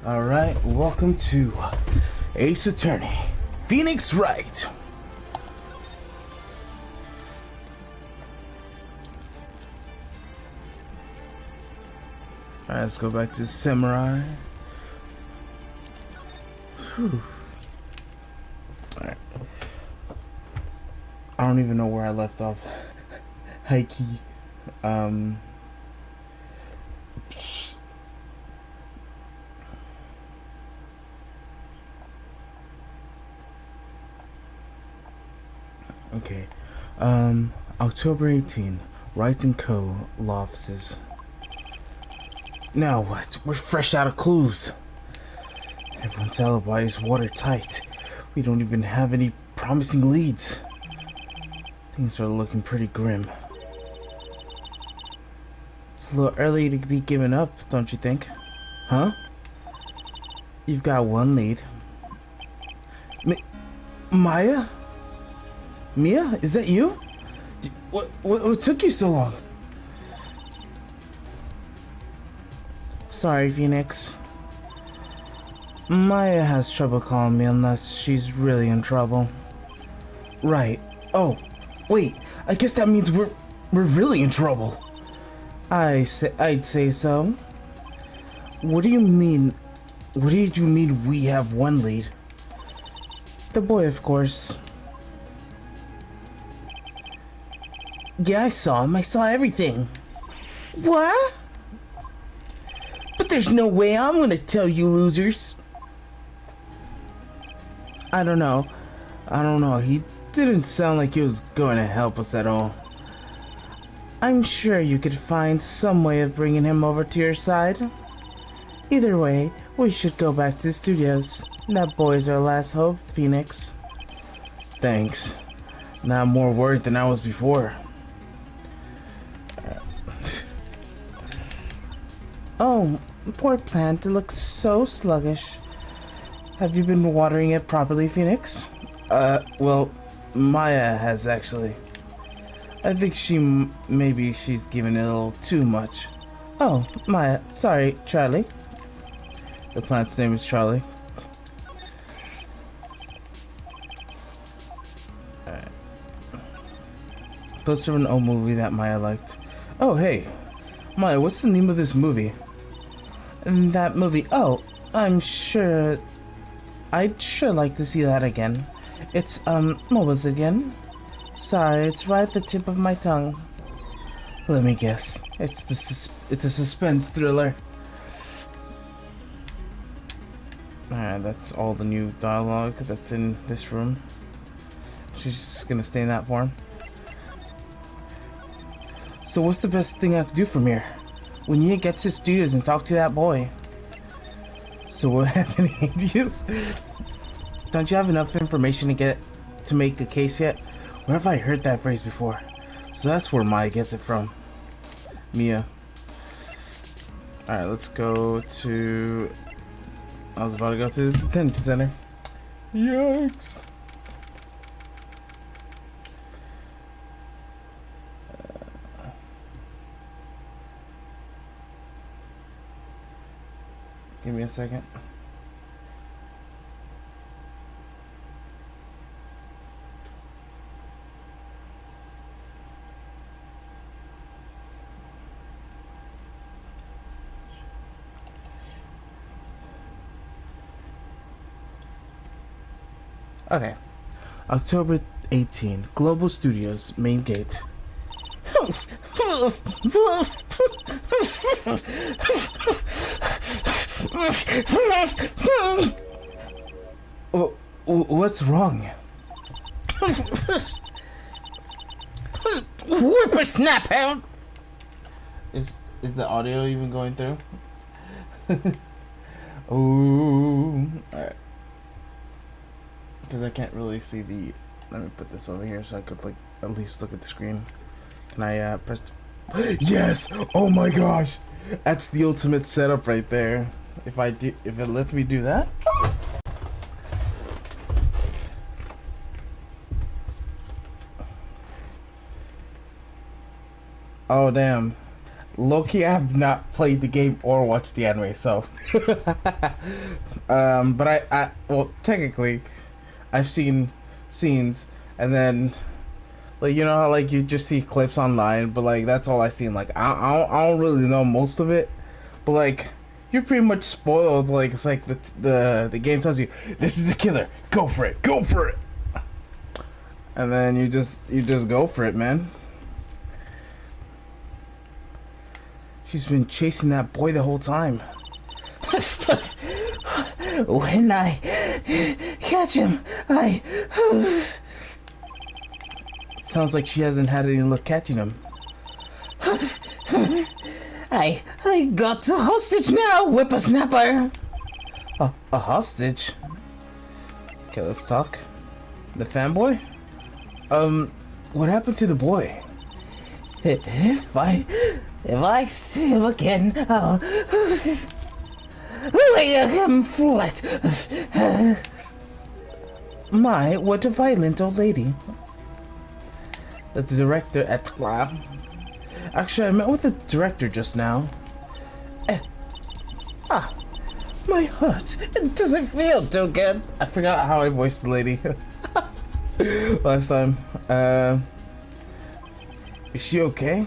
Alright, welcome to Ace Attorney, Phoenix Wright. Alright, let's go back to Samurai. Alright. I don't even know where I left off. Hikey. Okay. October 18, Wright & Co. Law Offices. Now what? We're fresh out of clues. Everyone's alibi is watertight. We don't even have any promising leads. Things are looking pretty grim. It's a little early to be giving up, don't you think? Huh? You've got one lead. Maya? Mia? Is that you? What took you so long? Sorry, Phoenix. Maya has trouble calling me unless she's really in trouble. Right. Oh, wait. I guess that means we're really in trouble. I'd say so. What do you mean? What did you mean we have one lead? The boy, of course. Yeah, I saw him. I saw everything. What? But there's no way I'm gonna tell you losers. I don't know. He didn't sound like he was going to help us at all. I'm sure you could find some way of bringing him over to your side. Either way, we should go back to the studios. That boy's our last hope, Phoenix. Thanks. Now I'm more worried than I was before. Oh, poor plant. It looks so sluggish. Have you been watering it properly, Phoenix? Well, Maya has actually. I think maybe she's giving it a little too much. Oh, Maya. Sorry, Charlie. The plant's name is Charlie. Alright. Poster of an old movie that Maya liked. Oh, hey. Maya, what's the name of this movie? And that movie. Oh, I'd sure like to see that again. It's, what was it again? Sorry, it's right at the tip of my tongue. Let me guess. It's a suspense thriller. Alright, that's all the new dialogue that's in this room. She's just gonna stay in that form. So what's the best thing I could do from here? We need to get to the studios and talk to that boy. So what happened, ideas? Don't you have enough information to make a case yet? Where have I heard that phrase before? So that's where Maya gets it from. Mia. Alright, let's go to... I was about to go to the detention center. Yikes. Give me a second. Okay. October 18, Global Studios, main gate. What's wrong? Whippersnapper! Is the audio even going through? Oh, alright. Because I can't really see the. Let me put this over here so I could like at least look at the screen. Can I press? Yes! Oh my gosh! That's the ultimate setup right there. If it lets me do that. Oh damn. Loki, I have not played the game or watched the anime, so. But well, technically, I've seen scenes, and then, like, you know how, like, you just see clips online, but, like, that's all I've seen. Like, I don't really know most of it, but, like, you're pretty much spoiled. Like, it's like the game tells you, this is the killer, go for it, go for it. And then you just go for it, man. She's been chasing that boy the whole time. When I catch him, sounds like she hasn't had any luck catching him. I got a hostage now, whippersnapper. A hostage? Okay, let's talk. The fanboy? What happened to the boy? If I see him again, I'll lay him flat. My, what a violent old lady. That's the director at Club. Actually, I met with the director just now. My heart, it doesn't feel too good. I forgot how I voiced the lady last time. Is she okay?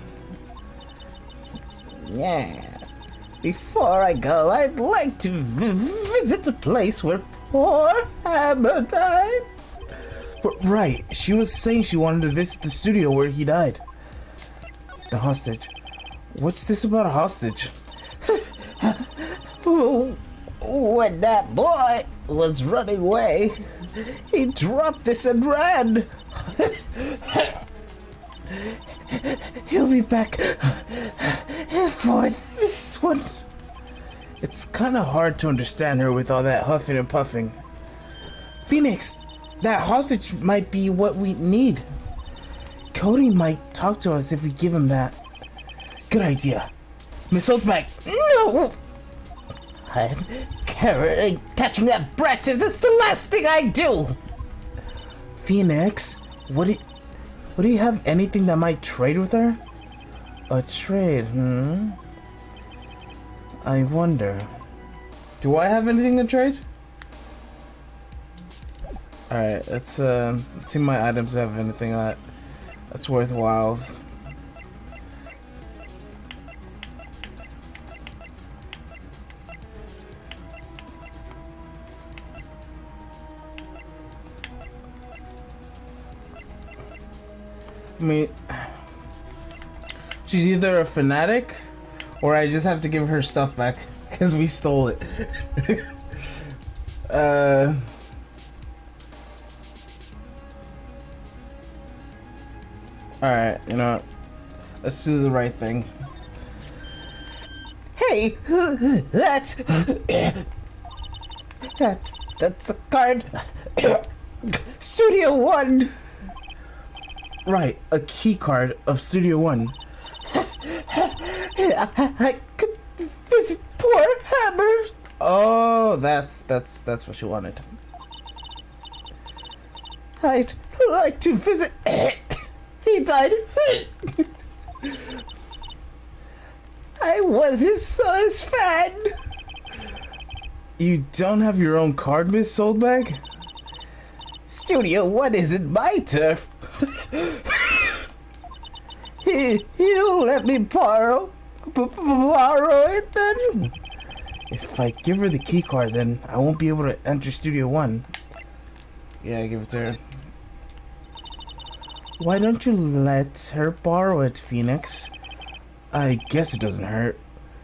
Yeah. Before I go, I'd like to visit the place where poor Hammer died. But right, she was saying she wanted to visit the studio where he died. The hostage. What's this about a hostage? When that boy was running away, he dropped this and ran. He'll be back for this one. It's kind of hard to understand her with all that huffing and puffing. Phoenix, that hostage might be what we need. Cody might talk to us if we give him that. Good idea. Miss Oathback, no! I'm catching that brat. That's the last thing I do. Phoenix, what do you have anything that might trade with her? A trade, I wonder. Do I have anything to trade? Alright, let's see my items have anything that's worthwhile. I mean, she's either a fanatic or I just have to give her stuff back because we stole it. Alright, you know what? Let's do the right thing. Hey, that's a card. Studio One. Right, a key card of Studio One. I could visit poor Hammer. Oh, that's what you wanted. I'd like to visit. He died. I was his fan. You don't have your own card, Miss Soldbag? Studio One isn't my turf. He'll let me borrow it then. If I give her the key card, then I won't be able to enter Studio One. Yeah, give it to her. Why don't you let her borrow it, Phoenix? I guess it doesn't hurt.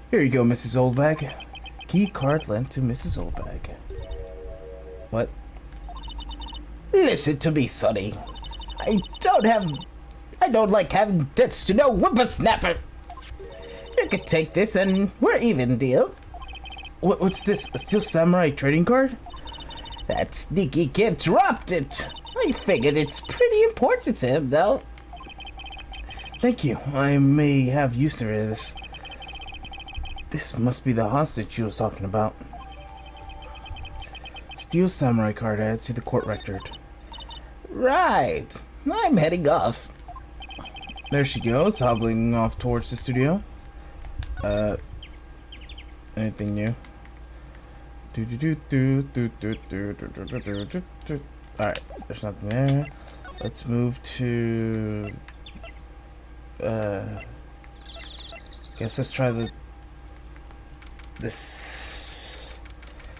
Here you go, Mrs. Oldbag. Key card lent to Mrs. Oldbag. What? Listen to me, Sonny. I don't like having debts to no whippersnapper. You could take this and we're even, deal. What's this? A Steel Samurai trading card? That sneaky kid dropped it. I figured it's pretty important to him, though. Thank you. I may have use for this. This must be the hostage she was talking about. Steel Samurai card added to the court record. Right. I'm heading off. There she goes, hobbling off towards the studio. Anything new? Alright, there's nothing there. Let's move to guess let's try this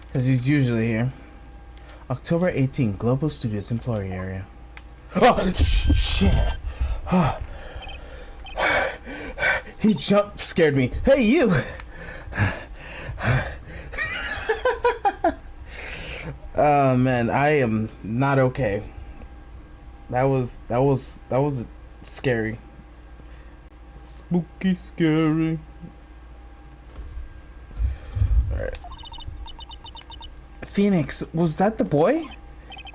because he's usually here. October 18, Global Studios employee area. Oh shit. He jump scared me. Hey you. Oh man, I am not okay. That was scary. Spooky scary. Alright. Phoenix, was that the boy?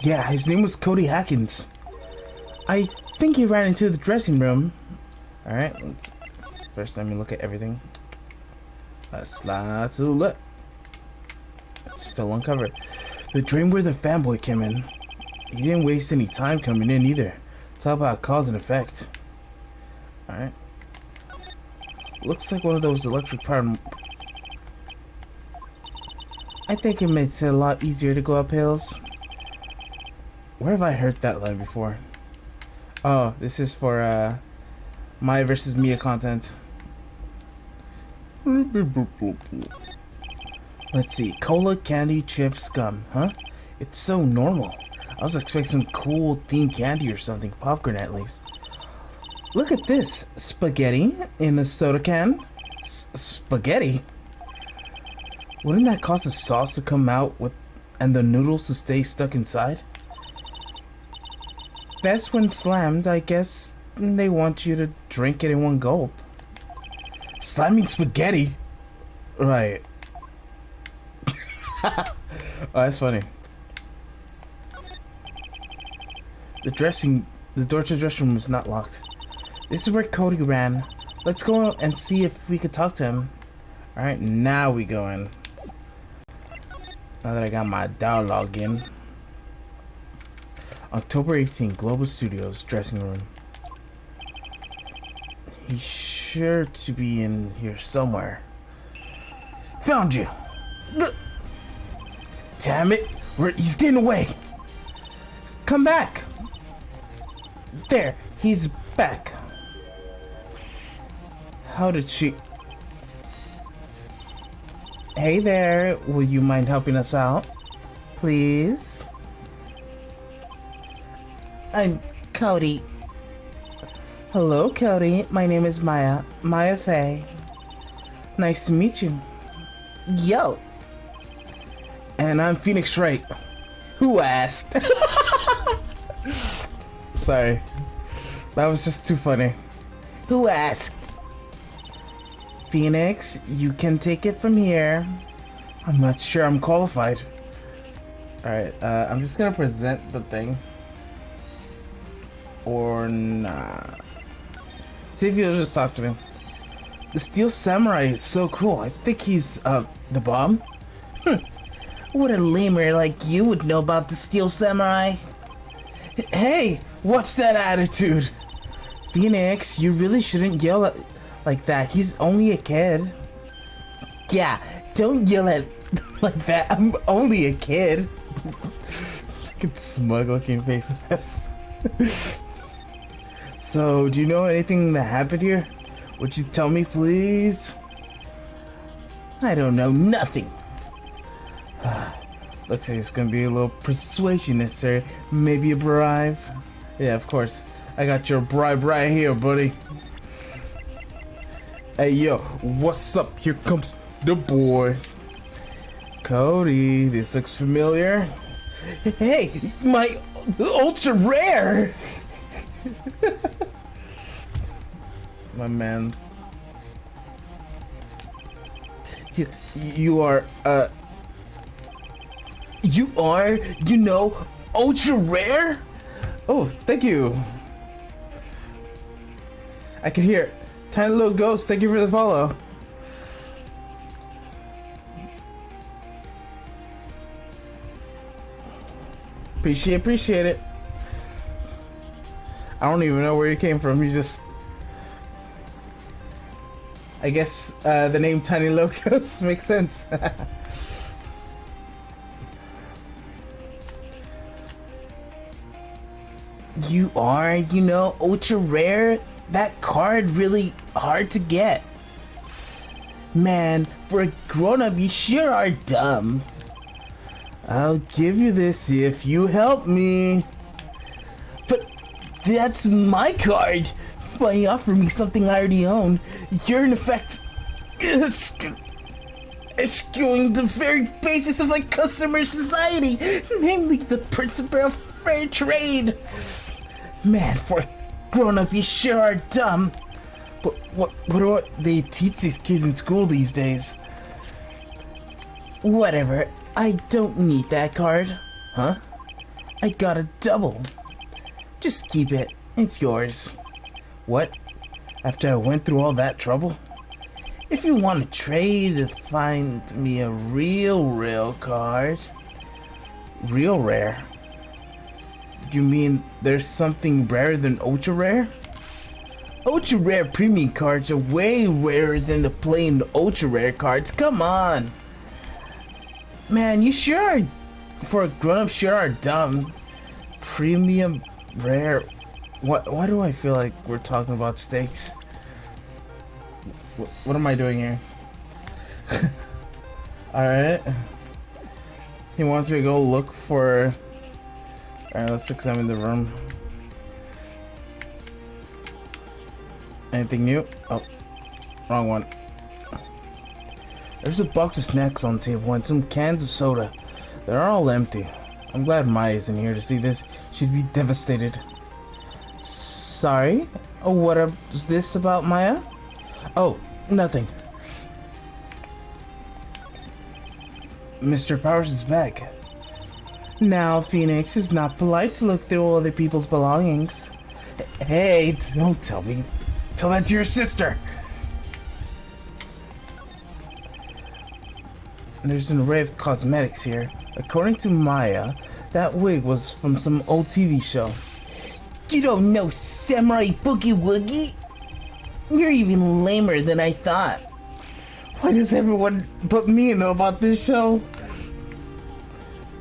Yeah, his name was Cody Hackins. I think he ran into the dressing room. Alright, first let me look at everything. Slide to the left. Still uncovered. The drain where the fanboy came in. He didn't waste any time coming in either. Talk about cause and effect. Alright. Looks like one of those electric powered. I think it makes it a lot easier to go up hills. Where have I heard that line before? Oh, this is for Maya versus Mia content. Let's see. Cola, candy, chips, gum. Huh? It's so normal. I was expecting some cool themed candy or something. Popcorn at least. Look at this. Spaghetti in a soda can. Spaghetti? Wouldn't that cause the sauce to come out with and the noodles to stay stuck inside? Best when slammed, I guess they want you to drink it in one gulp. Slamming spaghetti? Right. Oh, that's funny. The door to the dressing room is not locked. This is where Cody ran. Let's go and see if we could talk to him. Alright, now we go in. Now that I got my dialogue in. October 18, Global Studios, dressing room. He's sure to be in here somewhere. Found you! Damn it! He's getting away! Come back! There, he's back. How did she... Hey there, will you mind helping us out? Please? I'm Cody. Hello, Cody. My name is Maya. Maya Faye. Nice to meet you. Yo! And I'm Phoenix Wright. Who asked? Sorry. That was just too funny. Who asked? Phoenix, you can take it from here. I'm not sure I'm qualified. Alright, I'm just gonna present the thing. Or not. See if he'll just talk to me. The Steel Samurai is so cool. I think he's, the bomb? What a lamer like you would know about the Steel Samurai. Hey, what's that attitude? Phoenix, you really shouldn't yell at like that. He's only a kid. Yeah, don't yell at like that. I'm only a kid. Fucking smug looking face. So, do you know anything that happened here? Would you tell me, please? I don't know nothing. Looks like it's gonna be a little persuasion necessary. Maybe a bribe. Yeah, of course. I got your bribe right here, buddy. Hey, yo, what's up? Here comes the boy. Cody, this looks familiar. Hey, my ultra rare. My man. You are, you know, ultra rare? Oh, thank you. I can hear it. Tiny little ghost, thank you for the follow. Appreciate it. I don't even know where you came from. You just... I guess the name Tiny Locos makes sense. You are, you know, ultra rare? That card really hard to get. Man, for a grown-up, you sure are dumb. I'll give you this if you help me. But that's my card. Why you offer me something I already own? You're in effect eschewing the very basis of my customer society, namely the principle of fair trade. Man, for a grown-up, you sure are dumb. But what do they teach these kids in school these days? Whatever, I don't need that card. Huh? I got a double. Just keep it, it's yours. What? After I went through all that trouble? If you want to trade, find me a real card. Real rare? You mean there's something rarer than ultra rare? Ultra rare premium cards are way rarer than the plain ultra rare cards. Come on. Man, you sure are, for a grown-up, sure are dumb. Premium rare. Why do I feel like we're talking about steaks? What am I doing here? Alright. He wants me to go look for... Alright, let's examine the room. Anything new? Oh, wrong one. There's a box of snacks on the table and some cans of soda. They're all empty. I'm glad Maya isn't here to see this. She'd be devastated. Sorry? Oh, what was this about, Maya? Oh, nothing. Mr. Powers is back. Now, Phoenix, it's not polite to look through other people's belongings. Hey, don't tell me. Tell that to your sister. There's an array of cosmetics here. According to Maya, that wig was from some old TV show. You don't know Samurai Boogie Woogie? You're even lamer than I thought. Why does everyone but me know about this show?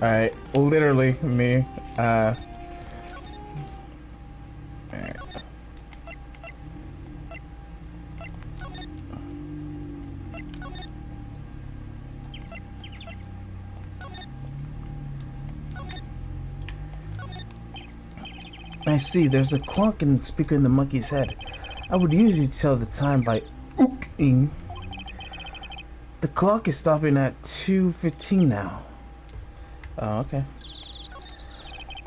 Alright, literally me. Alright. I see, there's a clock and speaker in the monkey's head. I would usually tell the time by ooking. The clock is stopping at 2:15 now. Oh, okay.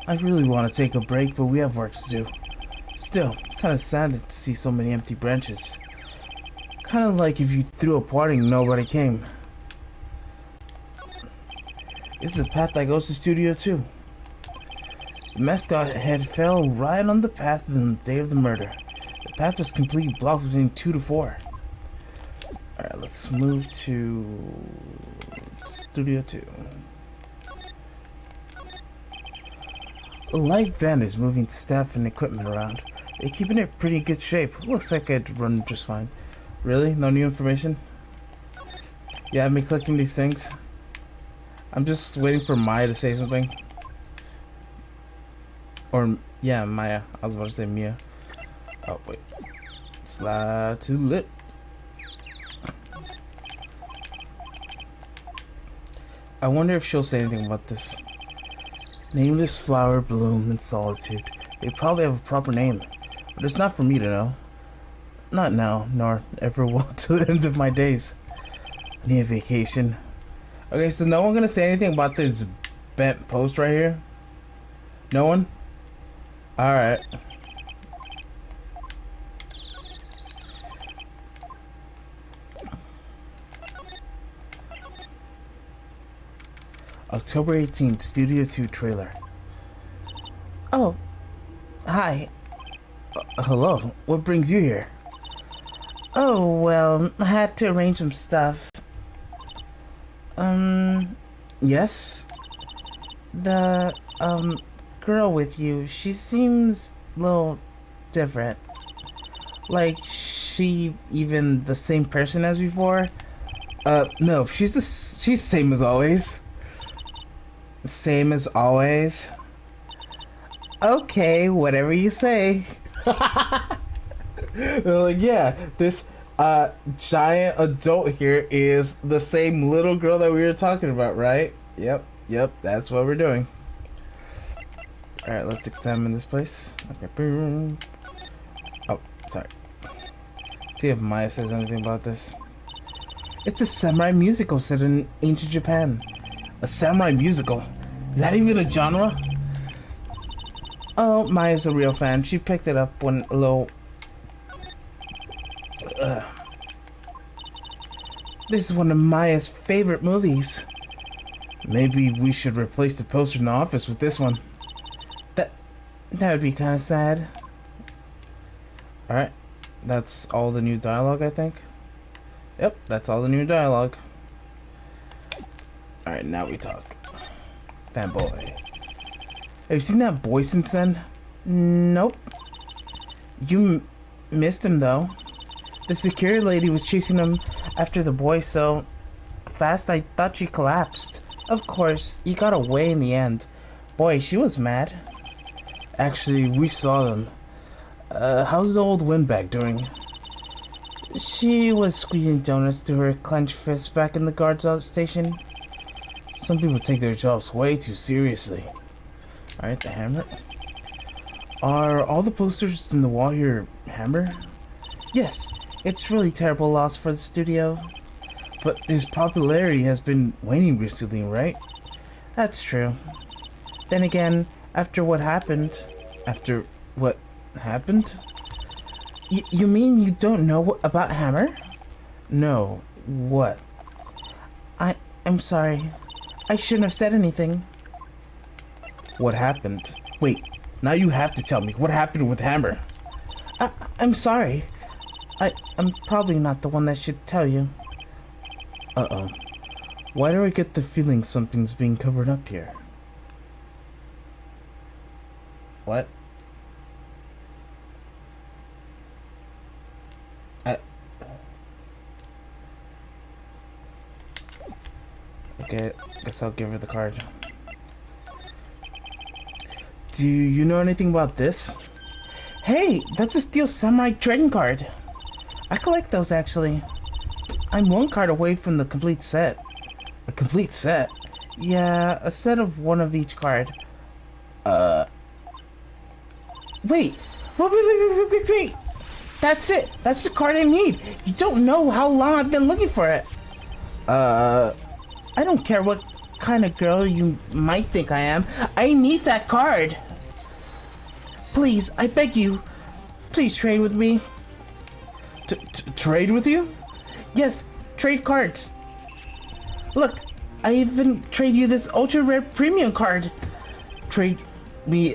I really want to take a break, but we have work to do. Still, kind of sad to see so many empty branches. Kind of like if you threw a party and nobody came. This is the path that goes to Studio 2. The mascot head fell right on the path on the day of the murder. The path was completely blocked between 2 to 4. Alright, let's move to Studio 2. A light van is moving staff and equipment around. They're keeping it pretty good shape. Looks like I'd run just fine. Really? No new information? Yeah, I've been collecting these things. I'm just waiting for Maya to say something. Or, yeah, Maya. I was about to say Mia. Oh, wait. Slide to lit. I wonder if she'll say anything about this. Nameless flower bloom in solitude. They probably have a proper name, but it's not for me to know. Not now, nor ever will till the end of my days. I need a vacation. Okay, so no one gonna say anything about this bent post right here? No one? Alright. October 18th, Studio 2 trailer. Oh, hi. Hello, what brings you here? Oh, well, I had to arrange some stuff. Yes? The, girl with you, she seems a little different. Like, she even the same person as before? No, she's same as always. Same as always. Okay, whatever you say. They're like, yeah, this giant adult here is the same little girl that we were talking about, right? Yep, that's what we're doing. Alright, let's examine this place. Okay, boom. Oh, sorry. Let's see if Maya says anything about this. It's a samurai musical set in ancient Japan. A samurai musical? Is that even a genre? Oh, Maya's a real fan. She picked it up when a little... This is one of Maya's favorite movies. Maybe we should replace the poster in the office with this one. That would be kind of sad. Alright. That's all the new dialogue, I think. Yep, that's all the new dialogue. Alright, now we talk. Fanboy. Have you seen that boy since then? Nope. You missed him, though. The security lady was chasing him after the boy so fast I thought she collapsed. Of course, he got away in the end. Boy, she was mad. Actually, we saw them. How's the old windbag doing? She was squeezing donuts through her clenched fist back in the guard's station. Some people take their jobs way too seriously. Alright, the hammer. Are all the posters in the wall here hammer? Yes, it's really terrible loss for the studio. But his popularity has been waning recently, right? That's true. Then again, after what happened... After what happened? You mean you don't know about Hammer? No. What? I'm sorry. I shouldn't have said anything. What happened? Wait, now you have to tell me. What happened with Hammer? I'm sorry. I'm probably not the one that should tell you. Uh-oh. Why do I get the feeling something's being covered up here? What? Okay, guess I'll give her the card. Do you know anything about this? Hey, that's a Steel Samurai trading card. I collect those, actually. I'm one card away from the complete set. A complete set? Yeah, a set of one of each card. Wait. Wait. That's it. That's the card I need. You don't know how long I've been looking for it. I don't care what kind of girl you might think I am. I need that card. Please, I beg you. Please trade with me. Trade with you? Yes, trade cards. Look, I even trade you this ultra rare premium card. Trade me,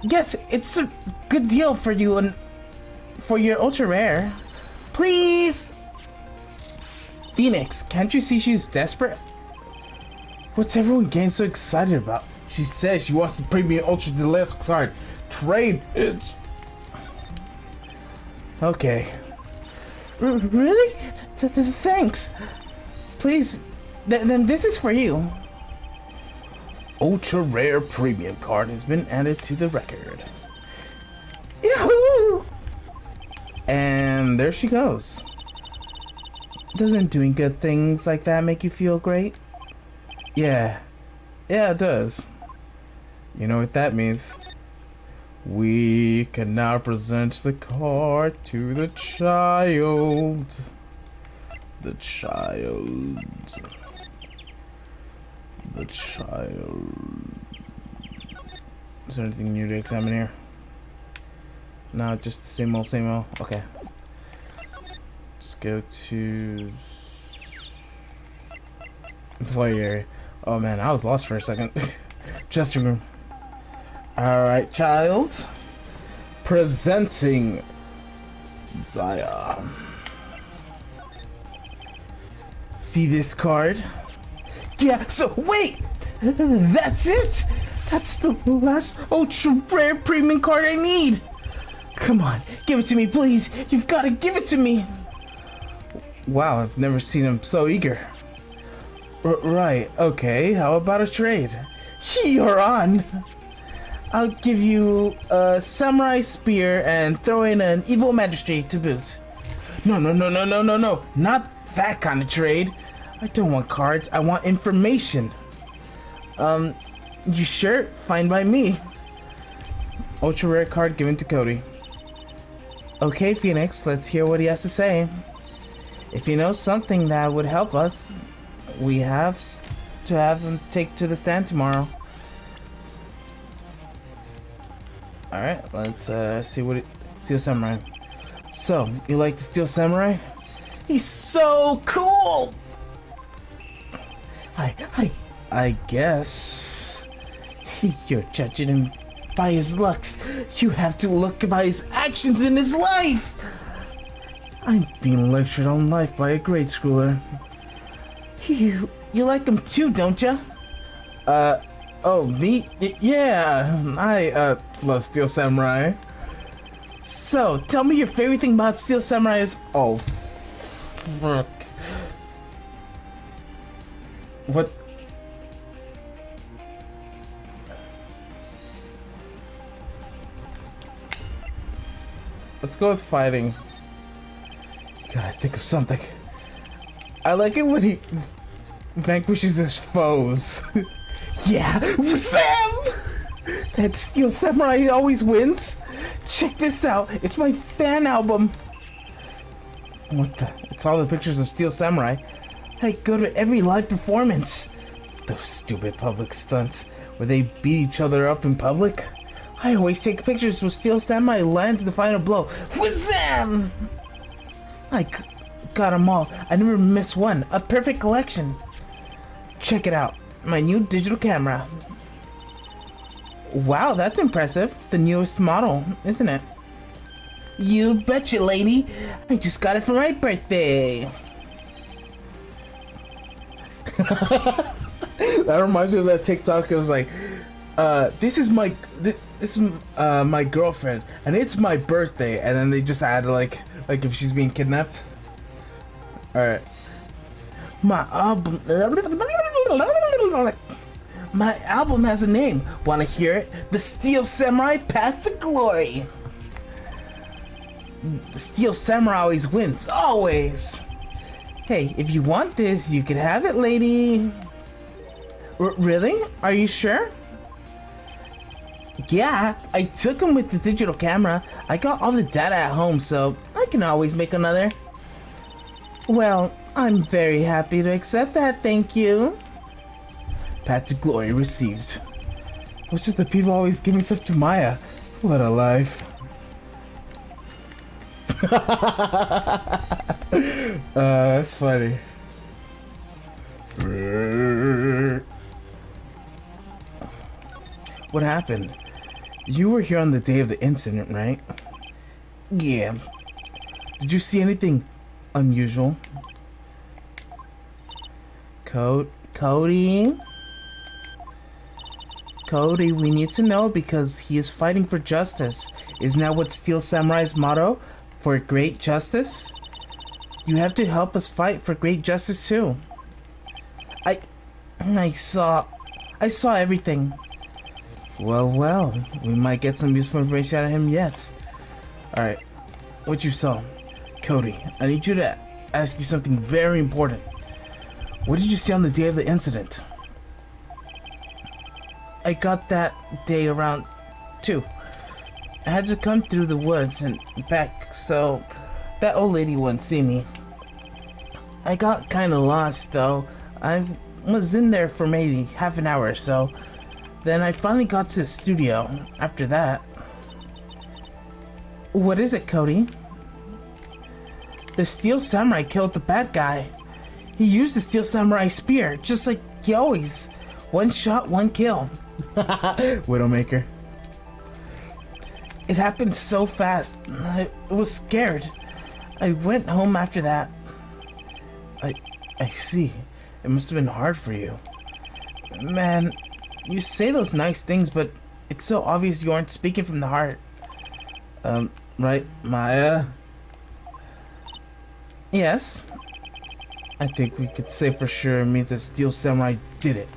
yes, it's a good deal for you and for your ultra rare. Please! Phoenix, can't you see she's desperate? What's everyone getting so excited about? She says she wants the premium ultra deluxe card. Trade, bitch. Okay. Really? Thanks. Please, then this is for you. Ultra rare premium card has been added to the record. Yahoo! And there she goes. Doesn't doing good things like that make you feel great? Yeah, it does. You know what that means? We can now present the card to the child. The child. Is there anything new to examine here? No, just the same old. Okay. Let's go to employee area. Oh man, I was lost for a second. Dressing room. Alright, child. Presenting Zaya. See this card? Yeah, so wait! That's it! That's the last ultra rare premium card I need! Come on, give it to me, please. You've got to give it to me. Wow, I've never seen him so eager. Right, okay, how about a trade? You're on. I'll give you a samurai spear and throw in an evil magistrate to boot. No, not that kind of trade. I don't want cards, I want information. You sure? Fine by me. Ultra rare card given to Cody. Okay, Phoenix, let's hear what he has to say. If he knows something that would help us, we have to have him take to the stand tomorrow. Alright, let's see Steel Samurai. So, you like the Steel Samurai? He's so cool! I guess. You're judging him by his looks. You have to look by his actions in his life! I'm being lectured on life by a grade schooler. You like him too, don't ya? Oh, me? Yeah, I, love Steel Samurai. So, tell me your favorite thing about Steel Samurai is... Oh, fuck. What? Let's go with fighting. Gotta think of something. I like it when he vanquishes his foes. Yeah, Sam! That Steel Samurai always wins. Check this out. It's my fan album. What the? It's all the pictures of Steel Samurai. I go to every live performance. Those stupid public stunts where they beat each other up in public. I always take pictures where Steel Samurai lands the final blow. Wazam! I got them all. I never miss one. A perfect collection. Check it out. My new digital camera. Wow, that's impressive. The newest model, isn't it? You betcha, lady. I just got it for my birthday. That reminds me of that TikTok. It was like, this is my girlfriend, and it's my birthday, and then they just add like if she's being kidnapped. All right, my album has a name. Want to hear it? The Steel Samurai Path to Glory. The Steel Samurai always wins, always. Hey, if you want this, you can have it, lady. Really? Are you sure? Yeah, I took him with the digital camera. I got all the data at home, so I can always make another. Well, I'm very happy to accept that, thank you. Path to Glory received. Which is the people always giving stuff to Maya. What a life. That's funny. What happened? You were here on the day of the incident, right? Yeah. Did you see anything unusual? Cody? Cody, we need to know because he is fighting for justice. Isn't that what Steel Samurai's motto? For great justice? You have to help us fight for great justice too. I saw everything. Well, we might get some useful information out of him yet. Alright, what you saw. Cody, I need you to ask you something very important. What did you see on the day of the incident? I got that day around 2. I had to come through the woods and back, so that old lady wouldn't see me. I got kinda lost though. I was in there for maybe half an hour or so. Then I finally got to the studio after that. What is it, Cody? The Steel Samurai killed the bad guy. He used the Steel Samurai spear, just like he always. One shot, one kill. Widowmaker. It happened so fast. I was scared. I went home after that. I see. It must have been hard for you. Man, you say those nice things, but it's so obvious you aren't speaking from the heart. Right, Maya? Yes. I think we could say for sure it means that Steel Samurai did it.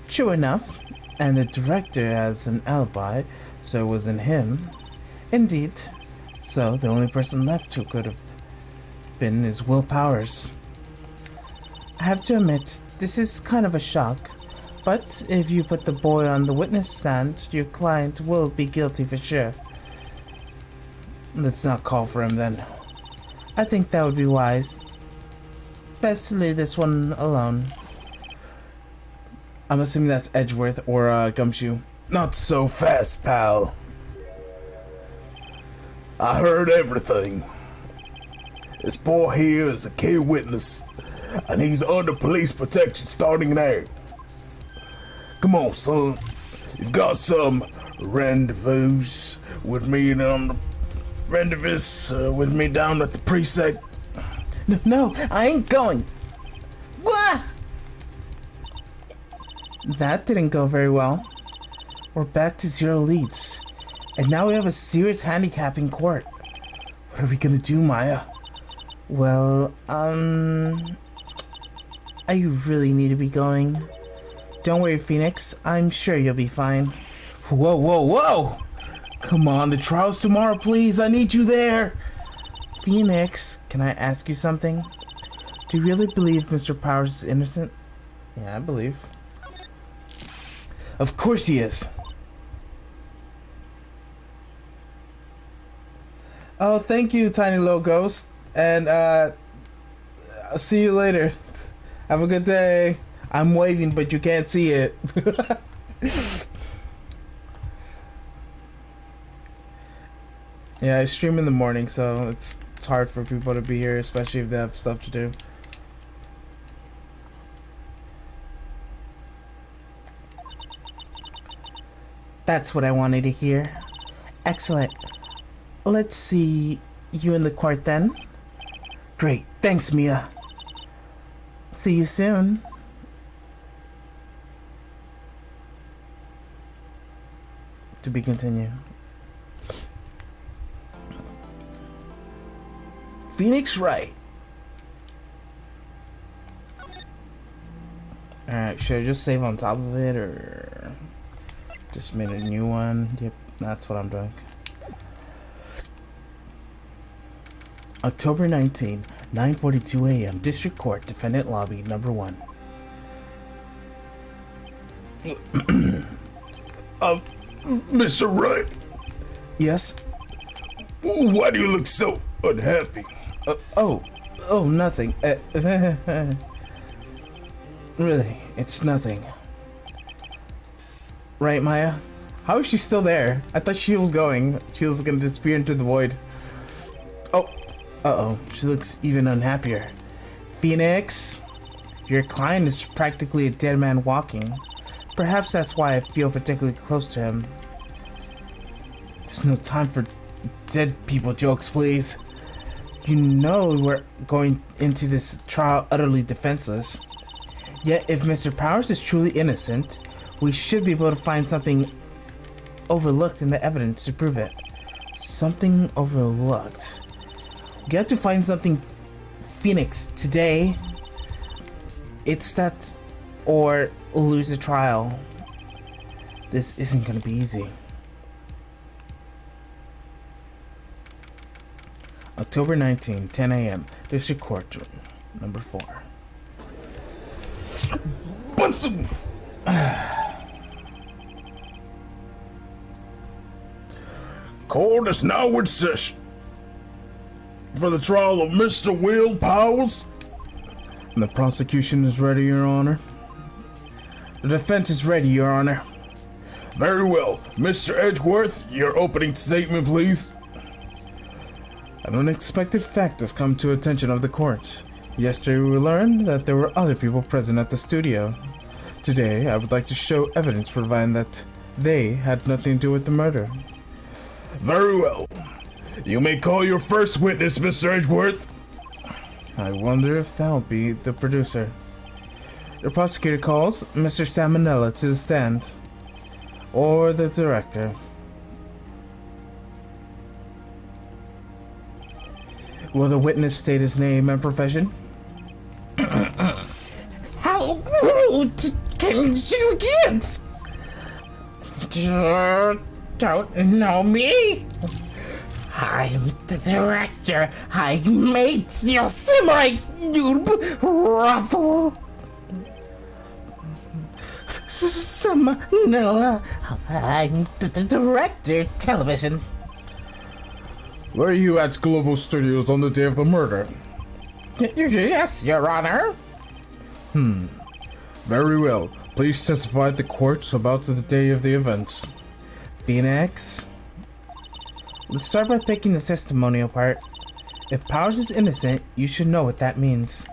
True enough, and the director has an alibi, so it wasn't him. Indeed. So, the only person left who could have been is Will Powers. I have to admit, this is kind of a shock, but if you put the boy on the witness stand, your client will be guilty for sure. Let's not call for him then. I think that would be wise. Best to leave this one alone. I'm assuming that's Edgeworth or Gumshoe. Not so fast, pal. I heard everything. This boy here is a key witness, and he's under police protection starting now. Come on, son. You've got some rendezvous with me down the with me down at the precinct. No, I ain't going. Blah! That didn't go very well. We're back to 0 leads. And now we have a serious handicap in court. What are we gonna do, Maya? Well, I really need to be going. Don't worry, Phoenix. I'm sure you'll be fine. Whoa, whoa, whoa! Come on, the trial's tomorrow, please. I need you there. Phoenix, can I ask you something? Do you really believe Mr. Powers is innocent? Yeah, I believe. Of course he is. Oh, thank you, tiny little ghost. And, I'll see you later. Have a good day. I'm waving, but you can't see it. Yeah, I stream in the morning, so it's hard for people to be here, especially if they have stuff to do. That's what I wanted to hear. Excellent. Let's see you in the court then. Great. Thanks, Mia. See you soon. To be continued. Phoenix Wright. Alright, should I just save on top of it or just made a new one? Yep, that's what I'm doing. October 19, 9:42 a.m. District Court, Defendant Lobby, number 1. Mr. Wright. Yes? Why do you look so unhappy? Oh, nothing. Really, it's nothing. Right, Maya? How is she still there? I thought she was going. She was gonna disappear into the void. Oh, uh-oh. She looks even unhappier. Phoenix, your client is practically a dead man walking. Perhaps that's why I feel particularly close to him. There's no time for dead people jokes, please. You know we're going into this trial utterly defenseless. Yet if Mr. Powers is truly innocent, we should be able to find something overlooked in the evidence to prove it. Something overlooked. We have to find something, Phoenix, today. It's that or lose the trial. This isn't gonna be easy. October 19, 10 a.m. District Court, number 4. Court is now in session for the trial of Mr. Will Powers. And the prosecution is ready, Your Honor. The defense is ready, Your Honor. Very well. Mr. Edgeworth, your opening statement, please. An unexpected fact has come to attention of the court. Yesterday we learned that there were other people present at the studio. Today I would like to show evidence providing that they had nothing to do with the murder. Very well. You may call your first witness, Mr. Edgeworth. I wonder if that'll be the producer. The prosecutor calls Mr. Salmonella to the stand. Or the director. Will the witness state his name and profession? How rude can you get? Don't know me? I'm the director. I made your samurai noob ruffle. No, I'm the director, television. Were you at Global Studios on the day of the murder? Yes, Your Honor. Very well. Please testify at the court about the day of the events. Phoenix? Let's start by picking the testimonial part. If Powers is innocent, you should know what that means.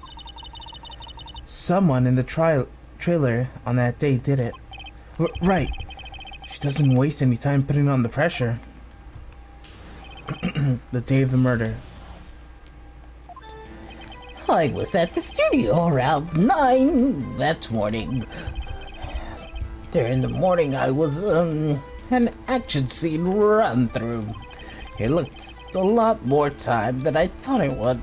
Someone in the trailer on that day did it. Right. She doesn't waste any time putting on the pressure. The day of the murder. I was at the studio around 9 that morning. During the morning, I was, an action scene run through. It looked a lot more time than I thought it would.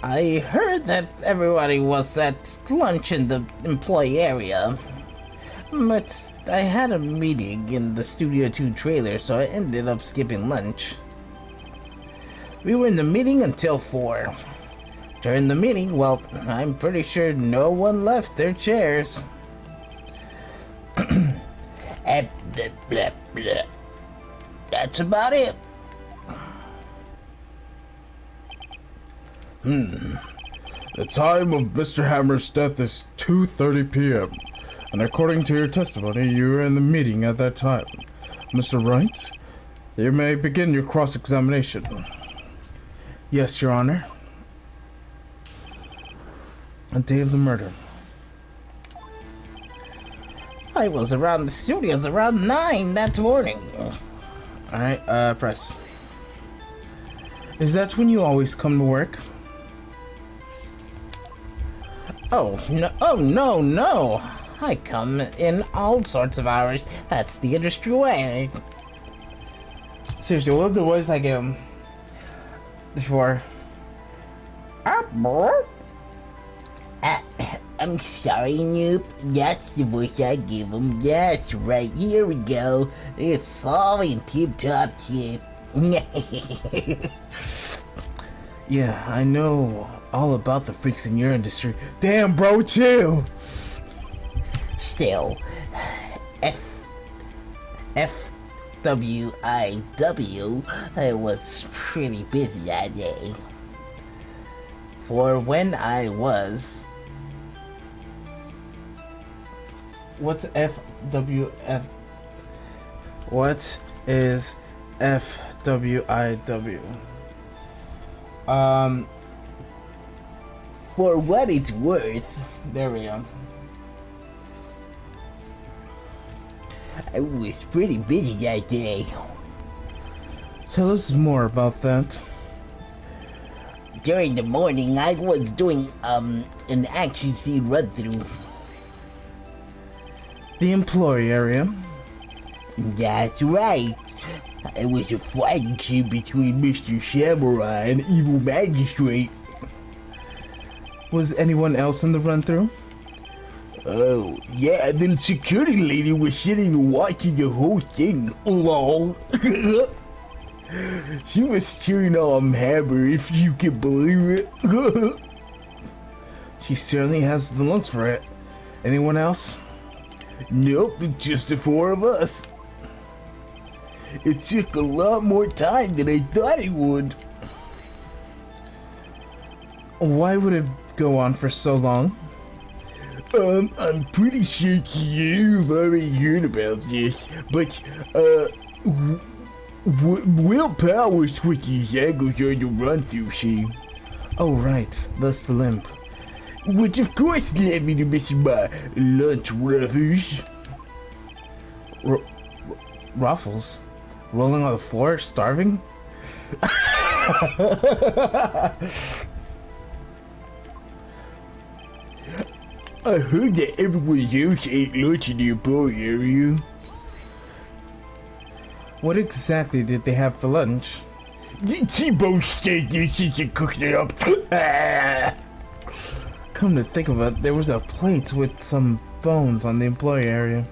I heard that everybody was at lunch in the employee area. But I had a meeting in the Studio 2 trailer, so I ended up skipping lunch. We were in the meeting until 4. During the meeting, well, I'm pretty sure no one left their chairs. That's about it. The time of Mr. Hammer's death is 2:30 p.m. And according to your testimony, you were in the meeting at that time. Mr. Wright, you may begin your cross-examination. Yes, Your Honor. The day of the murder. I was around the studios around 9 that morning. Alright, press. Is that when you always come to work? Oh, no. I come in all sorts of hours. That's the industry way. Seriously, what are the words I give him? Before. I'm sorry, Noob. That's the voice I give him. That's right. Here we go. It's all in tip-top shape. Yeah, I know all about the freaks in your industry. Damn, bro, chill. Still, FWIW, I was pretty busy that day. For when I was... What's FWF? What is FWIW? For what it's worth, There we go. I was pretty busy that day. Tell us more about that. During the morning, I was doing, an action scene run-through. The employee area. That's right. It was a fighting scene between Mr. Samurai and Evil Magistrate. Was anyone else in the run-through? Oh, yeah, the security lady was sitting and watching the whole thing along. She was cheering on Hammer, if you can believe it. She certainly has the looks for it. Anyone else? Nope, it's just the 4 of us. It took a lot more time than I thought it would. Why would it go on for so long? I'm pretty sure you've already heard about this, but, Will Power switches angles on the run-through scene. Oh, right. That's the limp. Which of course led me to miss my lunch ruffles. Ruffles? Rolling on the floor, starving? I heard that everyone else ate lunch in the employee area. What exactly did they have for lunch? T-bone steak, you should cook it up. Come to think of it, there was a plate with some bones on the employee area.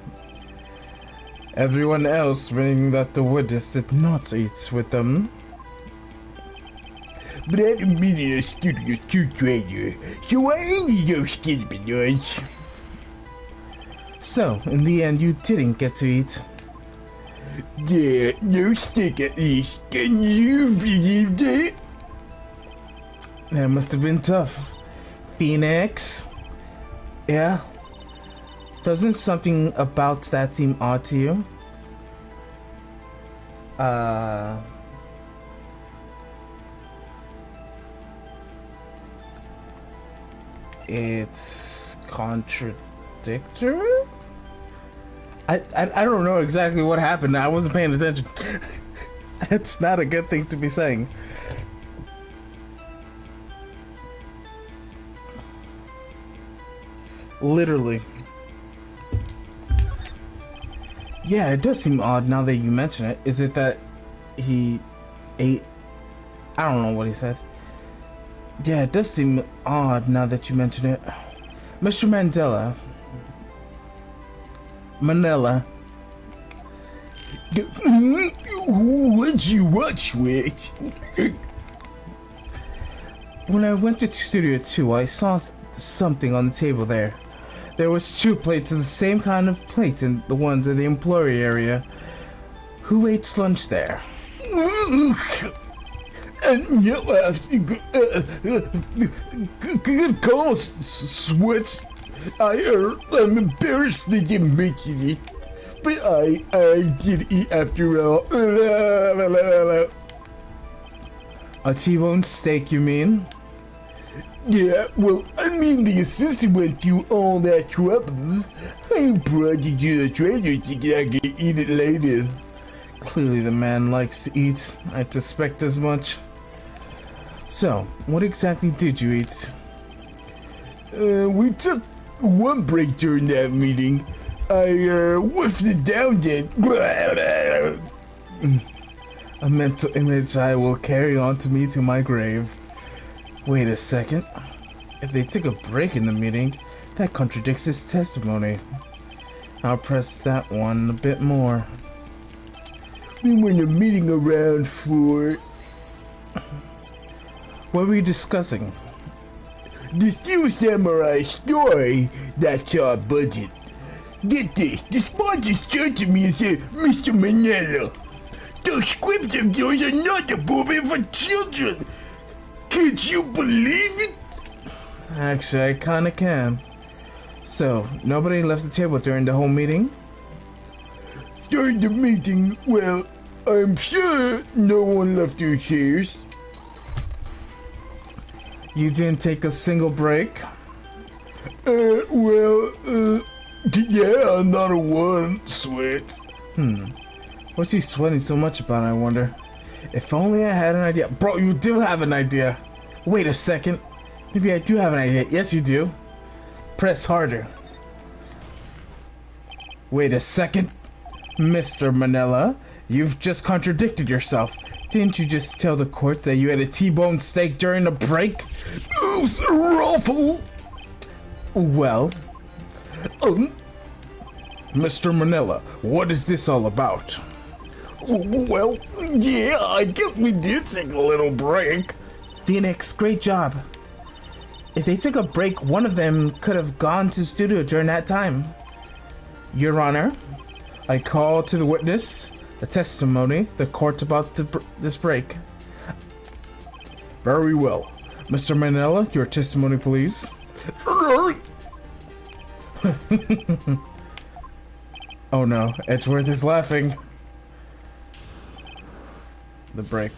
Everyone else, meaning that the witness did not eat with them. But I didn't mean a studio 2 trailer, so I ended up skipping lunch. So, in the end, you didn't get to eat. Yeah, no steak at least. Can you believe that? That must have been tough. Phoenix? Yeah? Doesn't something about that seem odd to you? It's contradictory? I don't know exactly what happened. I wasn't paying attention. It's not a good thing to be saying. Literally. Yeah, it does seem odd now that you mention it. Is it that he ate? I don't know what he said. Yeah, it does seem odd now that you mention it. Mr. Manila. What'd you watch with? When I went to Studio 2, I saw something on the table there. There was 2 plates of the same kind of plates and the ones in the employee area. Who ate lunch there? Good call, Switch. I'm embarrassed to get making it, but I did eat after all. A T-bone steak, you mean? Yeah, well, I mean the assistant went through all that trouble. I brought it to the trailer so that I can eat it later. Clearly the man likes to eat. I suspect as much. So, what exactly did you eat? We took one break during that meeting. I whiffed it down then. A mental image I will carry on to me to my grave. Wait a second. If they took a break in the meeting, that contradicts his testimony. I'll press that one a bit more. We were in a meeting around for... What were you discussing? The Steel Samurai story. That's our budget. Get this, the sponsors turned to me and said, Mr. Manila, those scripts of yours are not appropriate for children. Can't you believe it? Actually, I kinda can. So, nobody left the table during the whole meeting? During the meeting, well, I'm sure no one left their chairs. You didn't take a single break? Yeah, not a one, Sweat. What's he sweating so much about, I wonder? If only I had an idea. Bro, you do have an idea. Wait a second. Maybe I do have an idea. Yes, you do. Press harder. Wait a second. Mr. Manila, you've just contradicted yourself. Didn't you just tell the courts that you had a T-bone steak during the break? Oops, Ruffle. Well, Mr. Manila, what is this all about? Well, yeah, I guess we did take a little break. Phoenix, great job. If they took a break, one of them could have gone to the studio during that time. Your Honor, I call to the witness the testimony the court about this break. Very well. Mr. Manila, your testimony, please. Oh no, Edgeworth is laughing. The break.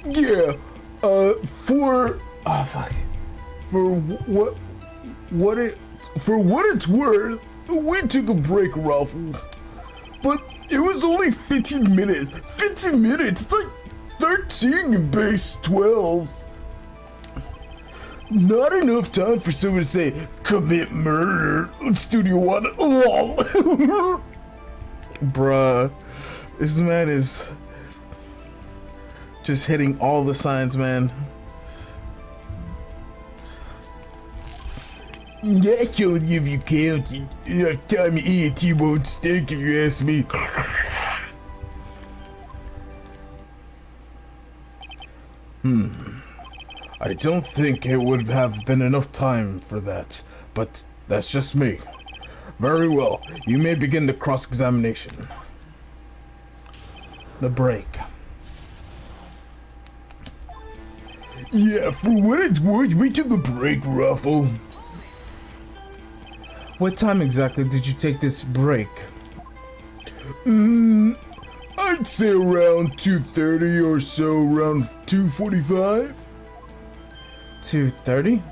Yeah, for what it's worth, we took a break, Ruffle. But it was only 15 minutes. 15 minutes? It's like 13 in base 12. Not enough time for someone to say, commit murder on Studio 1. Bruh, this man is Just hitting all the signs, man. Yeah, I told you if you can't, you have time to eat a T-bone steak if you ask me. I don't think it would have been enough time for that, but that's just me. Very well, you may begin the cross-examination. The break. Yeah, for what it's worth, we took a break, Ruffle. What time exactly did you take this break? I'd say around 2:30 or so, around 2:45. 2:30?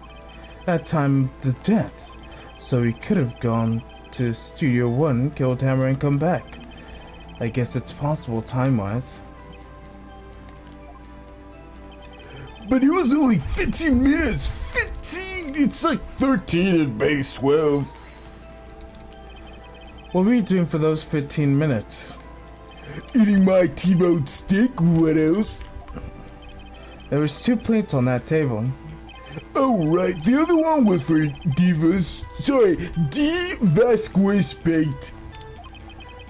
That time of the death. So he could have gone to Studio 1, killed Hammer, and come back. I guess it's possible time-wise. But it was only 15 minutes! 15! It's like 13 at base 12. What were you doing for those 15 minutes? Eating my T-bone steak, what else? There was 2 plates on that table. Oh right, the other one was for Vasquez bait.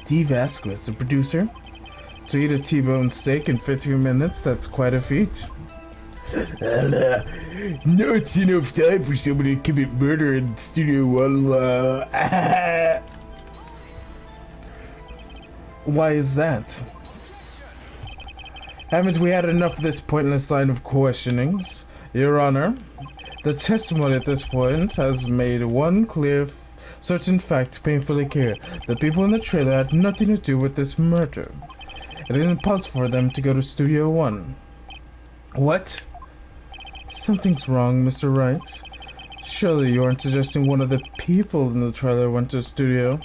D. Vasquez, the producer? To eat a T-bone steak in 15 minutes, that's quite a feat. Not enough time for somebody to commit murder in Studio 1. Why is that? Haven't we had enough of this pointless line of questionings? Your Honor, the testimony at this point has made one clear, certain fact painfully clear. The people in the trailer had nothing to do with this murder. It is impossible for them to go to Studio 1. What? Something's wrong, Mr. Wright. Surely you aren't suggesting one of the people in the trailer went to the studio?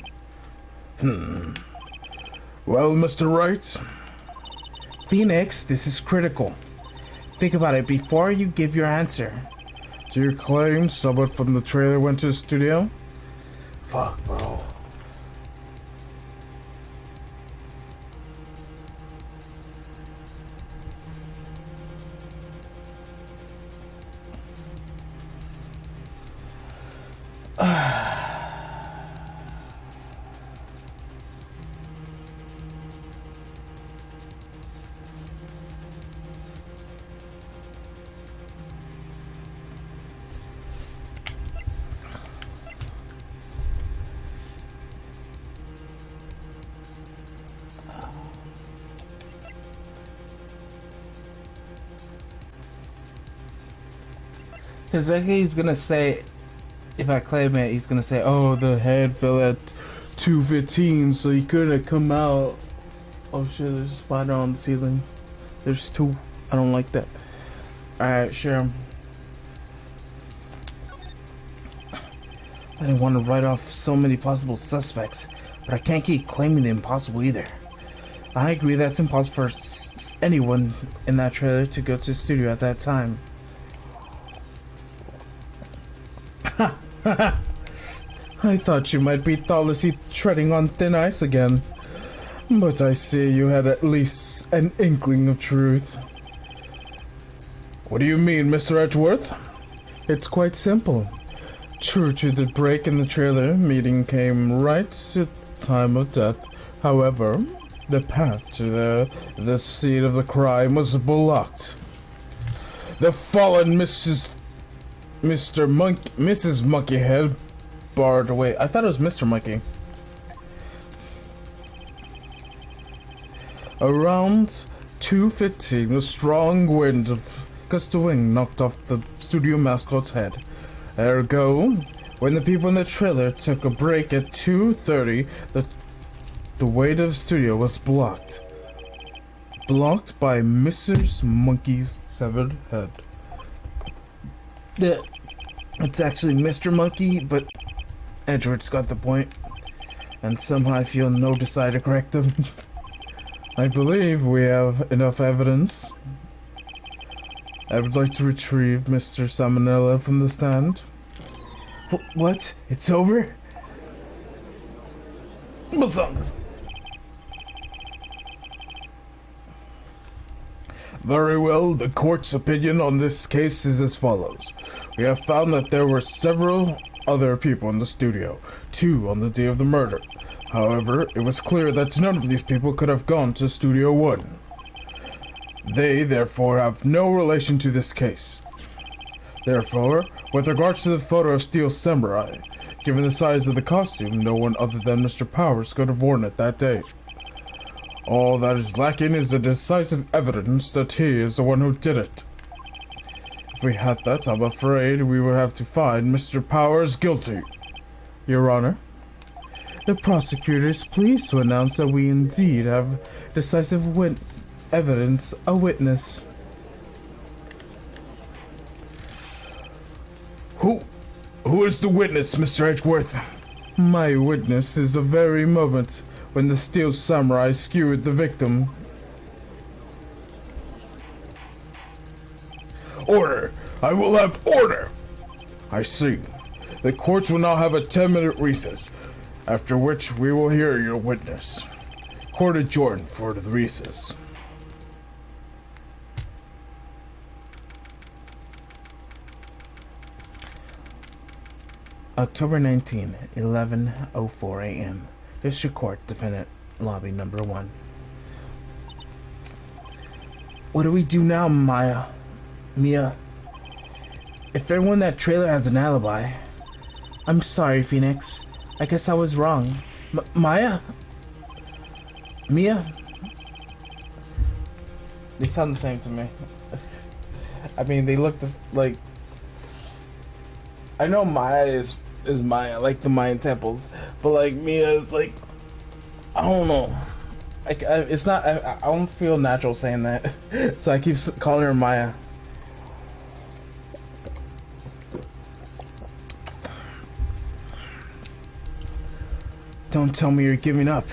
Well, Mr. Wright? Phoenix, this is critical. Think about it before you give your answer. Do you claim someone from the trailer went to the studio? Fuck, bro. Because like he's gonna say, if I claim it, he's gonna say, oh, the head fell at 2:15, so he couldn't have come out. Oh shit, there's a spider on the ceiling. There's 2. I don't like that. Alright, sure. I didn't want to write off so many possible suspects, but I can't keep claiming the impossible either. I agree that's impossible for anyone in that trailer to go to the studio at that time. I thought you might be thoughtlessly treading on thin ice again. But I see you had at least an inkling of truth. What do you mean, Mr. Edgeworth? It's quite simple. True to the break in the trailer, meeting came right at the time of death. However, the path to the scene of the crime was blocked. The fallen Mrs. Monkeyhead barred the way. I thought it was Mr. Monkey. Around 2:15, a strong wind of gust of wind knocked off the studio mascot's head. Ergo, when the people in the trailer took a break at 2:30, the way to the studio was blocked. Blocked by Mr. Monkey's severed head. It's actually Mr. Monkey, but Edgeworth's got the point. And somehow I feel no desire to correct him. I believe we have enough evidence. I would like to retrieve Mr. Salmonella from the stand. What? It's over? Very well, the court's opinion on this case is as follows. We have found that there were several other people in the studio, 2 on the day of the murder. However, it was clear that none of these people could have gone to Studio 1. They, therefore, have no relation to this case. Therefore, with regards to the photo of Steel Samurai, given the size of the costume, no one other than Mr. Powers could have worn it that day. All that is lacking is the decisive evidence that he is the one who did it. If we had that, I'm afraid we would have to find Mr. Powers guilty. Your Honor, the prosecutor is pleased to announce that we indeed have decisive evidence, a witness. Who is the witness, Mr. Edgeworth? My witness is the very moment when the Steel Samurai skewered the victim. Order! I will have order! I see. The courts will now have a 10-minute recess, after which we will hear your witness. Court adjourned for the recess. October 19, 11:04 a.m. District Court, Defendant, Lobby Number 1. What do we do now, Mia? If everyone in that trailer has an alibi... I'm sorry, Phoenix. I guess I was wrong. Mia? They sound the same to me. I mean, they look just like... I know Maya is Maya, like the Mayan temples, but like Mia is like, I don't know. It's not. I don't feel natural saying that, so I keep calling her Maya. Don't tell me you're giving up.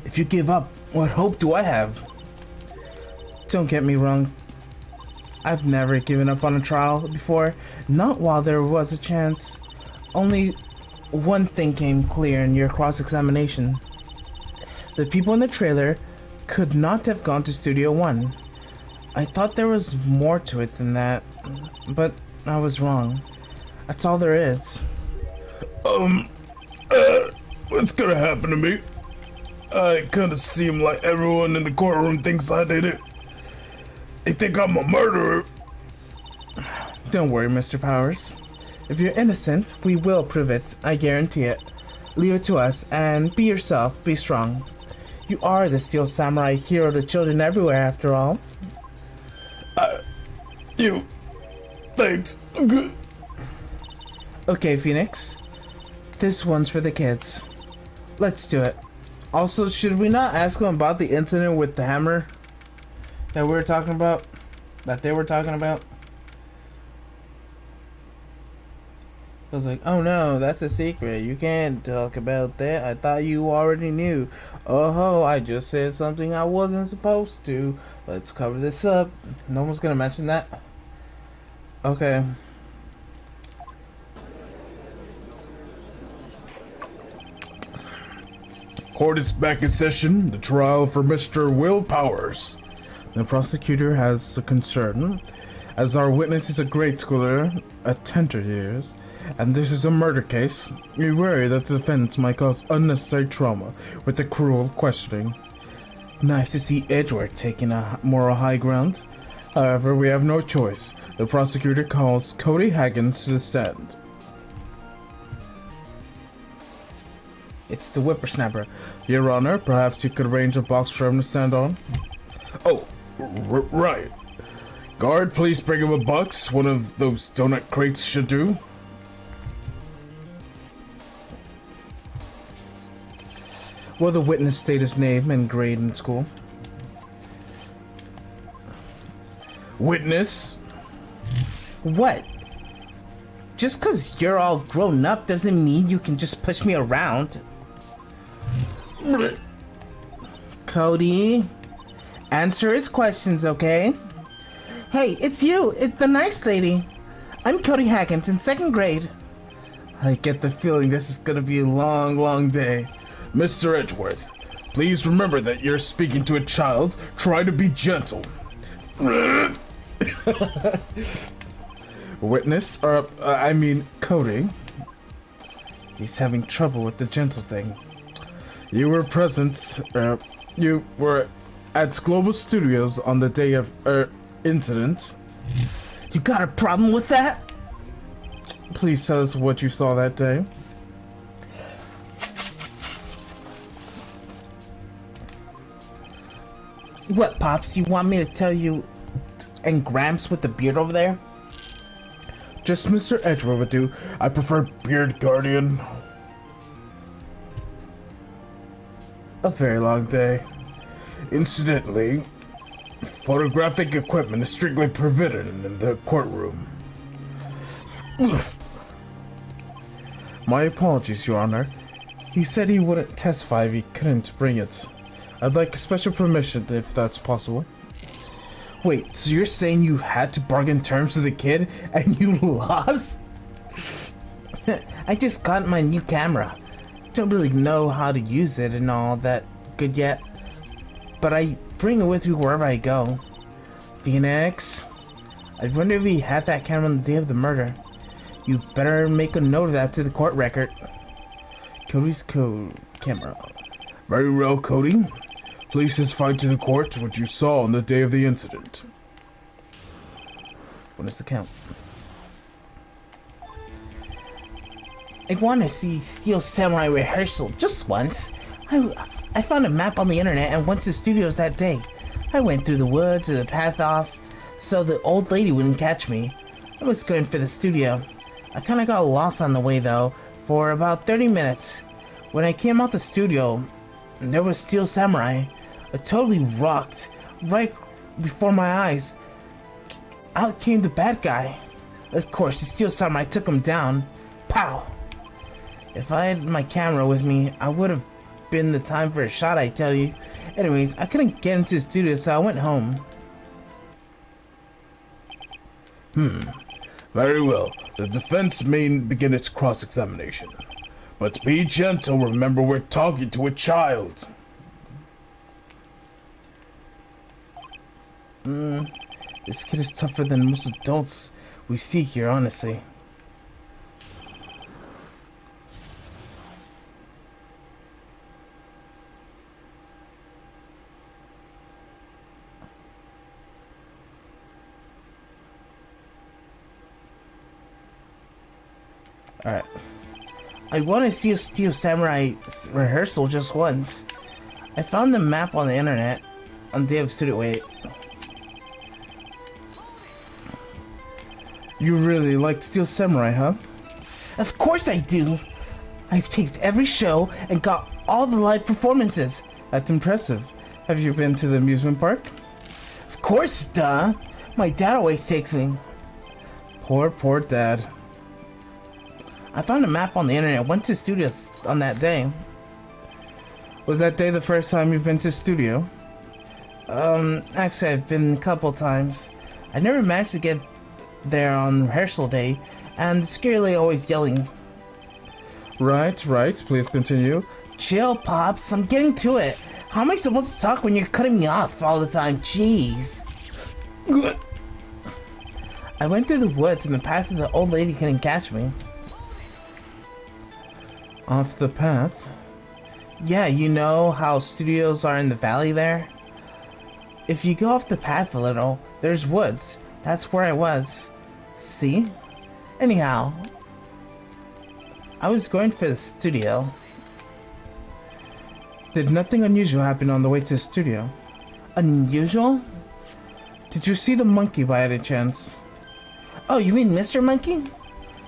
If you give up, what hope do I have? Don't get me wrong. I've never given up on a trial before, not while there was a chance. Only one thing came clear in your cross-examination. The people in the trailer could not have gone to Studio 1. I thought there was more to it than that, but I was wrong. That's all there is. What's gonna happen to me? I kinda seem like everyone in the courtroom thinks I did it. They think I'm a murderer. Don't worry, Mr. Powers. If you're innocent, we will prove it. I guarantee it. Leave it to us, and be yourself. Be strong. You are the Steel Samurai hero to children everywhere, after all. Thanks. Okay, Phoenix. This one's for the kids. Let's do it. Also, should we not ask them about the incident with the hammer that we were talking about? That they were talking about? I was like, oh no, that's a secret. You can't talk about that. I thought you already knew. Oh, I just said something I wasn't supposed to. Let's cover this up. No one's gonna mention that. Okay. Court is back in session. The trial for Mr. Will Powers. The prosecutor has a concern, as our witness is a grade schooler at tender years, and this is a murder case. We worry that the defense might cause unnecessary trauma with the cruel questioning. Nice to see Edward taking a moral high ground. However, we have no choice. The prosecutor calls Cody Haggins to the stand. It's the whippersnapper. Your Honor, perhaps you could arrange a box for him to stand on? Oh, right. Guard, please bring him a box. One of those donut crates should do. Will the witness state his name and grade in school? Witness? What? Just because you're all grown up doesn't mean you can just push me around. Cody, answer his questions, okay? Hey, it's you. It's the nice lady. I'm Cody Haggins in 2nd grade. I get the feeling this is gonna be a long, long day. Mr. Edgeworth, please remember that you're speaking to a child. Try to be gentle. Witness, or Cody. He's having trouble with the gentle thing. You were present, you were at Global Studios on the day of, incident. You got a problem with that? Please tell us what you saw that day. What, Pops? You want me to tell you and Gramps with the beard over there? Just Mr. Edgeworth would do. I prefer Beard Guardian. A very long day. Incidentally, photographic equipment is strictly prohibited in the courtroom. My apologies, Your Honor. He said he wouldn't testify if he couldn't bring it. I'd like a special permission if that's possible. Wait, so you're saying you had to bargain terms with the kid and you lost? I just got my new camera. Don't really know how to use it and all that good yet, but I bring it with me wherever I go. Phoenix, I wonder if he had that camera on the day of the murder. You better make a note of that to the court record. Cody's camera. Very well, Cody. Please testify to the court what you saw on the day of the incident. What is the count? I want to see Steel Samurai rehearsal just once. I found a map on the internet and went to studios that day. I went through the woods and the path off so the old lady wouldn't catch me. I was going for the studio. I kind of got lost on the way though for about 30 minutes. When I came out the studio, there was Steel Samurai. I totally rocked right before my eyes. Out came the bad guy. Of course, the Steel Samurai took him down. Pow! If I had my camera with me, I would have been the time for a shot, I tell you. Anyways, I couldn't get into the studio, so I went home. Very well. The defense may begin its cross-examination. But be gentle, remember we're talking to a child. This kid is tougher than most adults we see here, honestly. Alright. I want to see a Steel Samurai rehearsal just once. I found the map on the internet on the day of studio. Wait. You really liked Steel Samurai, huh? Of course I do. I've taped every show and got all the live performances. That's impressive. Have you been to the amusement park? Of course, duh. My dad always takes me. Poor dad. I found a map on the internet, went to studios on that day. Was that day the first time you've been to studio? Actually I've been a couple times. I never managed to get there on rehearsal day, and the scary lady always yelling. Right, please continue. Chill, Pops, I'm getting to it. How am I supposed to talk when you're cutting me off all the time? Jeez. I went through the woods and the path of the old lady couldn't catch me. Off the path? Yeah, you know how studios are in the valley there? If you go off the path a little, there's woods. That's where I was. See? Anyhow, I was going for the studio. Did nothing unusual happen on the way to the studio? Unusual? Did you see the monkey by any chance? Oh, you mean Mr. Monkey?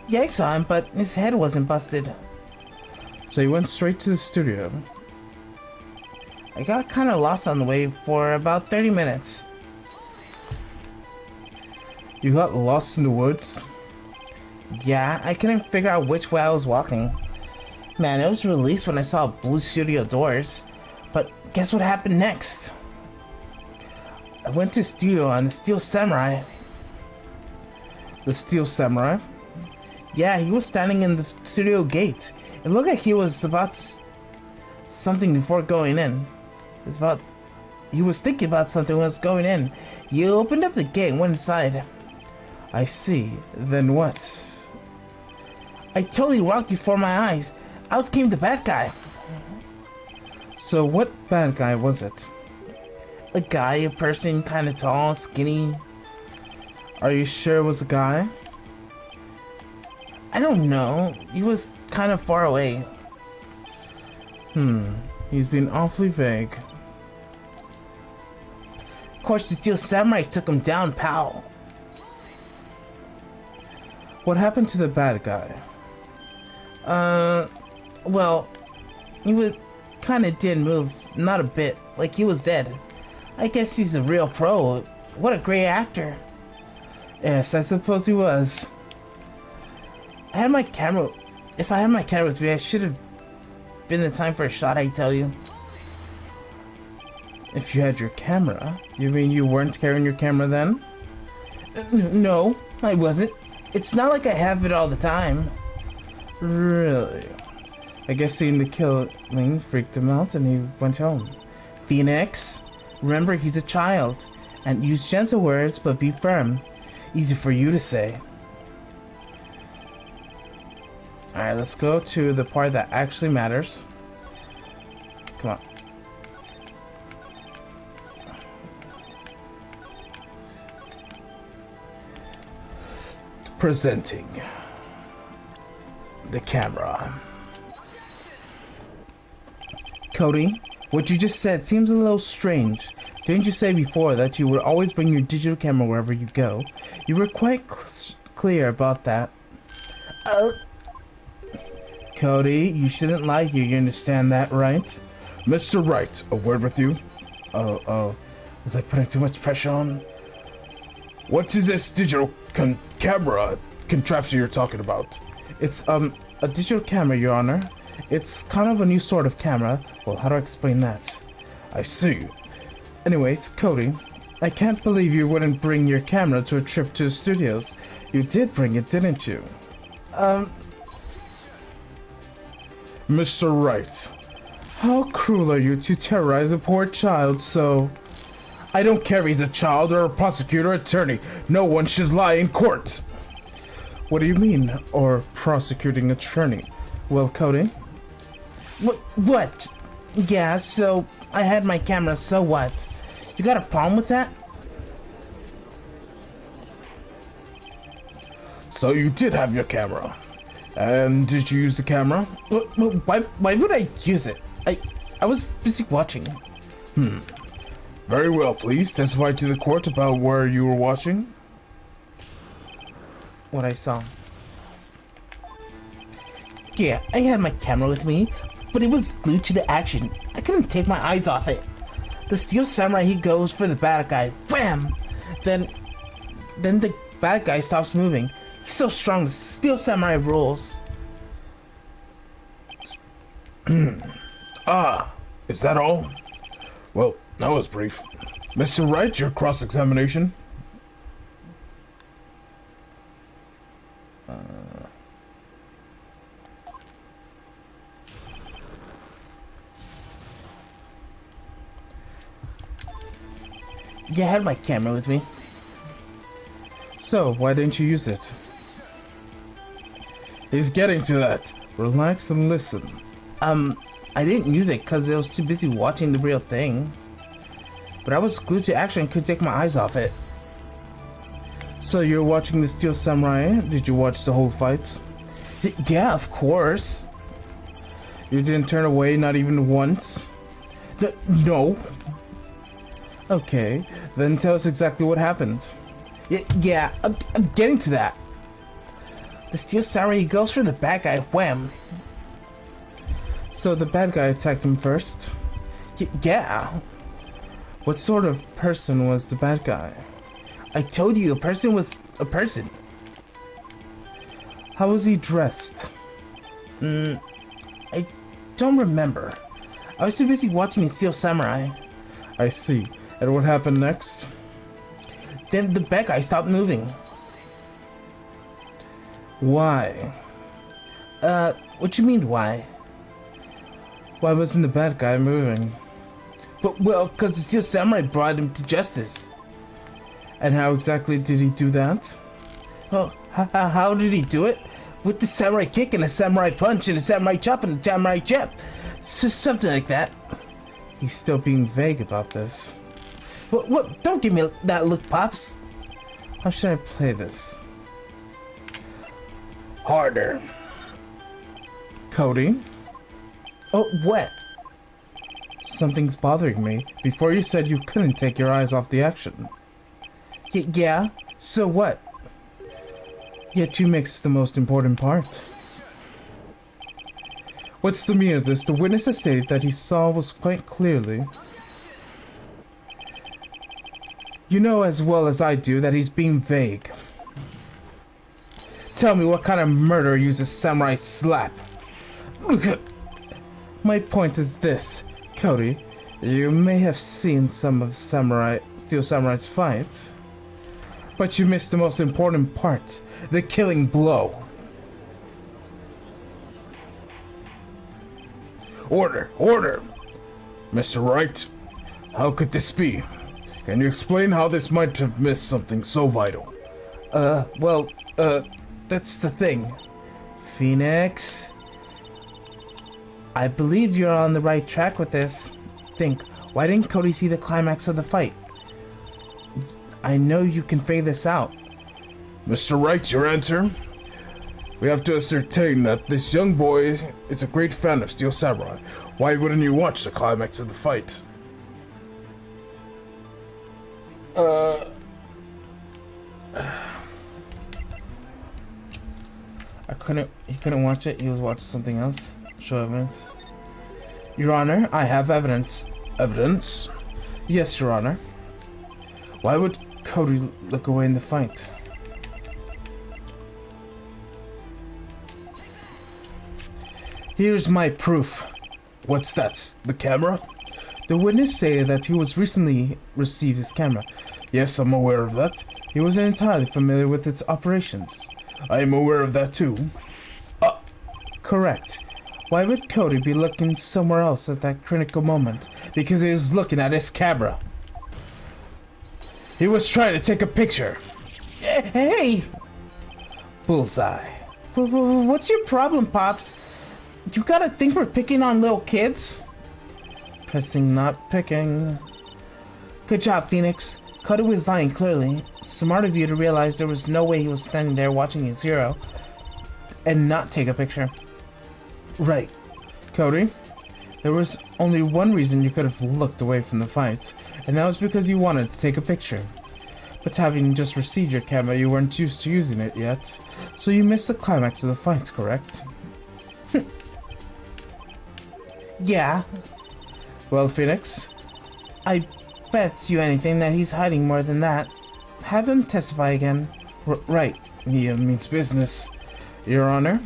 Yeah, I saw him, but his head wasn't busted. So you went straight to the studio? I got kind of lost on the way for about 30 minutes. You got lost in the woods? Yeah, I couldn't figure out which way I was walking. Man, it was released when I saw blue studio doors. But guess what happened next? I went to studio on the Steel Samurai. The Steel Samurai? Yeah, he was standing in the studio gate. It looked like he was about to something before going in. It's about he was thinking about something when I was going in. You opened up the gate and went inside. I see. Then what? I totally rocked before my eyes. Out came the bad guy. So what bad guy was it? A guy, a person, kind of tall, skinny. Are you sure it was a guy? I don't know. He was kind of far away. He's been awfully vague. Of course, the Steel Samurai took him down, pal. What happened to the bad guy? Well, he was kind of didn't move, not a bit, like he was dead. I guess he's a real pro. What a great actor. Yes, I suppose he was. I had my camera. If I had my camera with me, I should have been the time for a shot, I tell you. If you had your camera? You mean you weren't carrying your camera then? No, I wasn't. It's not like I have it all the time. Really? I guess seeing the killing freaked him out and he went home. Phoenix, remember he's a child. And use gentle words, but be firm. Easy for you to say. Alright, let's go to the part that actually matters. Come on. Presenting the camera. Cody, what you just said seems a little strange. Didn't you say before that you would always bring your digital camera wherever you go? You were quite clear about that. Cody, you shouldn't lie here, you understand that, right? Mr. Wright, a word with you. Was I putting too much pressure on? What is this digital camera contraption you're talking about? It's, a digital camera, Your Honor. It's kind of a new sort of camera. Well, how do I explain that? I see. Anyways, Cody, I can't believe you wouldn't bring your camera to a trip to the studios. You did bring it, didn't you? Mr. Wright. How cruel are you to terrorize a poor child so... I don't care if he's a child or a prosecutor or attorney. No one should lie in court. What do you mean, or prosecuting attorney? Well, Cody? What? Yeah, so I had my camera, so what? You got a problem with that? So you did have your camera. And did you use the camera? Why would I use it? I was busy watching. Very well, please testify to the court about where you were watching. What I saw. Yeah, I had my camera with me, but it was glued to the action. I couldn't take my eyes off it. The Steel Samurai, he goes for the bad guy. Wham! Then the bad guy stops moving. He's so strong, the Steel Samurai rules. Is that all? Well, that was brief. Mr. Wright, your cross-examination. Yeah, I had my camera with me. So, why didn't you use it? He's getting to that. Relax and listen. I didn't use it because I was too busy watching the real thing. But I was glued to action and couldn't take my eyes off it. So you're watching the Steel Samurai? Did you watch the whole fight? Yeah, of course. You didn't turn away, not even once? No. Okay, then tell us exactly what happened. Yeah, I'm getting to that. The Steel Samurai, he goes for the bad guy, wham. So the bad guy attacked him first? Yeah. What sort of person was the bad guy? I told you, a person was a person. How was he dressed? I don't remember. I was too busy watching the Steel Samurai. I see. And what happened next? Then the bad guy stopped moving. Why? What you mean, why? Why wasn't the bad guy moving? But, well, because the Steel Samurai brought him to justice. And how exactly did he do that? Oh, how did he do it? With the samurai kick and a samurai punch and a samurai chop and a samurai jab. Something like that. He's still being vague about this. What? Don't give me that look, Pops. How should I play this? Harder. Cody? Oh, what? Something's bothering me. Before you said you couldn't take your eyes off the action. Yeah? So what? Yet you mix the most important part. What's the meaning of this? The witness has stated that he saw was quite clearly. You know as well as I do that he's being vague. Tell me what kind of murderer uses samurai slap? My point is this, Cody. You may have seen some of Steel Samurai's fights, but you missed the most important part, the killing blow. Order! Order! Mr. Wright, how could this be? Can you explain how this might have missed something so vital? That's the thing. Phoenix, I believe you're on the right track with this. Think, why didn't Cody see the climax of the fight? I know you can figure this out. Mr. Wright, your answer? We have to ascertain that this young boy is a great fan of Steel Samurai. Why wouldn't you watch the climax of the fight? He couldn't watch it. He was watching something else. Show evidence. Your Honor, I have evidence. Evidence? Yes, Your Honor. Why would Cody look away in the fight? Here's my proof. What's that? The camera? The witness said that he was recently received his camera. Yes, I'm aware of that. He wasn't entirely familiar with its operations. I am aware of that too. Correct. Why would Cody be looking somewhere else at that critical moment? Because he was looking at his camera. He was trying to take a picture. Hey! Bullseye. What's your problem, Pops? You got a thing for picking on little kids? Pressing, not picking. Good job, Phoenix. Cody was lying clearly. Smart of you to realize there was no way he was standing there watching his hero and not take a picture. Right. Cody, there was only one reason you could have looked away from the fight, and that was because you wanted to take a picture. But having just received your camera, you weren't used to using it yet, so you missed the climax of the fight, correct? Yeah. Well, Phoenix, I bet you anything that he's hiding more than that. Have him testify again. Right. He means business. Your Honor,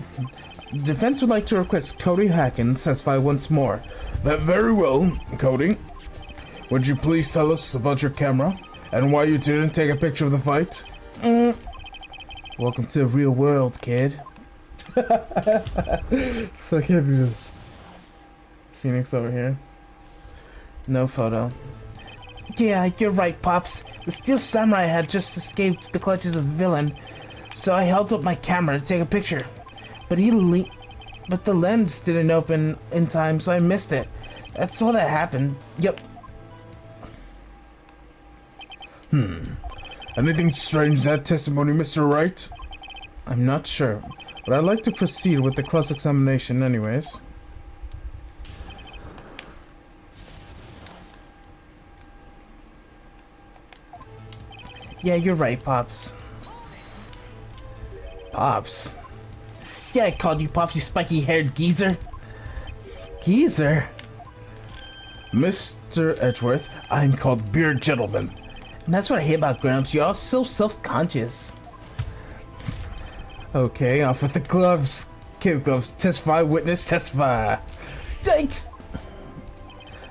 the defense would like to request Cody Hackins testify once more. That very well, Cody. Would you please tell us about your camera and why you didn't take a picture of the fight? Welcome to the real world, kid. Fucking just Phoenix over here. No photo. Yeah, you're right, Pops. The Steel Samurai had just escaped the clutches of a villain, so I held up my camera to take a picture. But the lens didn't open in time, so I missed it. That's all that happened. Yep. Anything strange in that testimony, Mr. Wright? I'm not sure, but I'd like to proceed with the cross-examination anyways. Yeah, you're right, Pops. Pops? Yeah, I called you Pops, you spiky-haired geezer. Geezer? Mr. Edgeworth, I'm called Beard Gentleman. And that's what I hate about grown-ups. You're all so self-conscious. Okay, off with the gloves. Kid gloves. Testify, witness, testify. Yikes!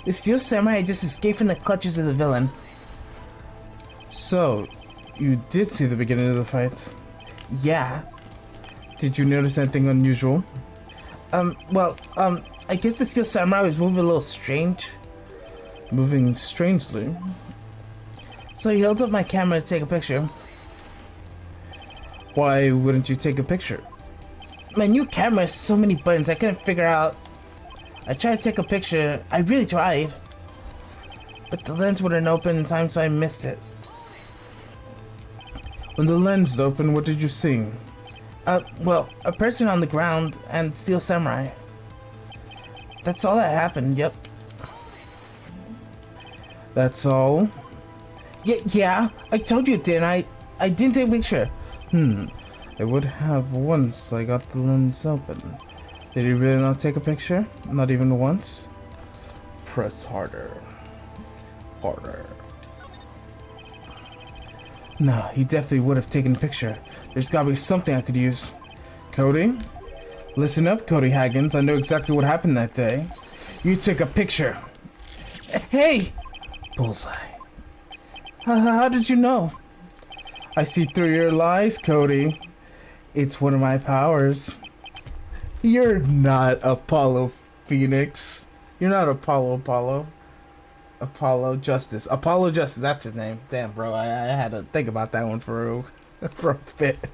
The Steel Samurai just escaped from the clutches of the villain. So, you did see the beginning of the fight? Yeah. Did you notice anything unusual? I guess the Steel Samurai was moving a little strange. moving strangely. So he held up my camera to take a picture. Why wouldn't you take a picture? My new camera has so many buttons I couldn't figure out. I tried to take a picture. I really tried. But the lens wouldn't open in time, so I missed it. When the lens opened, what did you see? Well, a person on the ground and Steel Samurai. That's all that happened, yep. That's all? Yeah, I told you, didn't I? I didn't take a picture. I would have once I got the lens open. Did he really not take a picture? Not even once? Press harder. Harder. No, he definitely would have taken a picture. There's gotta be something I could use. Cody? Listen up, Cody Haggins. I know exactly what happened that day. You took a picture. Hey! Bullseye. How did you know? I see through your lies, Cody. It's one of my powers. You're not Apollo Phoenix. You're not Apollo. Apollo Justice. Apollo Justice, that's his name. Damn, bro, I had to think about that one for a bit.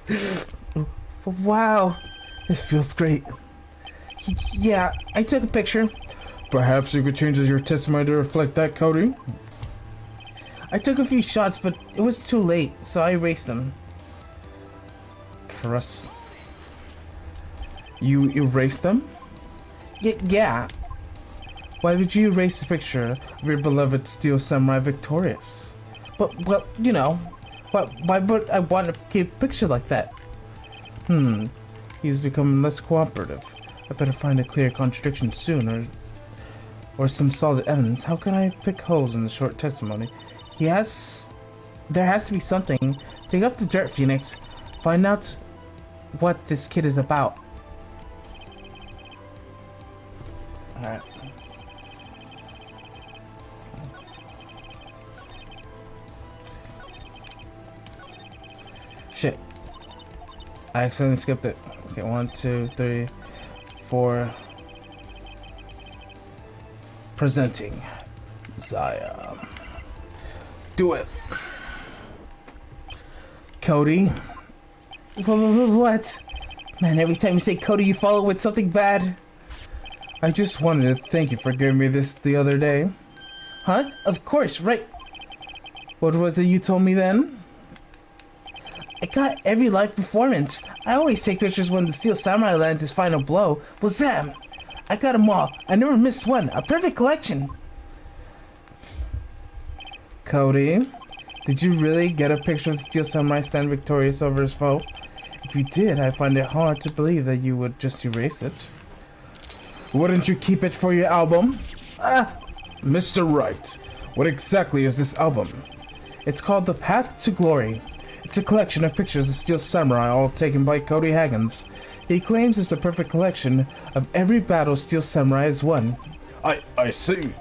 Wow, it feels great. Yeah, I took a picture. Perhaps you could change your testimony to reflect that, Cody? I took a few shots, but it was too late, so I erased them. Press. You erased them? Yeah. Why would you erase the picture of your beloved Steel Samurai victorious? But you know, why would I want to keep a picture like that? He's becoming less cooperative. I better find a clear contradiction soon, or some solid evidence. How can I pick holes in the short testimony? There has to be something. Dig up the dirt, Phoenix. Find out what this kid is about. Alright. Shit. I accidentally skipped it. Okay, 1, 2, 3, 4. Presenting Zaya. Do it. Cody? What? Man, every time you say Cody, you follow with something bad. I just wanted to thank you for giving me this the other day. Huh? Of course, right. What was it you told me then? I got every live performance. I always take pictures when the Steel Samurai lands his final blow. Well, Sam, I got them all. I never missed one. A perfect collection. Cody, did you really get a picture of the Steel Samurai stand victorious over his foe? If you did, I find it hard to believe that you would just erase it. Wouldn't you keep it for your album? Mr. Wright, what exactly is this album? It's called The Path to Glory. It's a collection of pictures of Steel Samurai, all taken by Cody Haggins. He claims it's the perfect collection of every battle Steel Samurai has won. I see.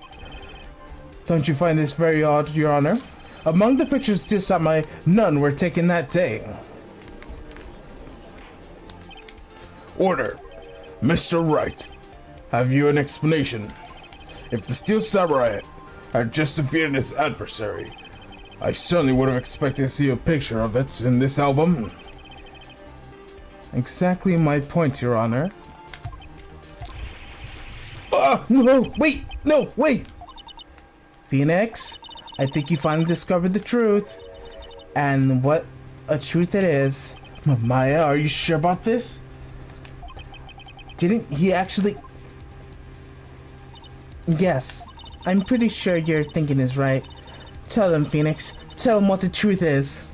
Don't you find this very odd, Your Honor? Among the pictures of Steel Samurai, none were taken that day. Order. Mr. Wright, have you an explanation? If the Steel Samurai had just defeated his adversary, I certainly would have expected to see a picture of it in this album. Exactly my point, Your Honor. No, wait! Phoenix, I think you finally discovered the truth. And what a truth it is. Maya, are you sure about this? Didn't he actually... Yes, I'm pretty sure your thinking is right. Tell them, Phoenix. Tell them what the truth is.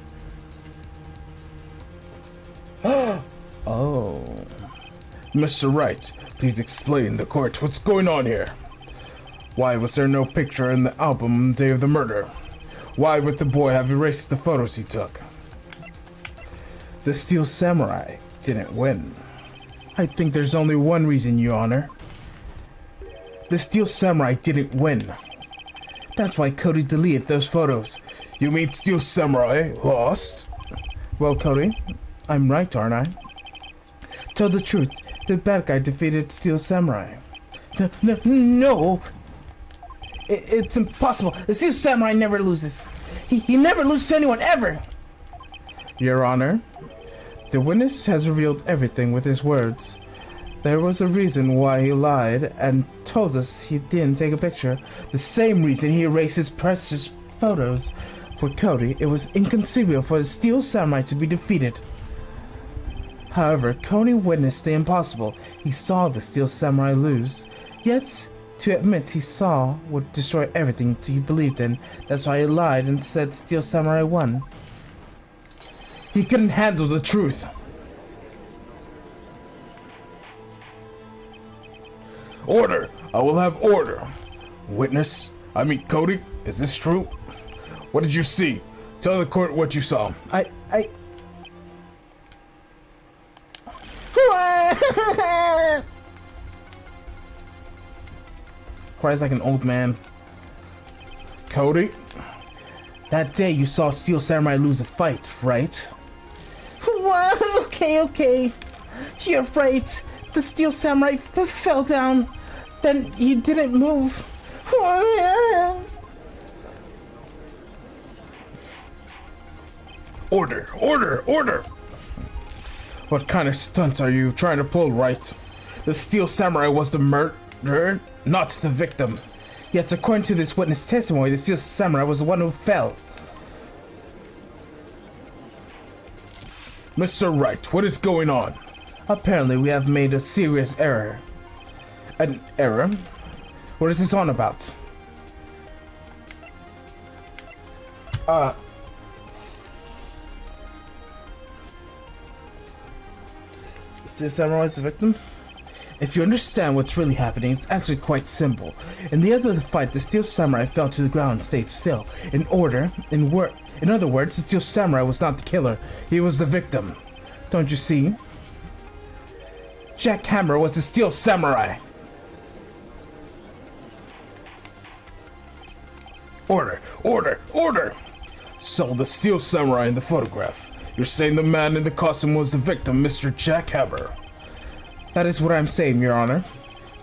Oh. Mr. Wright, please explain the court what's going on here. Why was there no picture in the album on the day of the murder? Why would the boy have erased the photos he took? The Steel Samurai didn't win. I think there's only one reason, Your Honor. The Steel Samurai didn't win. That's why Cody deleted those photos. You mean Steel Samurai lost? Well, Cody, I'm right, aren't I? Tell the truth. The bad guy defeated Steel Samurai. No! It's impossible. The Steel Samurai never loses. He never loses to anyone, ever! Your Honor, the witness has revealed everything with his words. There was a reason why he lied and told us he didn't take a picture. The same reason he erased his precious photos. For Cody, it was inconceivable for the Steel Samurai to be defeated. However, Cody witnessed the impossible. He saw the Steel Samurai lose. Yet, to admit he saw would destroy everything he believed in. That's why he lied and said the Steel Samurai won. He couldn't handle the truth. Order! I will have order. Witness, Cody, is this true? What did you see? Tell the court what you saw. Cries like an old man. Cody? That day you saw Steel Samurai lose a fight, right? Okay. You're right. The Steel Samurai fell down. Then he didn't move. Order! What kind of stunt are you trying to pull, Wright? The Steel Samurai was the murderer, not the victim. Yet according to this witness testimony, the Steel Samurai was the one who fell. Mr. Wright, what is going on? Apparently we have made a serious error. An error? What is this on about? Steel Samurai is the victim? If you understand what's really happening, it's actually quite simple. In the other fight, the Steel Samurai fell to the ground and stayed still. In other words, the Steel Samurai was not the killer. He was the victim. Don't you see? Jack Hammer was the Steel Samurai. Order! So the Steel Samurai in the photograph. You're saying the man in the costume was the victim, Mr. Jack Hammer. That is what I'm saying, Your Honor.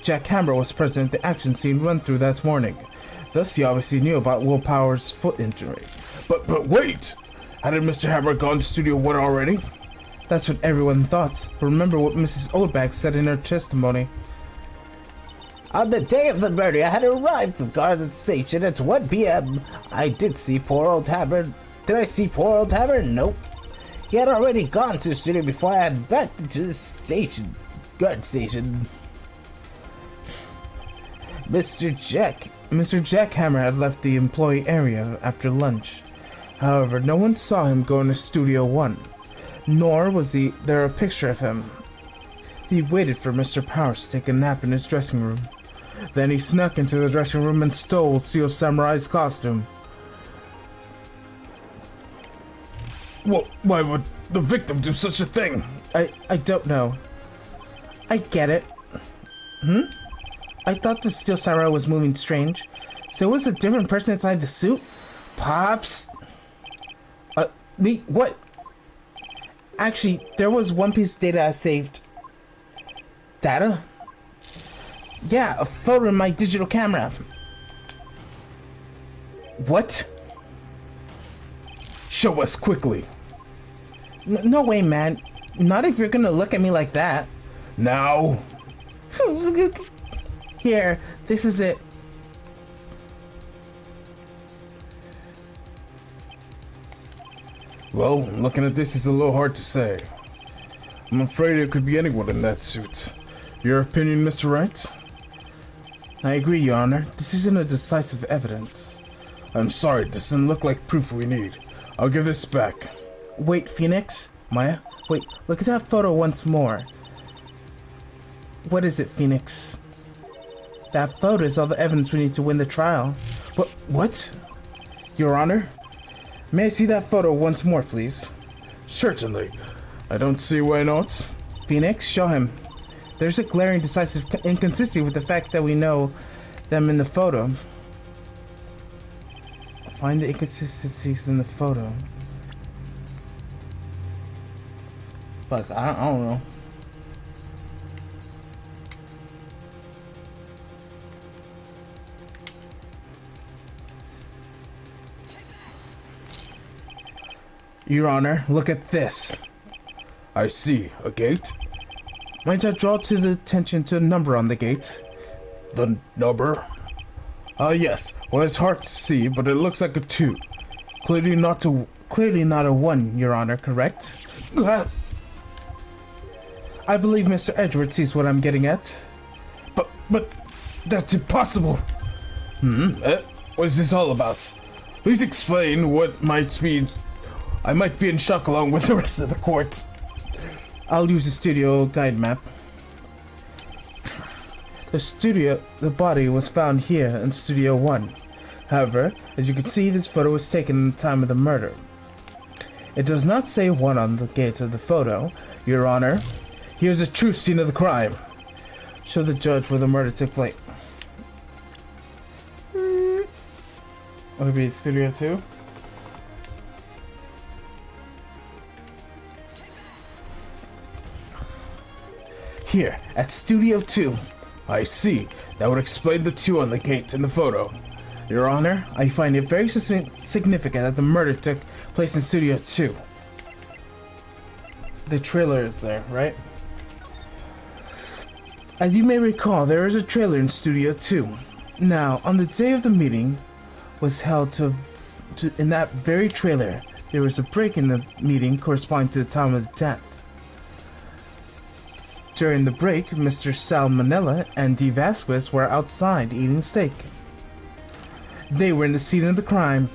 Jack Hammer was present at the action scene run through that morning. Thus, he obviously knew about Will Power's foot injury. But wait! Hadn't Mr. Hammer gone to Studio 1 already? That's what everyone thought. But remember what Mrs. Oldbag said in her testimony. On the day of the murder, I had arrived at the Garden Station at 1 p.m. I did see poor old Hammer. Did I see poor old Hammer? Nope. He had already gone to the studio before I had back to the station. Guard station. Mr. Jack Hammer had left the employee area after lunch. However, no one saw him go into Studio 1. Nor was there a picture of him. He waited for Mr. Powers to take a nap in his dressing room. Then he snuck into the dressing room and stole Steel Samurai's costume. Well, why would the victim do such a thing? I don't know. I get it. I thought the Steel Samurai was moving strange. So it was a different person inside the suit? Pops? What? Actually, there was one piece of data I saved. Data? Yeah, a photo in my digital camera. What? Show us quickly. No way, man. Not if you're gonna look at me like that. Now? Here, this is it. Well, looking at this is a little hard to say. I'm afraid it could be anyone in that suit. Your opinion, Mr. Wright? I agree, Your Honor. This isn't a decisive evidence. I'm sorry, this doesn't look like proof we need. I'll give this back. Wait, Phoenix? Maya? Wait, look at that photo once more. What is it, Phoenix? That photo is all the evidence we need to win the trial. What? Your Honor? May I see that photo once more, please? Certainly. I don't see why not. Phoenix, show him. There's a glaring decisive inconsistency with the fact that we know them in the photo. Find the inconsistencies in the photo. Fuck, I don't know. Your Honor, look at this. I see. A gate? Might I draw to the attention to a number on the gate? The number? Yes. Well, it's hard to see, but it looks like a 2. Clearly not a 1, Your Honor, correct? I believe Mr. Edward sees what I'm getting at. But that's impossible. What is this all about? Please explain what might be... I might be in shock along with the rest of the court. I'll use the studio guide map. The body was found here in Studio 1. However, as you can see, this photo was taken at the time of the murder. It does not say 1 on the gate of the photo. Your Honor, here's the true scene of the crime. Show the judge where the murder took place. Would it be Studio 2? Here, at Studio 2. I see. That would explain the 2 on the gate in the photo. Your Honor, I find it very significant that the murder took place in Studio 2. The trailer is there, right? As you may recall, there is a trailer in Studio 2. Now, on the day of the meeting was held in that very trailer, there was a break in the meeting corresponding to the time of the death. During the break, Mr. Salmonella and D. Vasquez were outside eating steak. They were in the scene of the crime.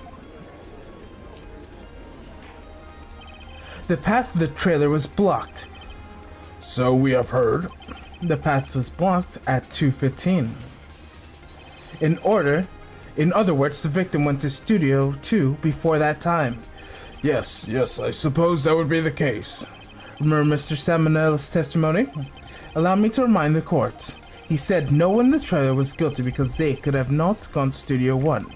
The path of the trailer was blocked. So we have heard. The path was blocked at 2:15. In other words, the victim went to Studio 2 before that time. Yes, I suppose that would be the case. Remember Mr. Salmonella's testimony? Allow me to remind the court. He said no one in the trailer was guilty because they could have not gone to Studio 1.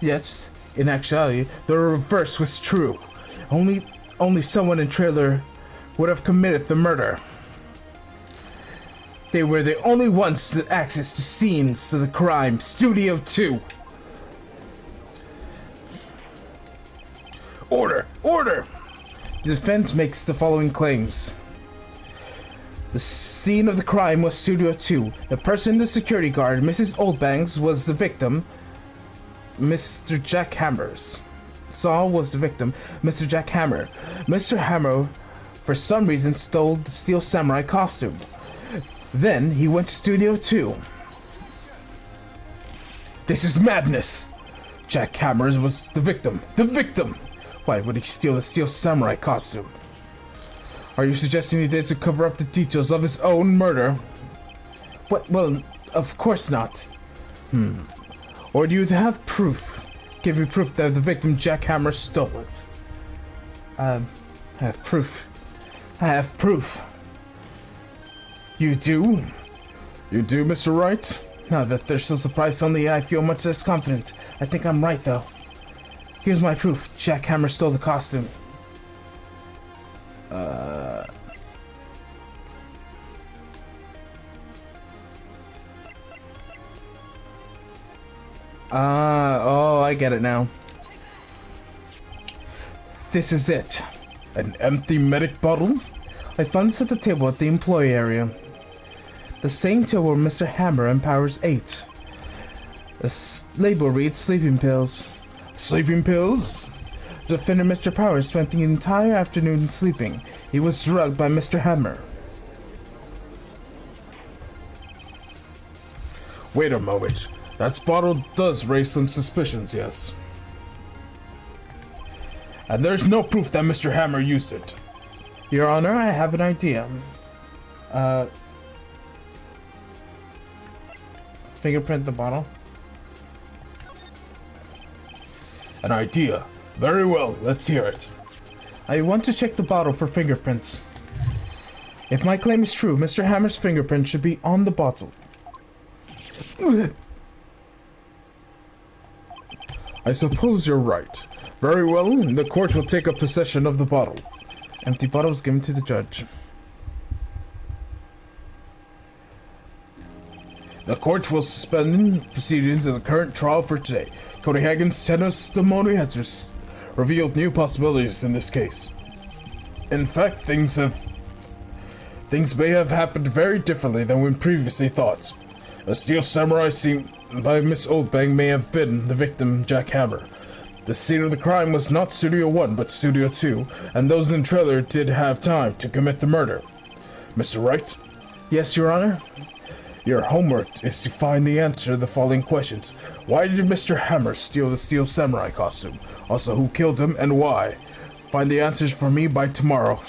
Yes, in actuality, the reverse was true. Only someone in trailer would have committed the murder. They were the only ones with access to scenes of the crime. Studio 2. Order! The defense makes the following claims. The scene of the crime was Studio 2. The person, the security guard, Mrs. Oldbanks, was the victim. Mr. Jack Hammers. Saul was the victim. Mr. Jack Hammer. Mr. Hammer, for some reason, stole the Steel Samurai costume. Then he went to Studio 2. This is madness! Jack Hammers was the victim. The victim! Why would he steal the Steel Samurai costume? Are you suggesting he did to cover up the details of his own murder? What? Well, of course not. Or do you have proof? Give me proof that the victim Jack Hammer stole it. I have proof. You do? You do, Mr. Wright? Now that there's so surprised suddenly, I feel much less confident. I think I'm right, though. Here's my proof. Jack Hammer stole the costume. Oh, I get it now. This is it. An empty medic bottle? I found this at the table at the employee area. The same table where Mr. Hammer and Powers ate. The label reads sleeping pills. Sleeping pills? The defender, Mr. Powers, spent the entire afternoon sleeping. He was drugged by Mr. Hammer. Wait a moment. That bottle does raise some suspicions, yes. And there's no proof that Mr. Hammer used it. Your Honor, I have an idea. Fingerprint the bottle. An idea. Very well, let's hear it. I want to check the bottle for fingerprints. If my claim is true, Mr. Hammer's fingerprint should be on the bottle. I suppose you're right. Very well, the court will take up possession of the bottle. Empty bottle was given to the judge. The court will suspend proceedings of the current trial for today. Cody Hagen's testimony has revealed new possibilities in this case. In fact, things may have happened very differently than we previously thought. A steel samurai seen by Miss Oldbang may have been the victim, Jack Hammer. The scene of the crime was not Studio 1, but Studio 2, and those in the trailer did have time to commit the murder. Mr. Wright? Yes, Your Honor? Your homework is to find the answer to the following questions. Why did Mr. Hammer steal the steel samurai costume? Also, who killed him and why? Find the answers for me by tomorrow.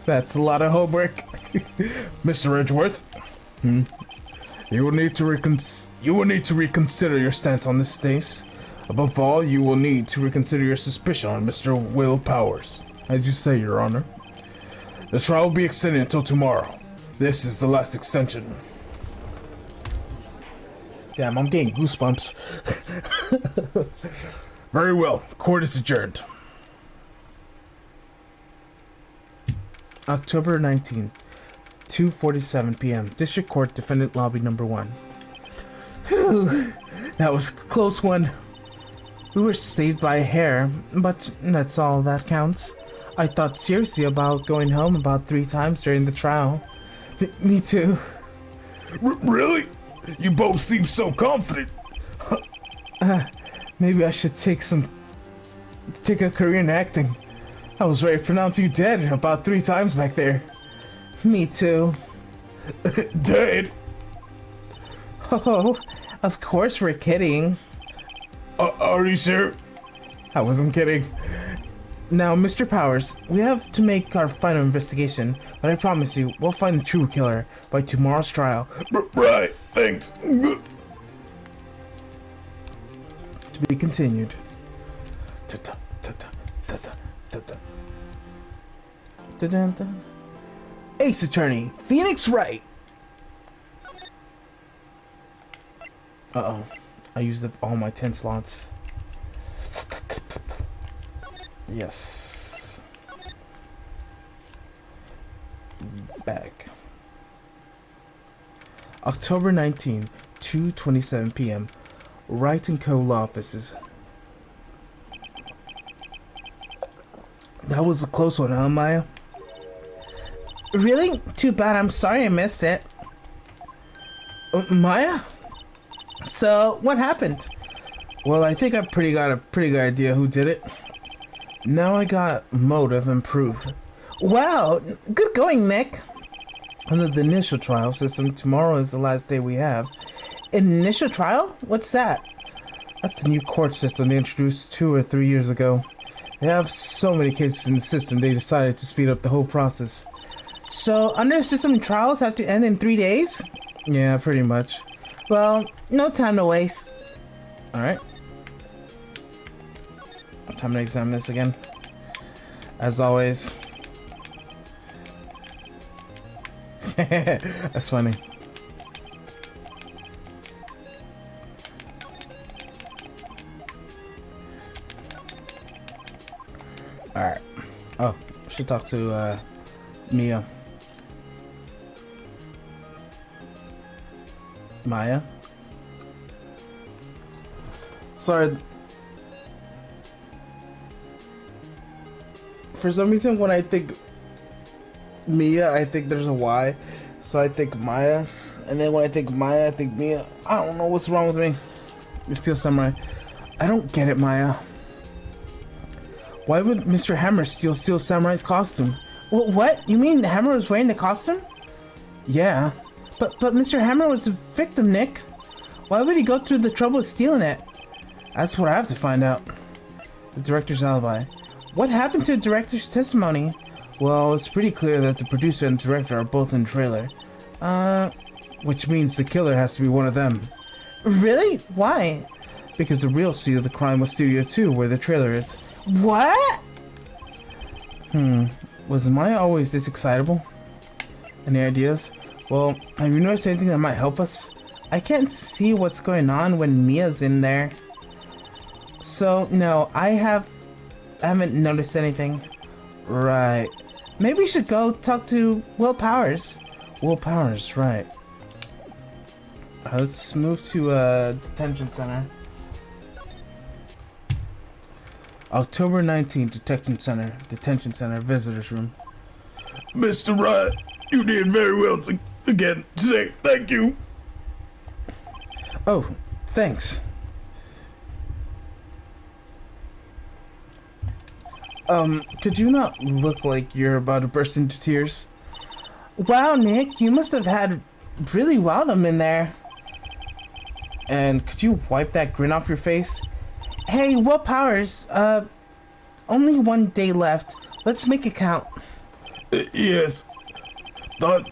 That's a lot of homework. Mr. Edgeworth? You will need to reconsider your stance on this case. Above all, you will need to reconsider your suspicion on Mr. Will Powers. As you say, Your Honor. The trial will be extended until tomorrow. This is the last extension. Damn, I'm getting goosebumps. Very well. Court is adjourned. October 19th, 2:47 p.m. District Court, Defendant Lobby Number 1. Whew, that was a close one. We were saved by a hair, but that's all that counts. I thought seriously about going home about 3 times during the trial. Me too. Really? You both seem so confident. Maybe I should take a career in acting. I was ready to pronounce you dead about 3 times back there. Me too. Dead? Oh, of course we're kidding. Are you sure? I wasn't kidding. Now, Mr. Powers, we have to make our final investigation, but I promise you, we'll find the true killer by tomorrow's trial. Right, thanks. To be continued. Ace Attorney, Phoenix Wright. Uh-oh. I used up all my 10 slots. Yes. Back. October 19, 2:27 p.m. Wright & Co. Law Offices. That was a close one, huh, Maya? Really? Too bad. I'm sorry I missed it. Maya? So, what happened? Well, I think I got a pretty good idea who did it. Now I got motive and proof. Wow, good going, Nick. Under the initial trial system, tomorrow is the last day we have. Initial trial? What's that? That's the new court system they introduced 2 or 3 years ago. They have so many cases in the system, they decided to speed up the whole process. So, under system, trials have to end in 3 days? Yeah, pretty much. Well, no time to waste. Alright. Time to examine this again. As always. That's funny. Alright. Oh, should talk to Mia. Maya? Sorry. For some reason, when I think Mia, I think there's a Y. So I think Maya. And then when I think Maya, I think Mia. I don't know what's wrong with me. You're still samurai. I don't get it, Maya. Why would Mr. Hammer steal Samurai's costume? What? You mean Hammer was wearing the costume? Yeah. But Mr. Hammer was the victim, Nick. Why would he go through the trouble of stealing it? That's what I have to find out. The director's alibi. What happened to the director's testimony? Well, it's pretty clear that the producer and director are both in the trailer. Which means the killer has to be one of them. Really? Why? Because the real scene of the crime was Studio 2, where the trailer is. What? Was Maya always this excitable? Any ideas? Well, have you noticed anything that might help us? I can't see what's going on when Mia's in there. So, no, I haven't noticed anything. Right. Maybe we should go talk to Will Powers. Will Powers, right. Let's move to detention center. October 19th, Detention Center, Visitors Room. Mr. Wright, you did very well again today. Thank you. Oh, thanks. Could you not look like you're about to burst into tears? Wow, Nick, you must have had really wild them in there. And could you wipe that grin off your face? Hey, what powers? Only one day left. Let's make it count. Yes. Thought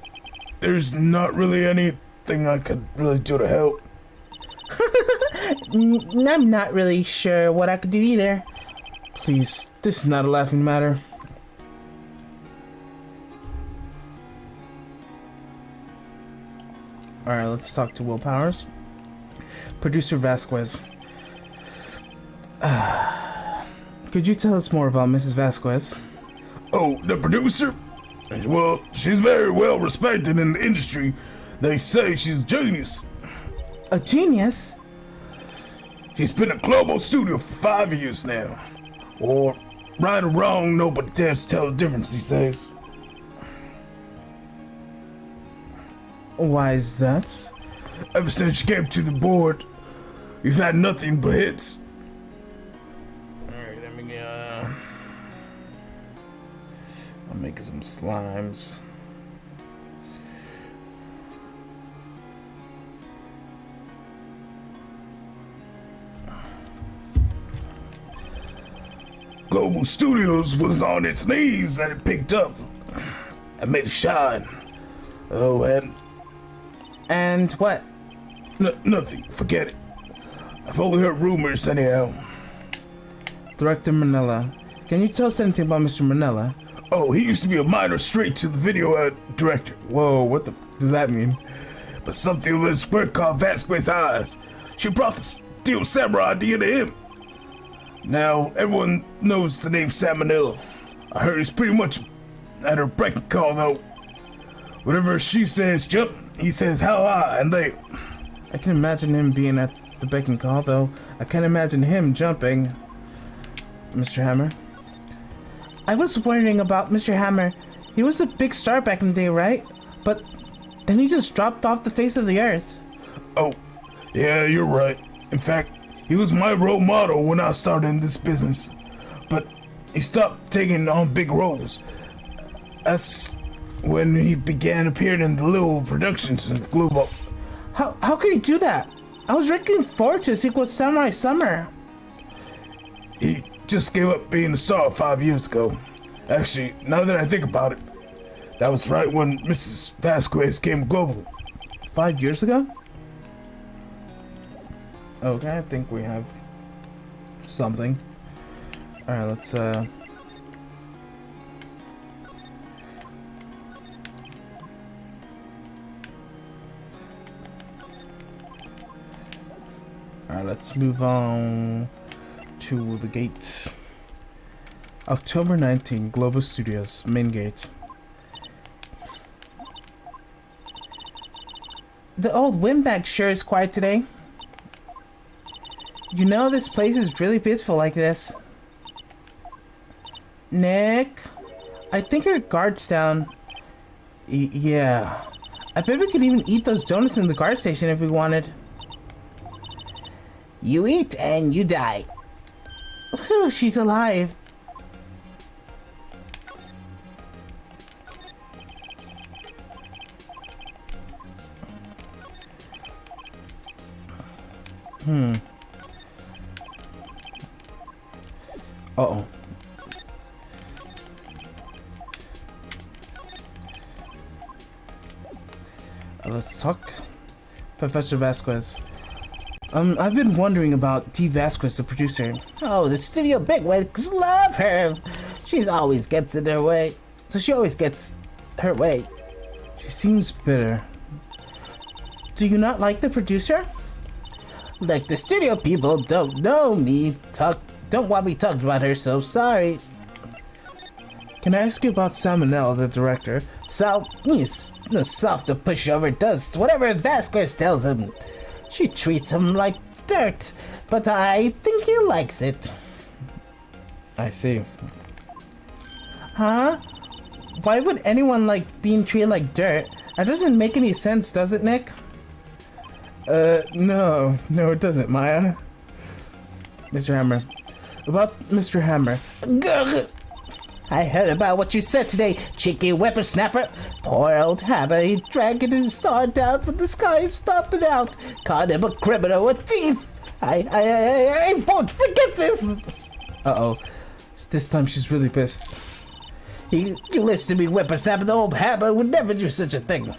there's not really anything I could really do to help. I'm not really sure what I could do either. Please, this is not a laughing matter. Alright, let's talk to Will Powers. Producer Vasquez. Could you tell us more about Mrs. Vasquez? Oh, the producer? Well, she's very well respected in the industry. They say she's a genius. A genius? She's been at Global Studio for 5 years now. Or, right or wrong, nobody dares to tell the difference these days. Why is that? Ever since she came to the board, we've had nothing but hits. Alright, let me I'm making some slimes. Global Studios was on its knees and it picked up. I made it shine. Oh, and what? Nothing. Forget it. I've only heard rumors anyhow. Director Manila. Can you tell us anything about Mr. Manila? Oh, he used to be a minor straight to the video director. Whoa, what the does that mean? But something with a square called Vasquez's eyes. She brought the Steel Samurai idea to him. Now, everyone knows the name Salmonella. I heard he's pretty much at her beck and call, though. Whatever she says jump, he says how high, and they... I can imagine him being at the beck and call, though. I can't imagine him jumping. Mr. Hammer? I was wondering about Mr. Hammer. He was a big star back in the day, right? But then he just dropped off the face of the earth. Oh, yeah, you're right. In fact, he was my role model when I started in this business. But he stopped taking on big roles. That's when he began appearing in the little productions of Global. How could he do that? I was looking forward to a sequel to Samurai Summer. He just gave up being a star 5 years ago. Actually, now that I think about it, that was right when Mrs. Vasquez came global. 5 years ago? Okay, I think we have something. Alright, let's Alright, let's move on to the gate. October 19, Global Studios, main gate. The old windbag sure is quiet today. You know, this place is really peaceful like this. Nick? I think your guard's down. Yeah. I bet we could even eat those donuts in the guard station if we wanted. You eat and you die. Whew, she's alive. Uh-oh. Let's talk. Professor Vasquez. I've been wondering about T. Vasquez, the producer. Oh, the studio bigwigs love her. She always gets in their way. So she always gets her way. She seems bitter. Do you not like the producer? Like the studio people don't know me, don't want me talked about her, so sorry. Can I ask you about Salmonella, the director? He's the soft to pushover, does whatever Vasquez tells him. She treats him like dirt, but I think he likes it. I see. Huh? Why would anyone like being treated like dirt? That doesn't make any sense, does it, Nick? No, it doesn't, Maya. Mr. Hammer. About Mr. Hammer. Gugh. I heard about what you said today, cheeky whippersnapper. Poor old Hammer, he dragged his star down from the sky and stomped it out. Called him a criminal, a thief. I won't forget this. Uh-oh. This time she's really pissed. You listen to me, whippersnapper. The old Hammer would never do such a thing.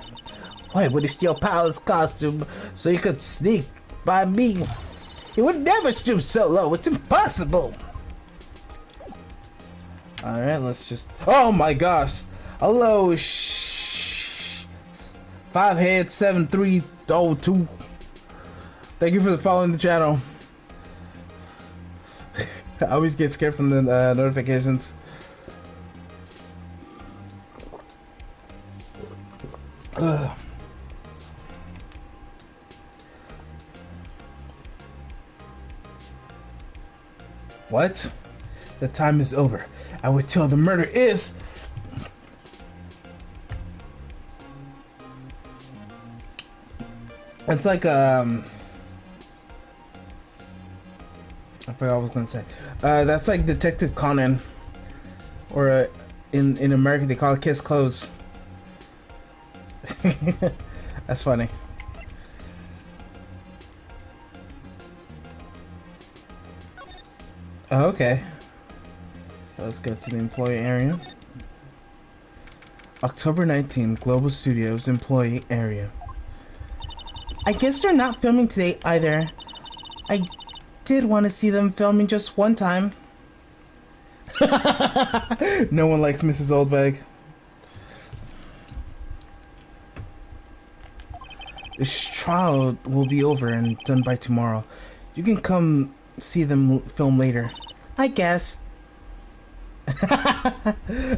Why would he steal Power's costume so he could sneak by me? He would never stoop so low. It's impossible. Alright, let's just... Oh my gosh! Hello, 5head7302. Thank you for following the channel. I always get scared from the notifications. Ugh. What? The time is over. I would tell the murder is... It's like, I forgot what I was gonna say. That's like Detective Conan. Or, in America, they call it Kiss Close. That's funny. Oh, okay. Let's go to the employee area. October 19, Global Studios employee area. I guess they're not filming today either. I did want to see them filming just one time. No one likes Mrs. Oldbag. This trial will be over and done by tomorrow. You can come see them film later. I guess.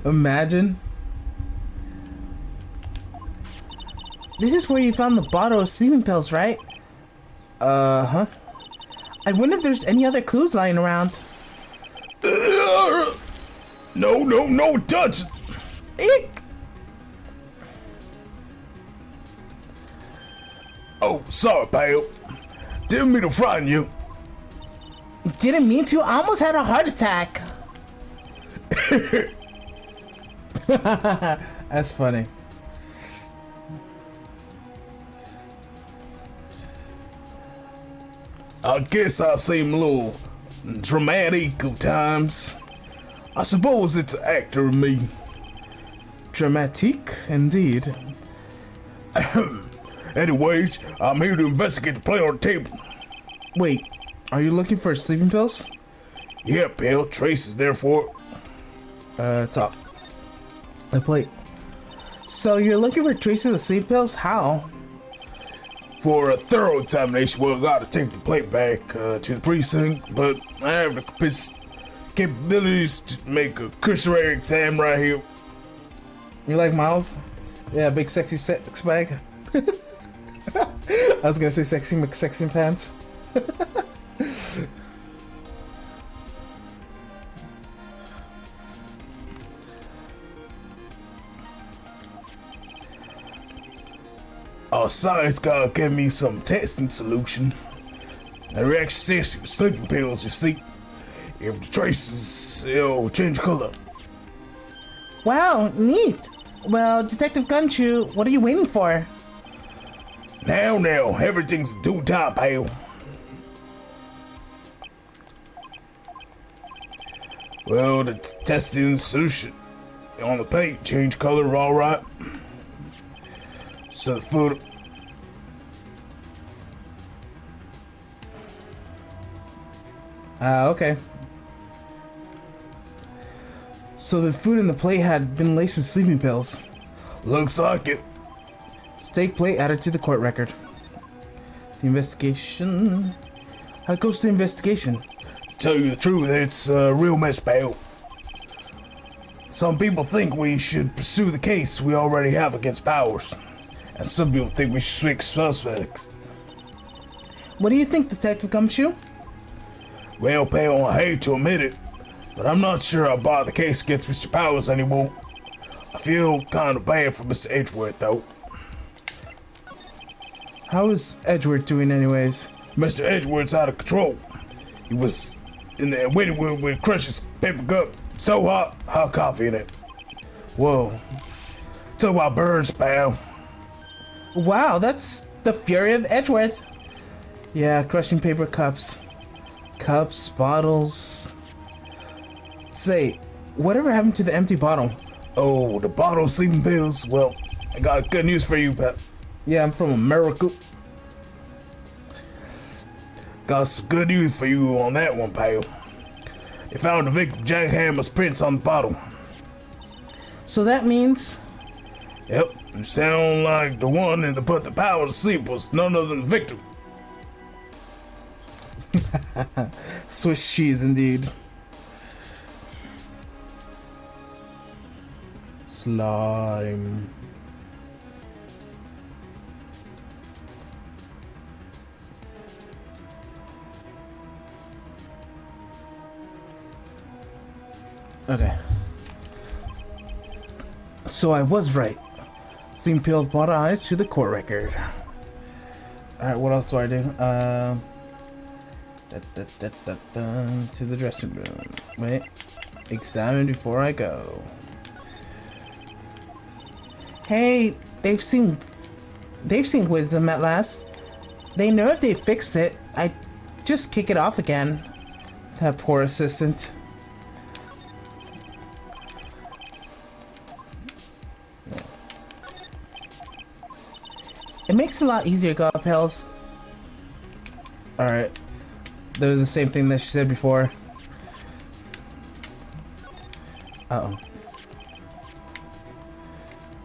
Imagine. This is where you found the bottle of sleeping pills, right? Uh-huh. I wonder if there's any other clues lying around. No, touch! Eek! Oh, sorry, pal. Didn't mean to frighten you. Didn't mean to. I almost had a heart attack. That's funny. I guess I seem a little dramatic of times. I suppose it's an actor in me. Dramatique, indeed. Anyways, I'm here to investigate the play on the table. Wait, are you looking for sleeping pills? Yeah, pal, Trace is there for it. It's up. The plate. So you're looking for traces of sleep pills? How? For a thorough examination, well, I gotta take the plate back to the precinct, but I have the capabilities to make a cursory exam right here. You like Miles? Yeah, big sexy sex bag. I was gonna say sexy McSexy pants. Our science guy gave me some testing solution. And we actually see sleeping pills, you see. If the traces, it'll change color. Wow, neat. Well, Detective Gumshoe, what are you waiting for? Now, everything's due time, pal. Well, the testing solution on the paint change color, all right. So the food. Okay. So the food in the plate had been laced with sleeping pills. Looks like it. Steak plate added to the court record. The investigation. How goes the investigation? Tell you the truth, it's a real mess, pal. Some people think we should pursue the case we already have against Powers. And some people think we should switch suspects. What do you think, Detective Gumshoe? Well, pal, I hate to admit it, but I'm not sure I'll buy the case against Mr. Powers anymore. I feel kind of bad for Mr. Edgeworth, though. How is Edgeworth doing anyways? Mr. Edgeworth's out of control. He was in there waiting with Crush's paper cup. So hot coffee in it. Whoa. Talk about burns, pal. Wow, that's the fury of Edgeworth. Yeah, crushing paper cups. Cups, bottles. Say, whatever happened to the empty bottle? Oh, the bottle of sleeping pills. Well, I got good news for you, pal. Yeah, I'm from America. Got some good news for you on that one, pal. They found the victim Jack Hammer's prints on the bottle. So that means... Yep, you sound like the one that put the power to sleep was none other than the victim. Swiss cheese, indeed. Slime. Okay. So I was right. Steam peeled water on it to the court record. Alright, what else do I do? To the dressing room. Wait. Examine before I go. Hey, they've seen wisdom at last. They know if they fix it, I just kick it off again. That poor assistant. It makes it a lot easier to go up hills. Alright. They're the same thing that she said before. Uh-oh.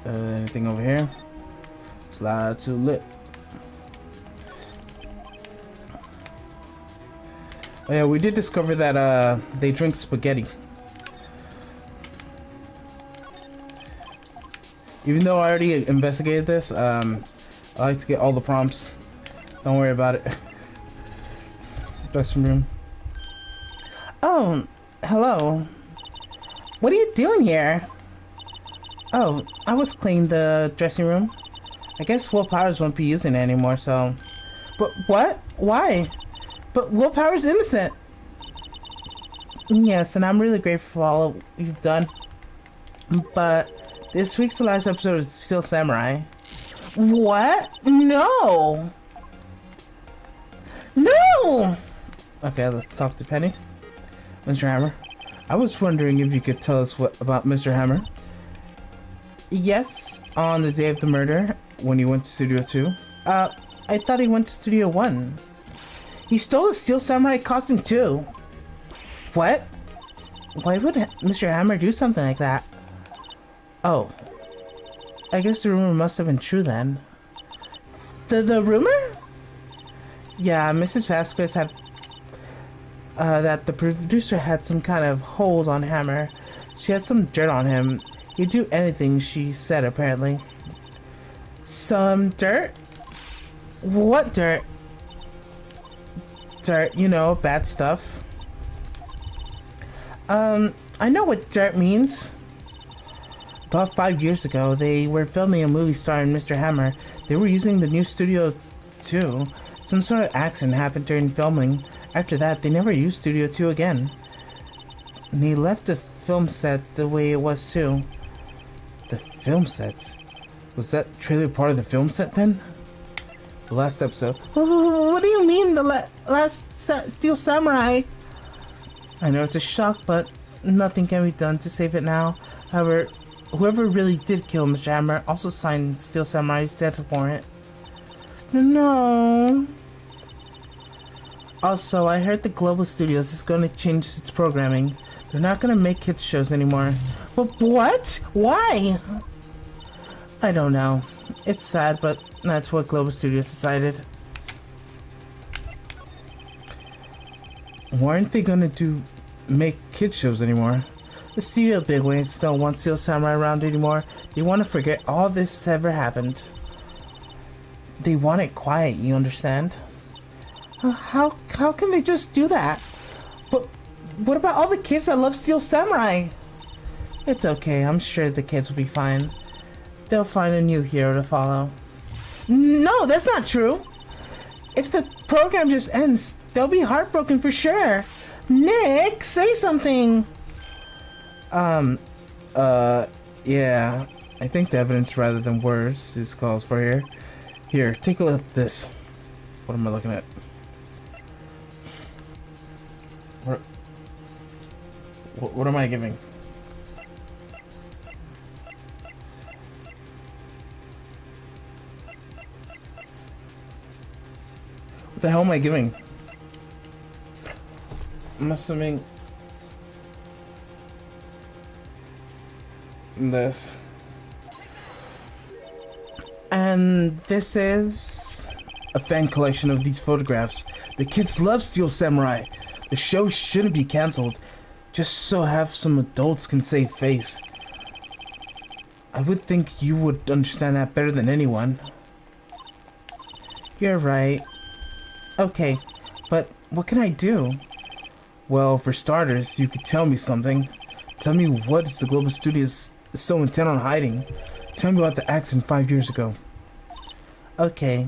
Anything over here? Slide to lip. Oh yeah, we did discover that they drink spaghetti. Even though I already investigated this, I like to get all the prompts. Don't worry about it. Dressing room. Oh, hello. What are you doing here? Oh, I was cleaning the dressing room. I guess Will Powers won't be using it anymore, so... But what? Why? But Will Powers is innocent. Yes, and I'm really grateful for all you've done. But this week's the last episode of Steel Samurai. What? No! No! Okay, let's talk to Penny. Mr. Hammer, I was wondering if you could tell us what about Mr. Hammer. Yes, on the day of the murder, when he went to Studio 2. I thought he went to Studio 1. He stole a Steel Samurai costume too. What? Why would Mr. Hammer do something like that? Oh. I guess the rumor must have been true then. The rumor? Yeah, Mrs. Vasquez had... that the producer had some kind of hold on Hammer. She had some dirt on him. He'd do anything, she said, apparently. Some dirt? What dirt? Dirt, you know, bad stuff. I know what dirt means. About 5 years ago, they were filming a movie starring Mr. Hammer. They were using the new Studio 2. Some sort of accident happened during filming. After that, they never used Studio 2 again. And they left the film set the way it was too. The film set? Was that trailer part of the film set then? The last episode. What do you mean the last Steel Samurai? I know it's a shock, but nothing can be done to save it now. However, whoever really did kill Mr. Hammer also signed Steel Samurai's death warrant. No. Also, I heard the Global Studios is going to change its programming. They're not going to make kids shows anymore. But what? Why? I don't know. It's sad, but that's what Global Studios decided. Why aren't they going to make kids shows anymore? The studio bigwigs don't want Steel Samurai around anymore. They want to forget all this ever happened. They want it quiet, you understand? How can they just do that? what about all the kids that love Steel Samurai? It's okay, I'm sure the kids will be fine. They'll find a new hero to follow. No, that's not true. If the program just ends, they'll be heartbroken for sure. Nick, say something. Yeah. I think the evidence rather than words is calls for here. Here, take a look at this. What am I looking at? What am I giving? What the hell am I giving? I'm assuming this. And this is a fan collection of these photographs. The kids love Steel Samurai. The show shouldn't be cancelled, just so have some adults can save face. I would think you would understand that better than anyone. You're right. Okay, but what can I do? Well, for starters, you could tell me something. Tell me what is the Global Studios so intent on hiding. Tell me about the accident 5 years ago. Okay,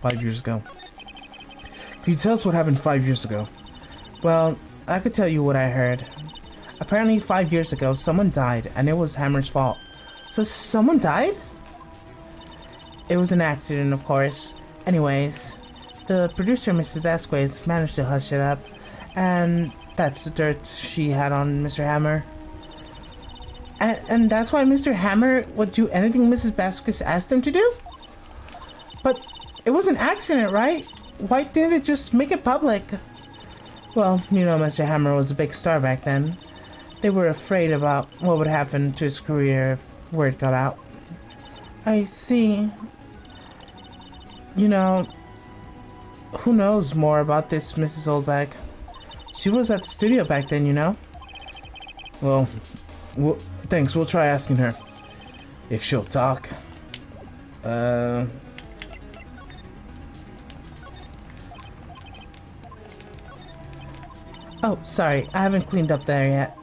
5 years ago. Could you tell us what happened 5 years ago? Well, I could tell you what I heard. Apparently 5 years ago, someone died, and it was Hammer's fault. So someone died? It was an accident, of course. Anyways, the producer, Mrs. Vasquez, managed to hush it up, and that's the dirt she had on Mr. Hammer. And that's why Mr. Hammer would do anything Mrs. Vasquez asked him to do? But it was an accident, right? Why didn't it just make it public? Well, you know, Mr. Hammer was a big star back then. They were afraid about what would happen to his career if word got out. I see. You know, who knows more about this Mrs. Oldback? She was at the studio back then, you know? Well, thanks, we'll try asking her. If she'll talk. Oh, sorry, I haven't cleaned up there yet.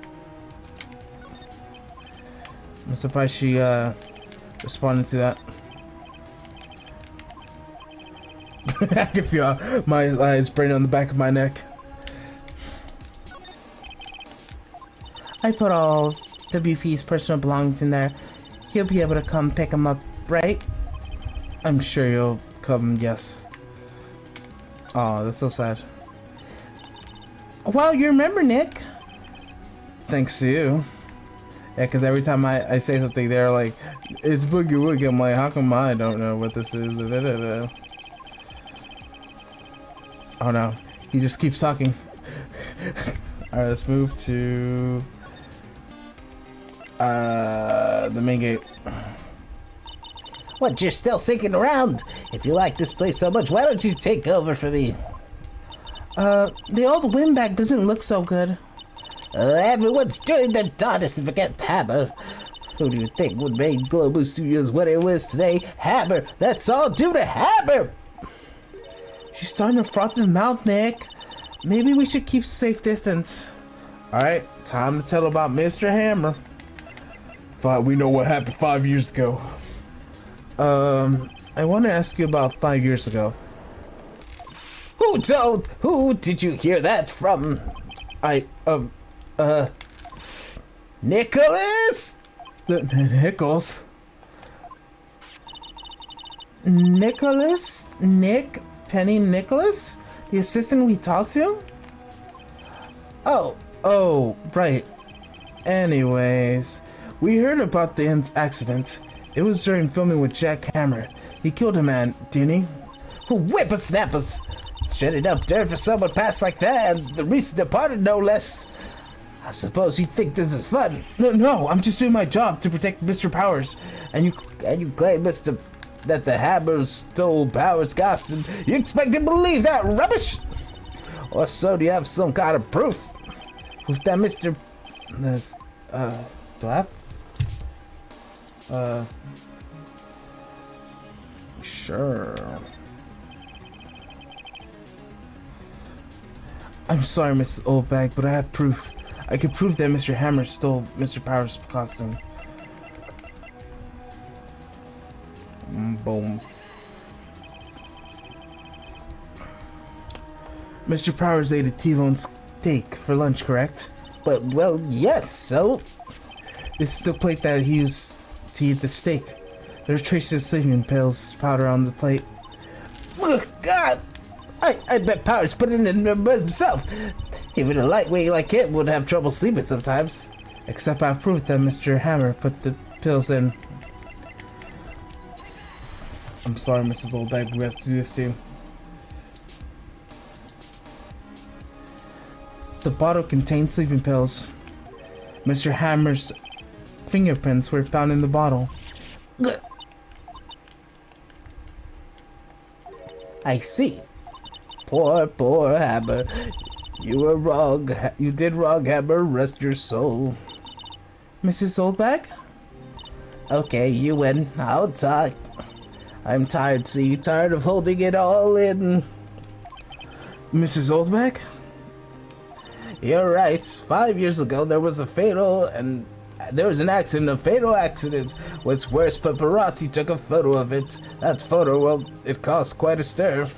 I'm surprised she, responded to that. I can feel my eyes burning on the back of my neck. I put all of WP's personal belongings in there. He'll be able to come pick them up, right? I'm sure you'll come, yes. Oh, that's so sad. Well, you remember, Nick. Thanks to you. Yeah, because every time I say something, they're like, it's Boogie Woogie. I'm like, how come I don't know what this is? Oh no, he just keeps talking. Alright, let's move to the main gate. What, you're still sneaking around? If you like this place so much, why don't you take over for me? The old windbag doesn't look so good. Everyone's doing their darndest to forget Hammer. Who do you think would make Global Studios what it was today? Hammer! That's all due to Hammer! She's starting to froth in the mouth, Nick. Maybe we should keep safe distance. Alright, time to tell about Mr. Hammer. Thought we know what happened 5 years ago. I want to ask you about 5 years ago. Who did you hear that from? Nicholas? Nichols? Nicholas? Nick? Penny Nicholas? The assistant we talked to? Oh, right. Anyways, we heard about the accident. It was during filming with Jack Hammer. He killed a man, didn't he? Whippersnappers! Shredded up dirt for someone passed like that, and the recent departed no less. I suppose you think this is fun. No, I'm just doing my job to protect Mr. Powers. And you claim that the Hammer stole Powers' costume. You expect to believe that rubbish? Or so do you have some kind of proof? Proof that Mr. Do I have? Sure. I'm sorry, Mrs. Oldbag, but I have proof. I can prove that Mr. Hammer stole Mr. Powers' costume. Boom. Mr. Powers ate a T-bone steak for lunch, correct? But, well, yes, so? This is the plate that he used to eat the steak. There's traces of sleeping pills powder on the plate. Ugh, God! I bet Powers put it in himself. Even a lightweight like him would have trouble sleeping sometimes. Except I have proof that Mr. Hammer put the pills in. I'm sorry, Mrs. Oldbag, we have to do this to you. The bottle contained sleeping pills. Mr. Hammer's fingerprints were found in the bottle. I see. Poor Hammer. You were wrong. You did wrong, Hammer. Rest your soul. Mrs. Oldbag? Okay, you win. I'll talk. I'm tired, see? Tired of holding it all in. Mrs. Oldbag? You're right. 5 years ago, there was an accident, a fatal accident. What's worse, paparazzi took a photo of it. That photo, well, it caused quite a stir.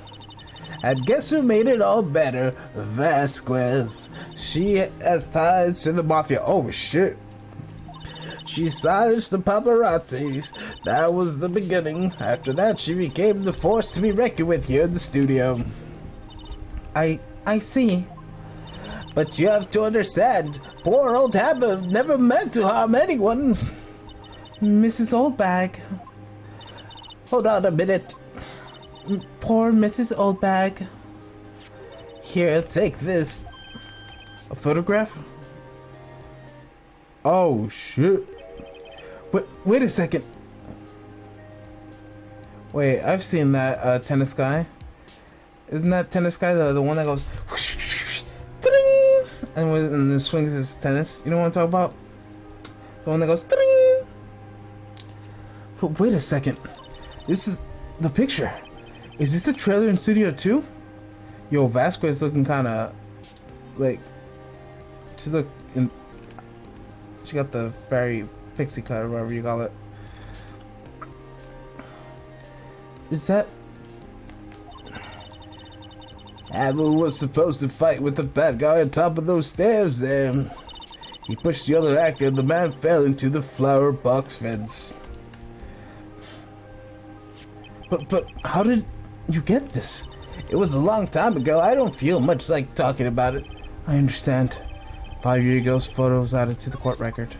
And guess who made it all better? Vasquez. She has ties to the mafia. Oh, shit. She silenced the paparazzis. That was the beginning. After that, she became the force to be reckoned with here in the studio. I see. But you have to understand, poor old Hammer never meant to harm anyone. Mrs. Oldbag. Hold on a minute. Poor Mrs. Oldbag. Here, take this. A photograph? Oh, shit. Wait a second. Wait, I've seen that tennis guy. Isn't that tennis guy the one that goes and then swings his tennis? You know what I'm talking about? The one that goes But wait a second. This is the picture. Is this the trailer in Studio 2? Yo, Vasquez looking kinda like she got the fairy pixie cut or whatever you call it. Is that Hammer was supposed to fight with the bad guy on top of those stairs there. He pushed the other actor and the man fell into the flower box fence. But how did you get this? It was a long time ago. I don't feel much like talking about it. I understand. 5 years ago's photos added to the court record.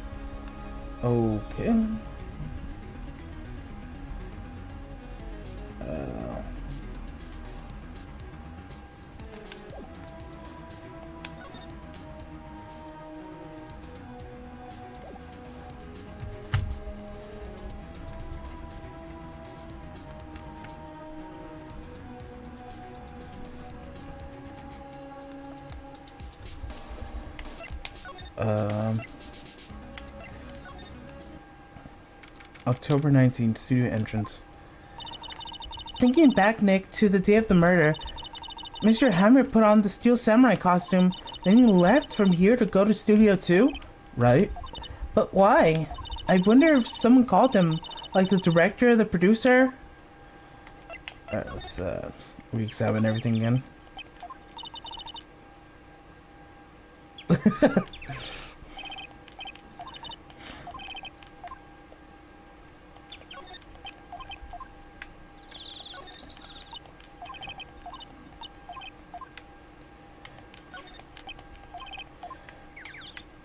Okay. October 19th, studio entrance. Thinking back, Nick, to the day of the murder, Mr. Hammer put on the Steel Samurai costume, then he left from here to go to Studio 2? Right. But why? I wonder if someone called him, like the director or the producer? Alright, let's re-examine everything again.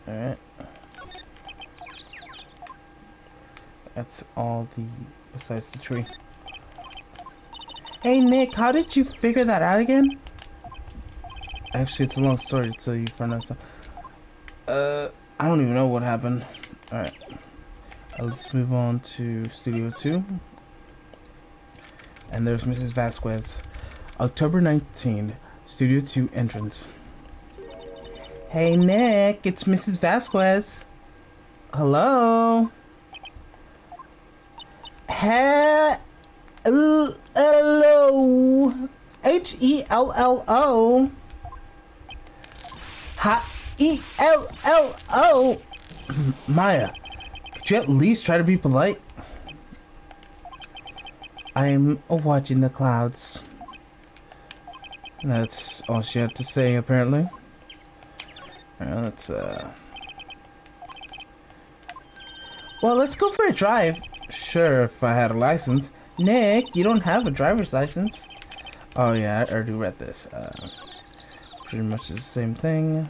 Alright. That's all besides the tree. Hey Nick, how did you figure that out again? Actually, it's a long story until you find out. I don't even know what happened. Alright. Let's move on to Studio 2. And there's Mrs. Vasquez. October 19, Studio 2 entrance. Hey Nick, it's Mrs. Vasquez. Hello? Hello? Hello? Hello? H-E-L-L-O. Maya, could you at least try to be polite? I'm watching the clouds. That's all she had to say, apparently. Alright, let's, well, let's go for a drive. Sure, if I had a license. Nick, you don't have a driver's license. Oh, yeah, I already read this. Pretty much the same thing.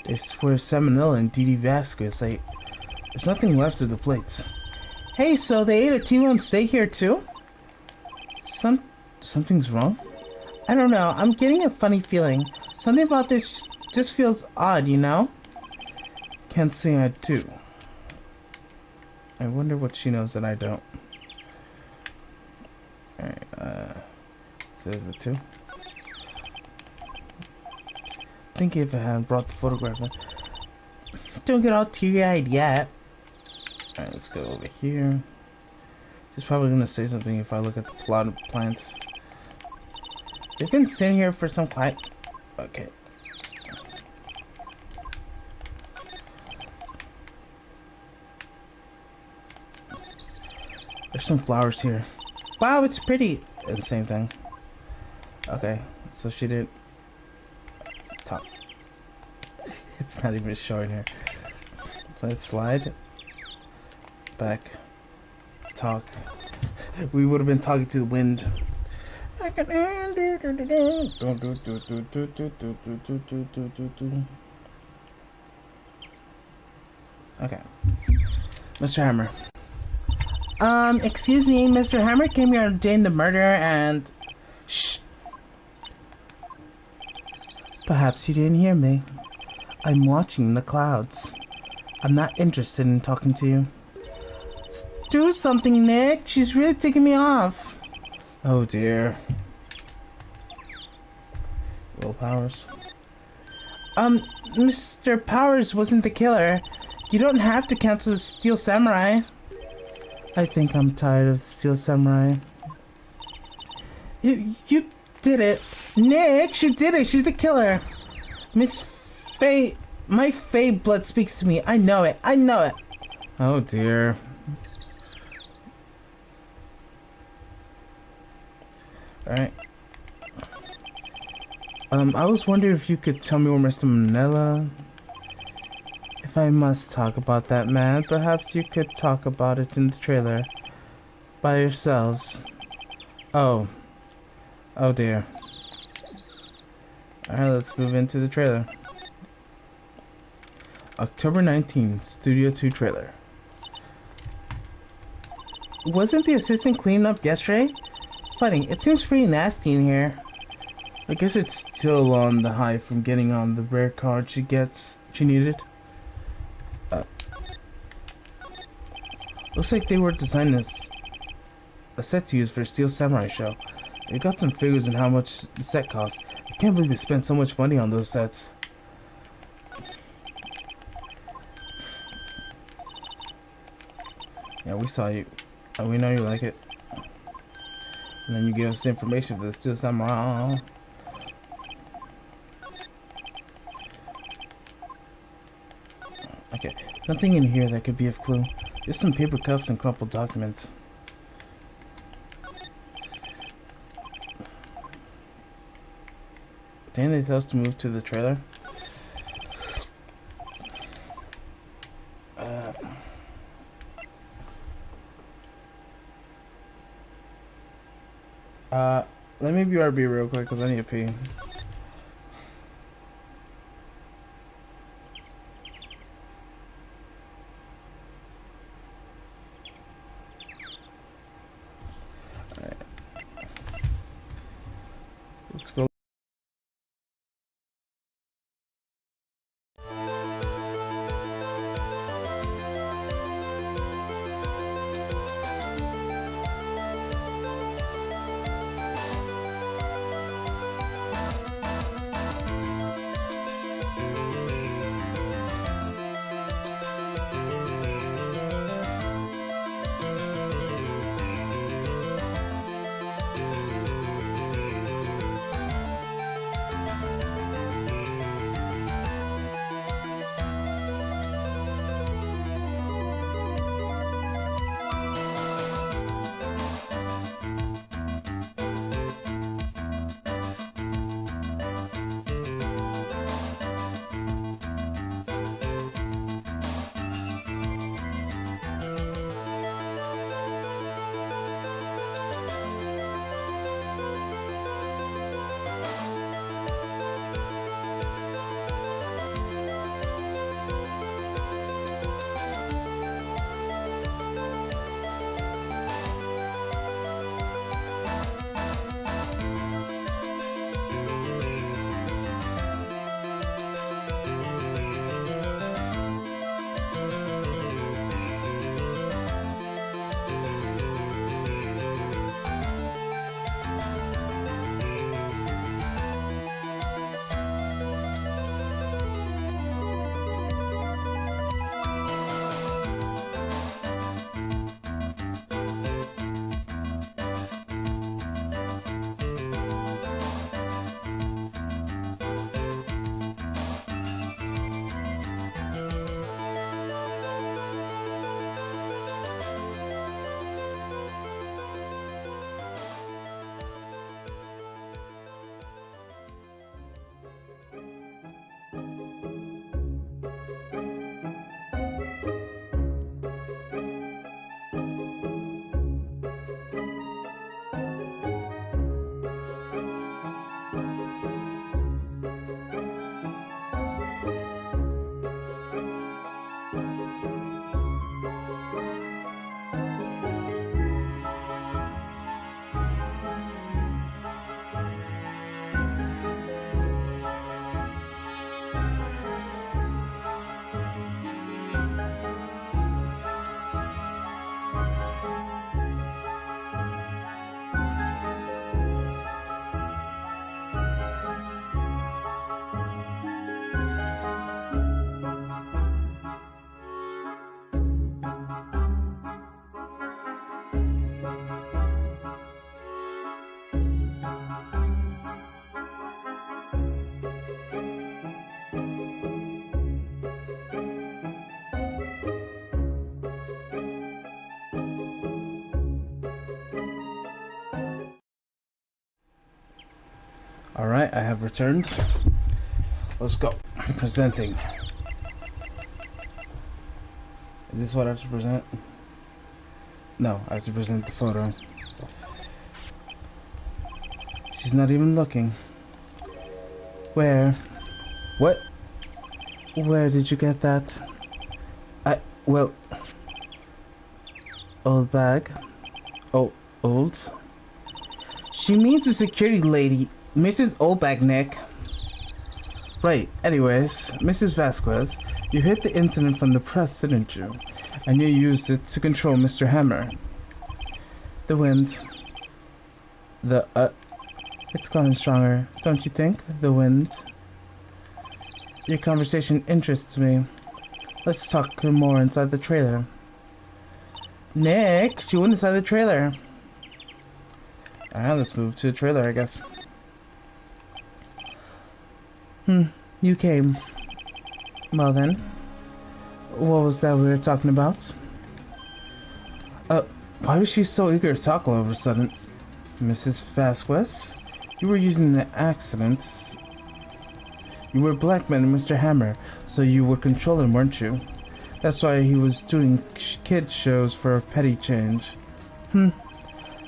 They swear Salmonella and DD Vasquez. There's nothing left of the plates. Hey, so they ate a T-bone steak here, too? Something's wrong? I don't know. I'm getting a funny feeling. Something about this just feels odd, you know? Can't say I do. I wonder what she knows that I don't. Alright, says it too. Think if I hadn't brought the photograph in. Don't get all teary-eyed yet. Alright, let's go over here. She's probably gonna say something if I look at the plot of plants. They've been sitting here for some quiet. Okay. There's some flowers here. Wow, it's pretty. It's the same thing. Okay, so she didn't talk. It's not even showing here. So let's slide back. Talk. We would have been talking to the wind. Okay. Mr. Hammer. Excuse me, Mr. Hammer came here during the murder and... Shh! Perhaps you didn't hear me. I'm watching the clouds. I'm not interested in talking to you. Do something, Nick! She's really ticking me off! Oh dear. Will Powers. Mr. Powers wasn't the killer. You don't have to cancel the Steel Samurai. I think I'm tired of the Steel Samurai. You did it. Nick, she did it. She's the killer. Miss Faye, my Faye blood speaks to me. I know it. I know it. Oh dear. Alright. I was wondering if you could tell me where Mr. Manila... If I must talk about that man, perhaps you could talk about it in the trailer. By yourselves. Oh. Oh dear. Alright, let's move into the trailer. October 19th, Studio 2 trailer. Wasn't the assistant cleaning up yesterday? Funny, it seems pretty nasty in here. I guess it's still on the high from getting on the rare card she needed. Looks like they were designing a set to use for a Steel Samurai show. They got some figures on how much the set cost. I can't believe they spent so much money on those sets. Yeah, we saw you. We know you like it. And then you give us the information for the Steel Samurai. Okay, nothing in here that could be of clue. Just some paper cups and crumpled documents. Didn't they tell us to move to the trailer? Let me BRB real quick because I need to pee. Alright. Let's go. Alright, I have returned. Let's go. Presenting. Is this what I have to present? No, I have to present the photo. She's not even looking. Where? What? Where did you get that? Well... Old bag? Oh, old? She means a security lady. Mrs. Oldbag, Nick. Right, anyways, Mrs. Vasquez, you heard the incident from the press, didn't you? And you used it to control Mr. Hammer. The wind. It's gotten stronger, don't you think? The wind. Your conversation interests me. Let's talk more inside the trailer. Nick, she went inside the trailer. Alright, let's move to the trailer, I guess. You came. Well then. What was that we were talking about? Why was she so eager to talk all of a sudden? Mrs. Vasquez? You were using the accidents. You were blackmailing Mr. Hammer, so you were controlling, weren't you? That's why he was doing kids shows for a petty change.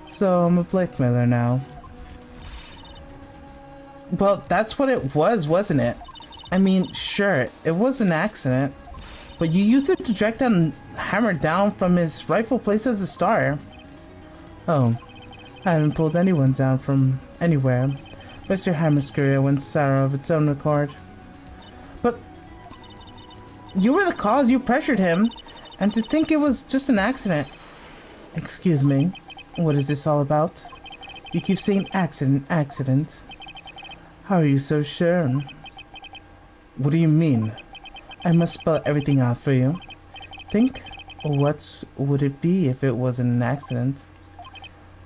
So I'm a blackmailer now. Well, that's what it was, wasn't it? I mean, sure, it was an accident, but you used it to drag Hammer down from his rightful place as a star. Oh, I haven't pulled anyone down from anywhere. Mr. Hammer's career went sour of its own accord. But you were the cause, you pressured him, and to think it was just an accident. Excuse me, what is this all about? You keep saying accident, accident. How are you so sure? What do you mean? I must spell everything out for you. Think, what would it be if it wasn't an accident?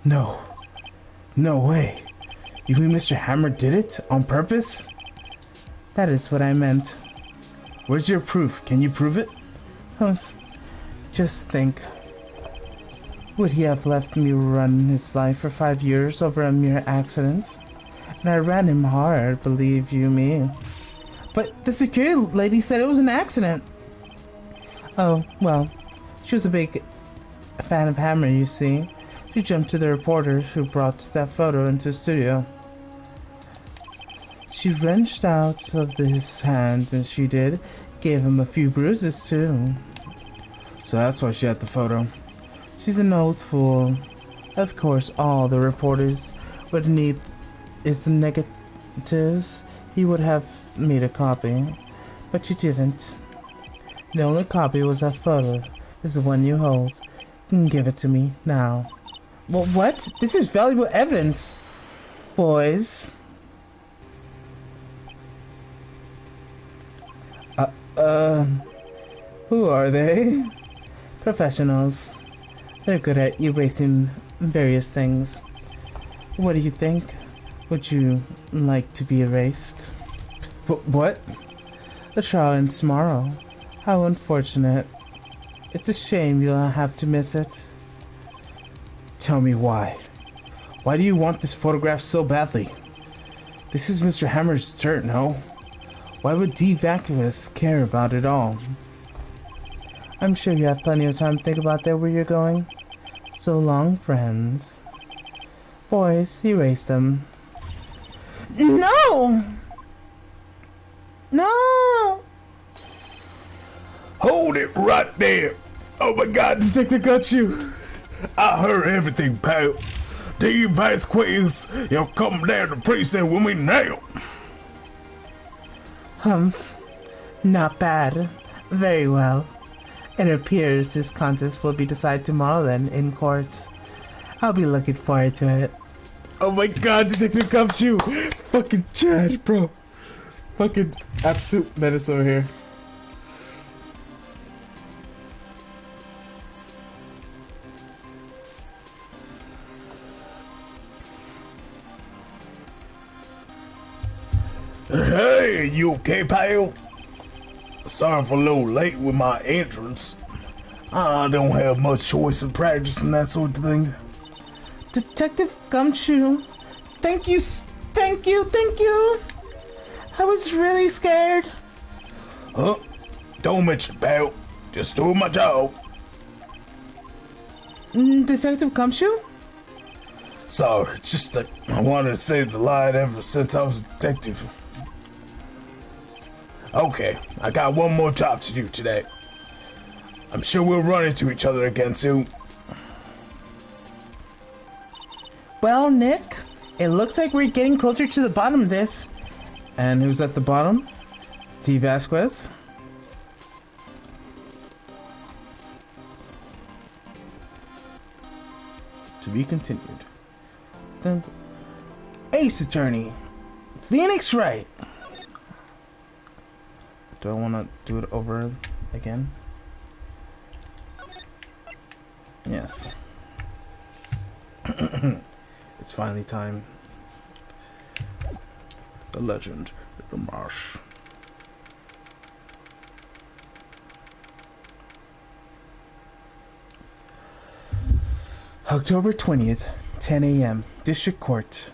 No. No way. You mean Mr. Hammer did it on purpose? That is what I meant. Where's your proof? Can you prove it? Just think. Would he have left me run his life for 5 years over a mere accident? And I ran him hard, believe you me. But the security lady said it was an accident. Oh, well, she was a big fan of Hammer, you see. She jumped to the reporter who brought that photo into the studio. She wrenched out of his hands, and she gave him a few bruises too. So that's why she had the photo. She's an old fool. Of course, all the reporters would need is the negatives. He would have made a copy, but you didn't. The only copy was that photo, is the one you hold. You can give it to me now. Well, what? This is valuable evidence, boys. Who are they? Professionals. They're good at erasing various things. What do you think? Would you like to be erased? What? The trial ends tomorrow. How unfortunate. It's a shame you'll have to miss it. Tell me why. Why do you want this photograph so badly? This is Mr. Hammer's dirt, no? Why would D. Vasquez care about it all? I'm sure you have plenty of time to think about where you're going. So long, friends. Boys, erase them. No! No! Hold it right there! Oh my God, Detective got you! I heard everything, pal. D. Vasquez, you'll come down to precinct with me now. Humph. Not bad. Very well. It appears this contest will be decided tomorrow then, in court. I'll be looking forward to it. Oh my God, Detective got you! Fucking Chad, bro. Fucking absolute menace over here. Hey, you okay, pal? Sorry for a little late with my entrance. I don't have much choice in practice and that sort of thing. Detective Gumshoe, thank you Thank you, thank you. I was really scared. Huh? Don't mention pal. Just doing my job. Detective Gumshoe? Sorry, it's just that I wanted to save the line ever since I was a detective. Okay, I got one more job to do today. I'm sure we'll run into each other again soon. Well, Nick, it looks like we're getting closer to the bottom of this. And who's at the bottom? T. Vasquez. To be continued. Dun, Ace Attorney, Phoenix Wright. Do I want to do it over again? Yes. It's finally time. The legend, the marsh. October 20th, 10 a.m. District Court,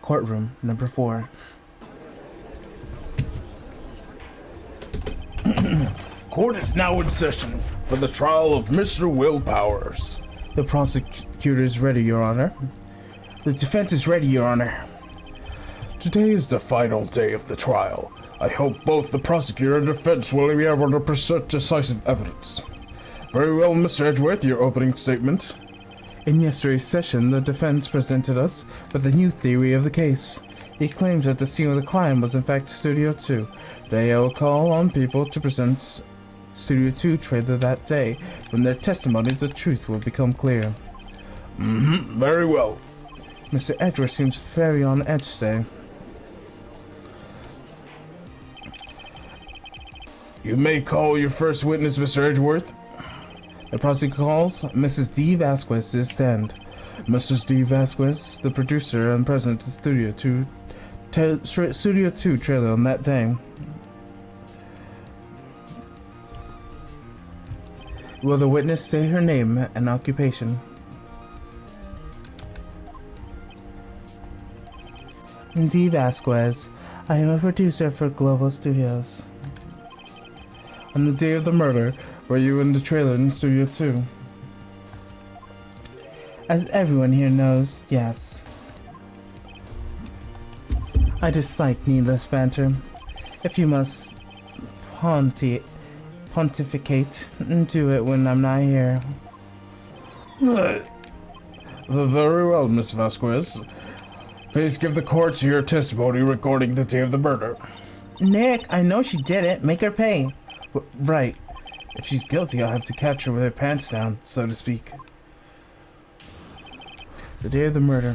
courtroom number 4. Court is now in session for the trial of Mr. Will Powers. The prosecutor is ready, Your Honor. The defense is ready, Your Honor. Today is the final day of the trial. I hope both the prosecutor and defense will be able to present decisive evidence. Very well, Mr. Edgeworth, your opening statement. In yesterday's session, the defense presented us with a new theory of the case. It claims that the scene of the crime was in fact Studio 2. Today I will call on people to present Studio 2 trailer that day. From their testimony, the truth will become clear. Very well. Mr. Edgeworth seems very on edge today. You may call your first witness, Mr. Edgeworth. The prosecutor calls Mrs. D. Vasquez to the stand. Mrs. D. Vasquez, the producer and president of Studio 2 trailer on that day. Will the witness say her name and occupation? D. Vasquez, I am a producer for Global Studios. On the day of the murder, were you in the trailer in Studio 2? As everyone here knows, yes. I dislike needless banter. If you must pontificate, do it when I'm not here. Very well, Miss Vasquez. Please give the court your testimony regarding the day of the murder. Nick, I know she did it. Make her pay. Right. If she's guilty, I'll have to catch her with her pants down, so to speak. The day of the murder.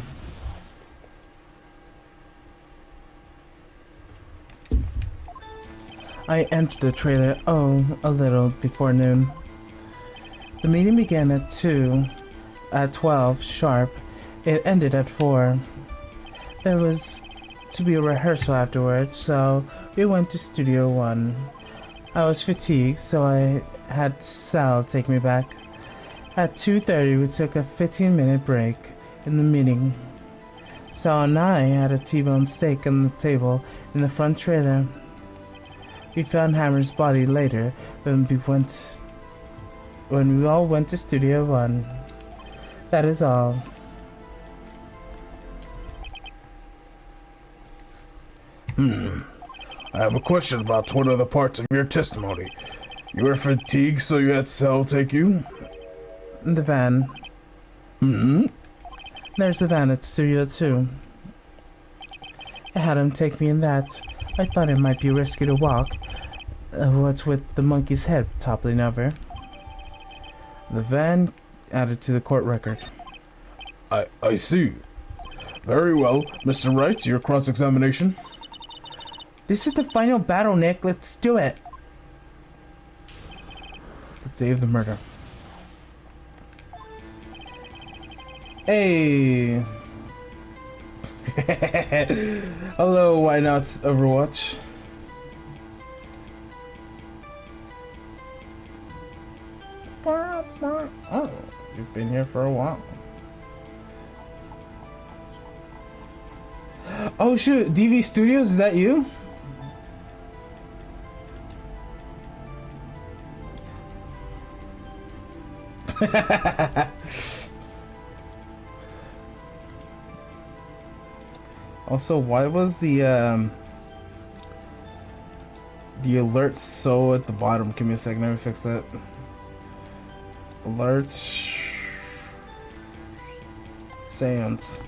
I entered the trailer, a little before noon. The meeting began at 12 sharp. It ended at 4. There was to be a rehearsal afterwards, so we went to Studio 1. I was fatigued, so I had Sal take me back. At 2:30, we took a 15-minute break in the meeting. Sal and I had a T-bone steak on the table in the front trailer. We found Hammer's body later when we all went to Studio 1. That is all. I have a question about one of the parts of your testimony. You were fatigued, so you had Sal take you? The van. There's a van at Studio 2. I had him take me in that. I thought it might be risky to walk. What's with the monkey's head toppling over? The van added to the court record. I see. Very well. Mr. Wright, your cross-examination. This is the final battle, Nick. Let's do it. The day of the murder. Hey. Hello, why not Overwatch? Oh, you've been here for a while. Oh shoot, DV Studios, is that you? Also, why was the alert so at the bottom? Give me a second, let me fix that. Alerts. Seance.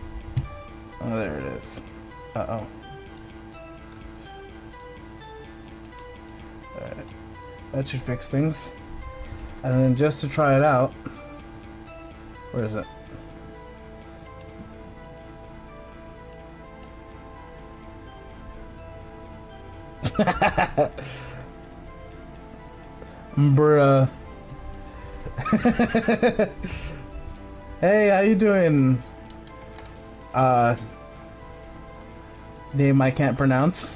Oh, there it is. Uh-oh. Alright. That should fix things. And then just to try it out. Where is it? Bruh. Hey, how you doing? Name I can't pronounce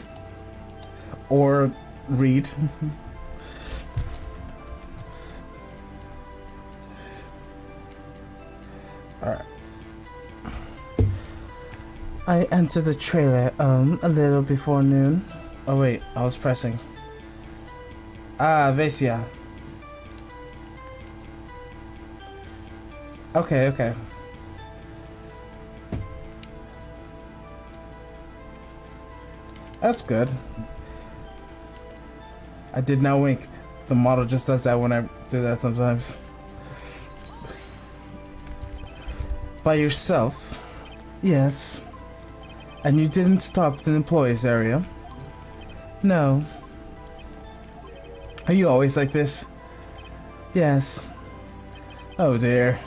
or read. Alright. I entered the trailer a little before noon. Oh wait, I was pressing. Vasquez. Okay, okay. That's good. I did not wink. The model just does that when I do that sometimes. By yourself? Yes. And you didn't stop at the employees area? No. Are you always like this? Yes. Oh dear.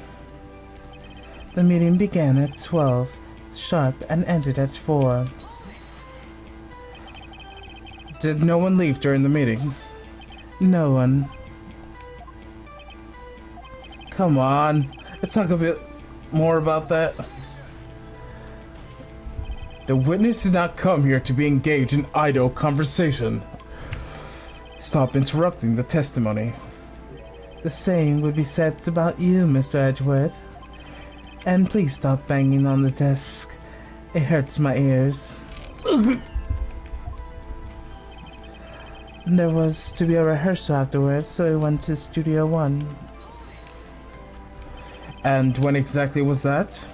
The meeting began at 12 sharp and ended at 4. Did no one leave during the meeting? No one. Come on. Let's talk a bit more about that. The witness did not come here to be engaged in idle conversation. Stop interrupting the testimony. The same would be said about you, Mr. Edgeworth. And please stop banging on the desk. It hurts my ears. There was to be a rehearsal afterwards, so we went to Studio 1. And when exactly was that?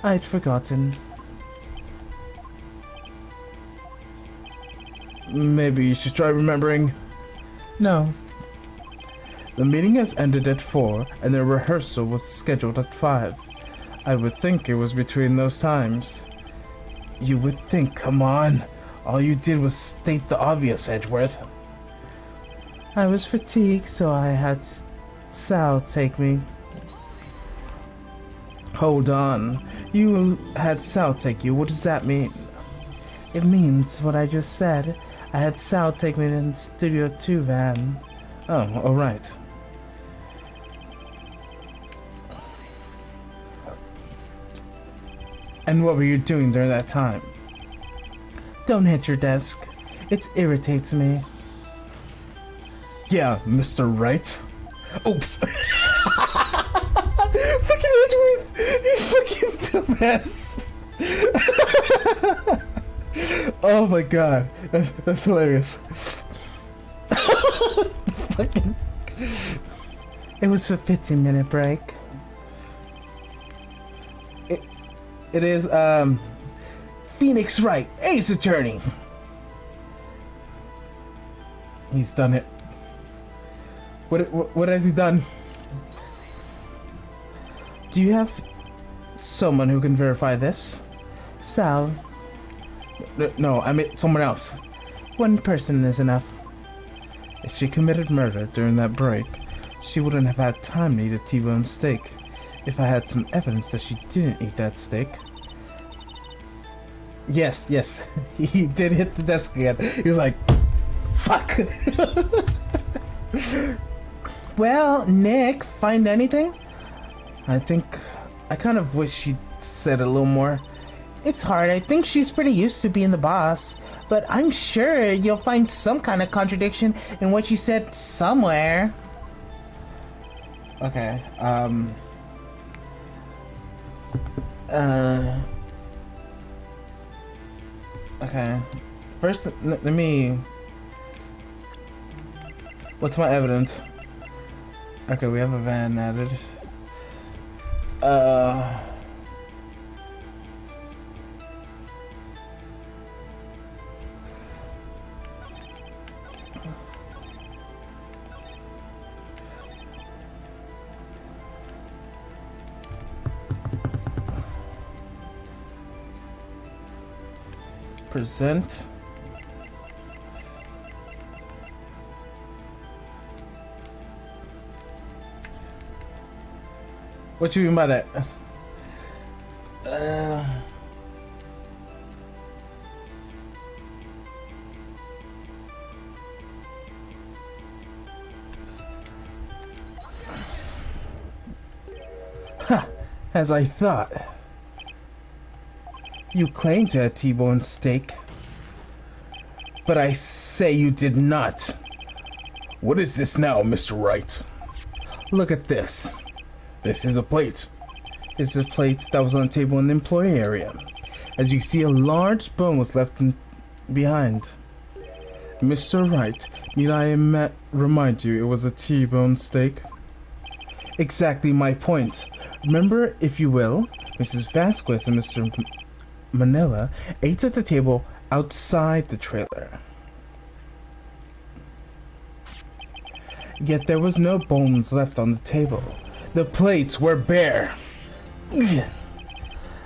I'd forgotten. Maybe you should try remembering. No. The meeting has ended at 4, and the rehearsal was scheduled at 5. I would think it was between those times. You would think, come on. All you did was state the obvious, Edgeworth. I was fatigued, so I had Sal take me. Hold on. You had Sal take you. What does that mean? It means what I just said. I had Sal take me in Studio 2 van. Oh, alright. And what were you doing during that time? Don't hit your desk. It irritates me. Yeah, Mr. Wright. Oops. Fucking Edgeworth! You fucking dumbass! Oh my god. That's hilarious. Fucking... It was a 15-minute break. It is, Phoenix Wright, Ace Attorney. He's done it. What has he done? Do you have someone who can verify this? Sal. No, I mean someone else. One person is enough. If she committed murder during that break, she wouldn't have had time to eat a T-bone steak. If I had some evidence that she didn't eat that steak. Yes, he did hit the desk again. He was like, fuck. Well, Nick, find anything? I kind of wish she'd said a little more. It's hard. I think she's pretty used to being the boss. But I'm sure you'll find some kind of contradiction in what she said somewhere. Okay, Okay. First, let me... What's my evidence? Okay, we have a van added. Present. What you mean by that? As I thought. You claim to have T-bone steak, but I say you did not. What is this now, Mr. Wright? Look at this. This is a plate. This is a plate that was on the table in the employee area. As you see, a large bone was left behind. Mr. Wright, need I remind you it was a T-bone steak? Exactly my point. Remember, if you will, Mrs. Vasquez and Mr. Manila ate at the table outside the trailer. Yet there was no bones left on the table. The plates were bare.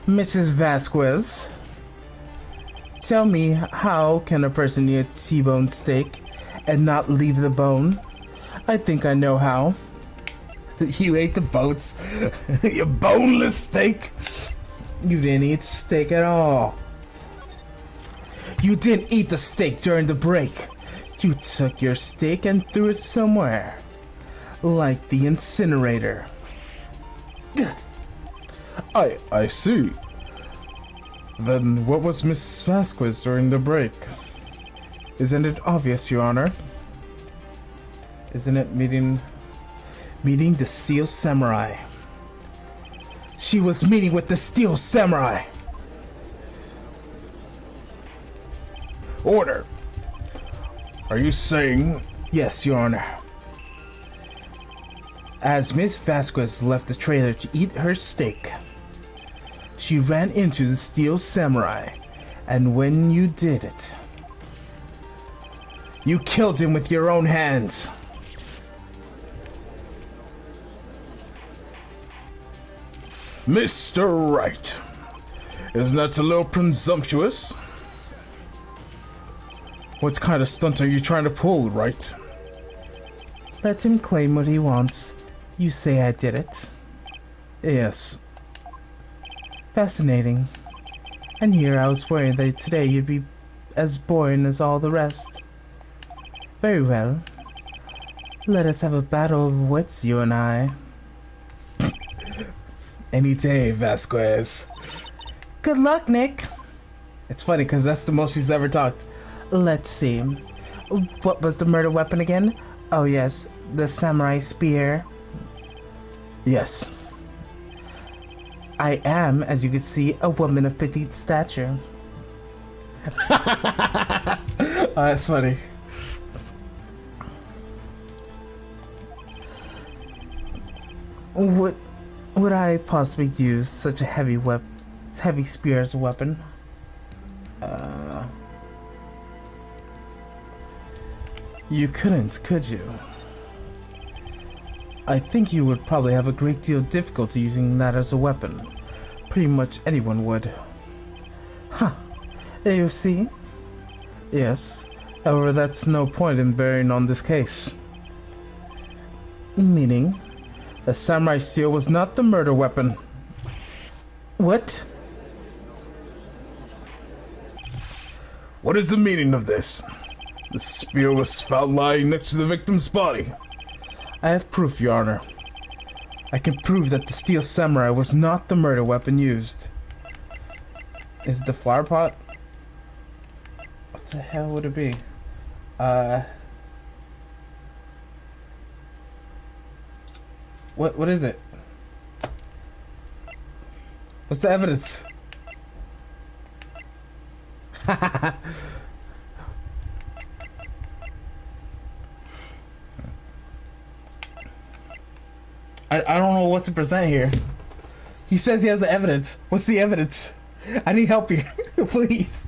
Mrs. Vasquez, tell me, how can a person eat a T-bone steak and not leave the bone? I think I know how. You ate the bones? You boneless steak? You didn't eat steak at all. You didn't eat the steak during the break. You took your steak and threw it somewhere. Like the incinerator. I see. Then what was Miss Vasquez during the break? Isn't it obvious, Your Honor? Isn't it meeting the Steel Samurai? She was meeting with the Steel Samurai. Order. Are you saying... Yes, Your Honor. As Miss Vasquez left the trailer to eat her steak, she ran into the Steel Samurai, and when you did it, you killed him with your own hands. Mr. Wright, isn't that a little presumptuous? What kind of stunt are you trying to pull, Wright? Let him claim what he wants. You say I did it? Yes. Fascinating. And here I was worried that today you'd be as boring as all the rest. Very well. Let us have a battle of wits, you and I. Any day, Vasquez. Good luck, Nick. It's funny because that's the most she's ever talked. Let's see. What was the murder weapon again? Oh yes, the samurai spear. Yes. I am, as you can see, a woman of petite stature. Oh, that's funny. Would I possibly use such a heavy spear as a weapon? You couldn't, could you? I think you would probably have a great deal of difficulty using that as a weapon. Pretty much anyone would. Huh. There you see? Yes. However, that's no point in bearing on this case. Meaning? The samurai steel was not the murder weapon. What? What is the meaning of this? The spear was found lying next to the victim's body. I have proof, Your Honor. I can prove that the steel samurai was not the murder weapon used. Is it the flower pot? What the hell would it be? What is it? What's the evidence? I don't know what to present here. He says he has the evidence. What's the evidence? I need help here. Please.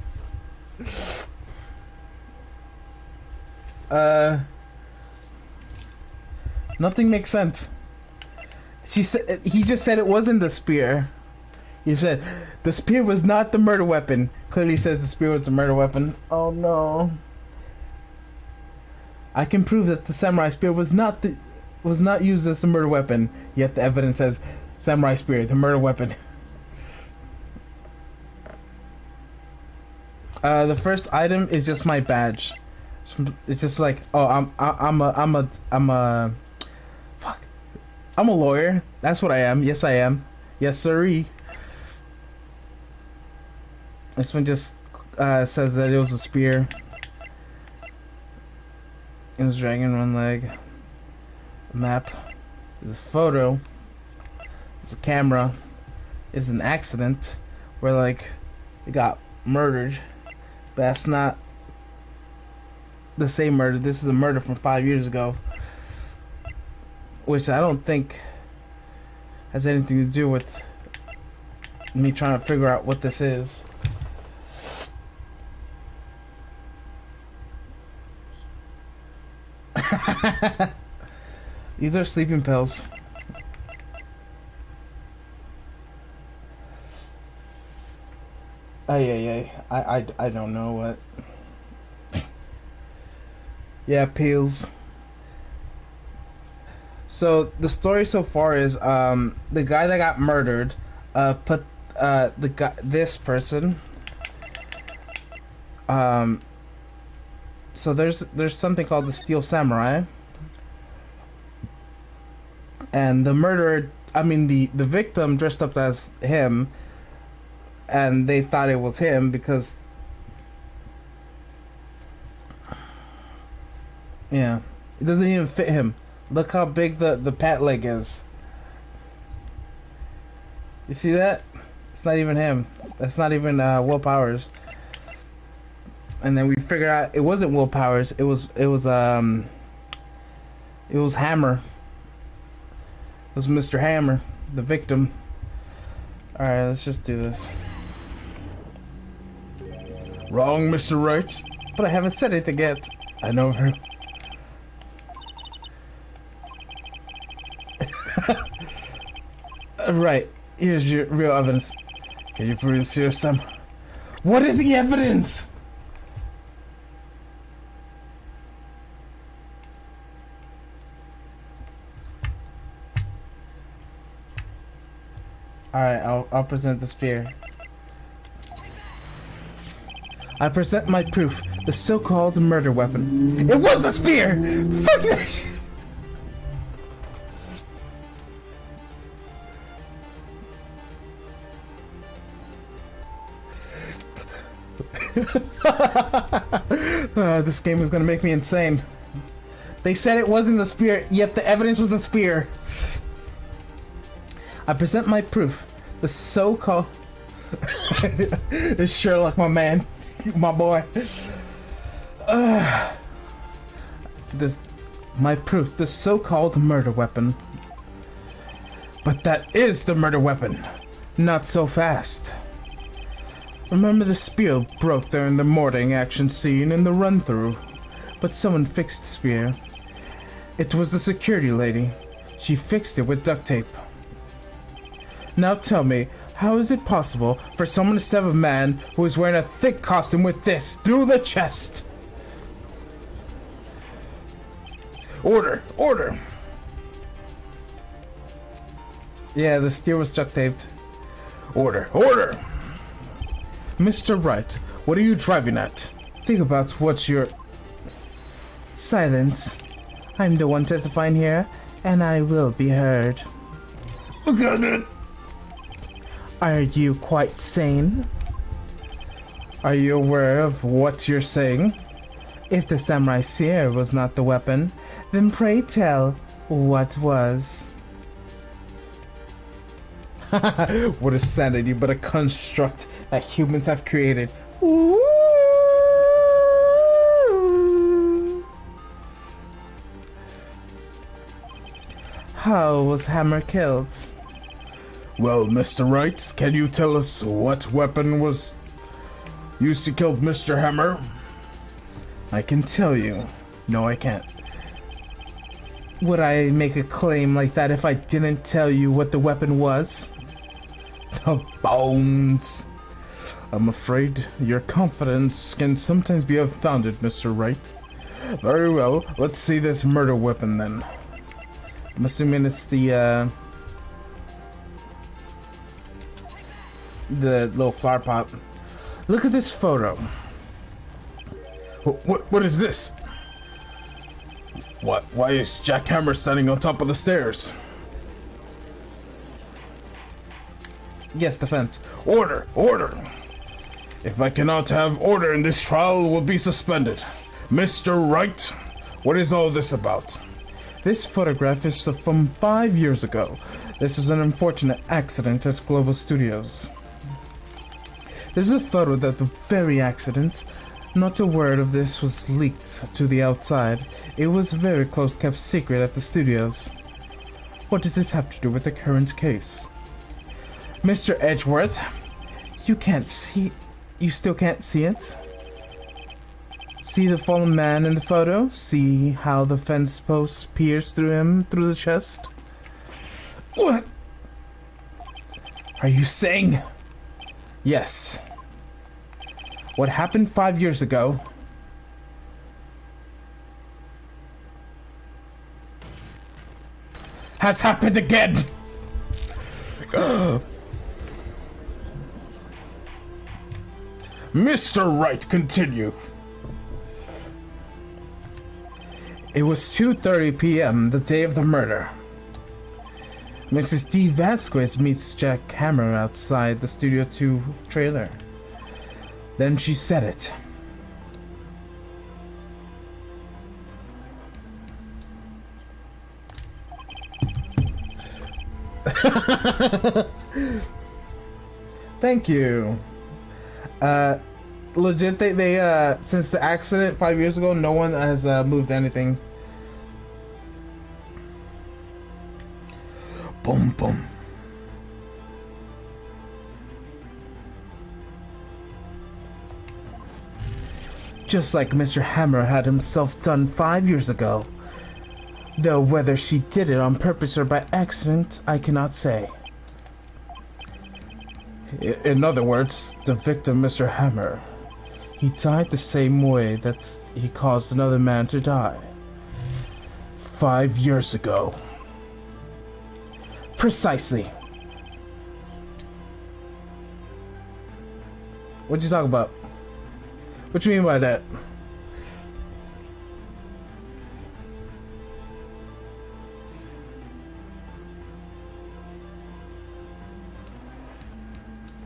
Nothing makes sense. He just said it wasn't the spear. He said the spear was not the murder weapon. Clearly says the spear was the murder weapon. Oh no. I can prove that the samurai spear was not used as a murder weapon. Yet the evidence says samurai spear, the murder weapon. The first item is just my badge. It's just like, oh, I'm a lawyer. That's what I am. Yes, I am. Yes, sirree. This one just says that it was a spear. It was dragging one leg. A map. There's a photo. There's a camera. It's an accident where like they got murdered, but that's not the same murder. This is a murder from 5 years ago, which I don't think has anything to do with me trying to figure out what this is. These are sleeping pills. I don't know what. Yeah, pills. So the story so far is the guy that got murdered put this person so there's something called the Steel Samurai, and the murderer, I mean the victim dressed up as him, and they thought it was him because yeah, it doesn't even fit him. Look how big the pant leg is. You see that? It's not even him. That's not even Will Powers. And then we figured out it wasn't Will Powers. It was Hammer. It was Mr. Hammer, the victim. All right, let's just do this. Wrong, Mr. Wright. But I haven't said anything yet. I know her. Right, here's your real evidence. Can you produce here some? What is the evidence? Alright, I'll present the spear. I present my proof, the so-called murder weapon. It was a spear! Fuck that shit! This game is gonna make me insane. They said it wasn't the spear, yet the evidence was the spear. I present my proof. The so-called... It's Sherlock, my man. My boy. My proof. The so-called murder weapon. But that is the murder weapon. Not so fast. Remember the spear broke during the morning action scene in the run-through. But someone fixed the spear. It was the security lady. She fixed it with duct tape. Now tell me, how is it possible for someone to stab a man who is wearing a thick costume with this through the chest? Order! Order! Yeah, the spear was duct taped. Order! Order! Mr. Wright, what are you driving at? Think about what you're... Silence. I'm the one testifying here, and I will be heard. Okay. Are you quite sane? Are you aware of what you're saying? If the samurai spear was not the weapon, then pray tell, what was? What is sanity but a construct that humans have created? Ooh! How was Hammer killed? Well, Mr. Wright, can you tell us what weapon was used to kill Mr. Hammer? I can tell you. No, I can't. Would I make a claim like that if I didn't tell you what the weapon was? The bones. I'm afraid your confidence can sometimes be unfounded, Mr. Wright. Very well, let's see this murder weapon then. I'm assuming it's the little flower pot. Look at this photo. What is this? Why is Jack Hammer standing on top of the stairs? Yes, defense. Order! Order! If I cannot have order in this trial, will be suspended. Mr. Wright, what is all this about? This photograph is from 5 years ago. This was an unfortunate accident at Global Studios. There's a photo that the very accident, not a word of this was leaked to the outside. It was a very close kept secret at the studios. What does this have to do with the current case? Mr. Edgeworth, you still can't see it? See the fallen man in the photo? See how the fence posts pierce through him, through the chest? What? Are you saying? Yes. What happened 5 years ago has happened again! Mr. Wright, continue. It was 2:30 p.m. the day of the murder. Mrs. D. Vasquez meets Jack Hammer outside the Studio 2 trailer. Then she said it. Thank you. Legit, they since the accident 5 years ago, no one has moved anything. Boom, boom. Just like Mr. Hammer had himself done 5 years ago. Though whether she did it on purpose or by accident, I cannot say. In other words, the victim, Mr. Hammer, he died the same way that he caused another man to die. 5 years ago. Precisely. What'd you talk about? What you mean by that?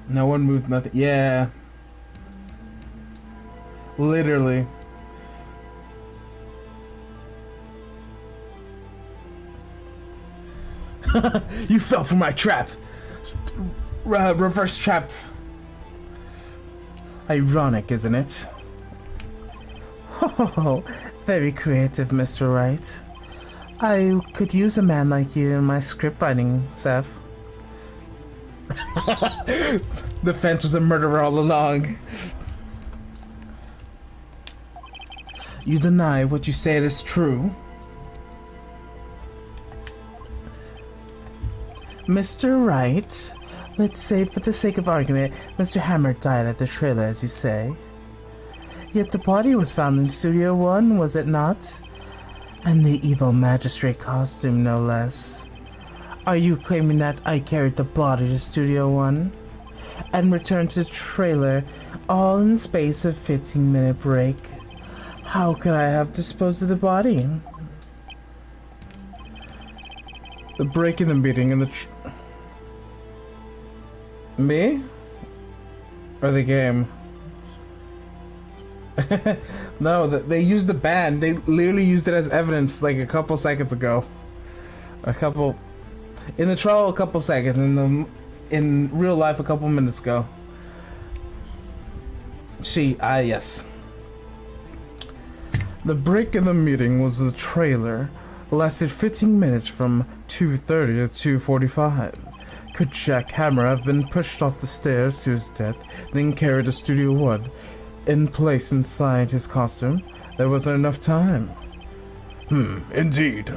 No one moved nothing. Yeah. Literally. You fell for my trap. Reverse trap. Ironic, isn't it? Oh, very creative, Mr. Wright. I could use a man like you in my script writing, Seth. The fence was a murderer all along. You deny what you say is true? Mr. Wright, let's say for the sake of argument, Mr. Hammer died at the trailer, as you say. Yet the body was found in Studio 1, was it not? And the evil magistrate costume, no less. Are you claiming that I carried the body to Studio 1 and returned to the trailer all in the space of 15-minute break? How could I have disposed of the body? The break in the meeting and the me? Or the game? No, they used the band. They literally used it as evidence like a couple seconds ago. In the trial a couple seconds, in real life a couple minutes ago. Yes. The break in the meeting was the trailer. lasted 15 minutes from 2:30 to 2:45. Could Jack Hammer have been pushed off the stairs to his death, then carried to Studio 1 in place inside his costume? There wasn't enough time. Indeed.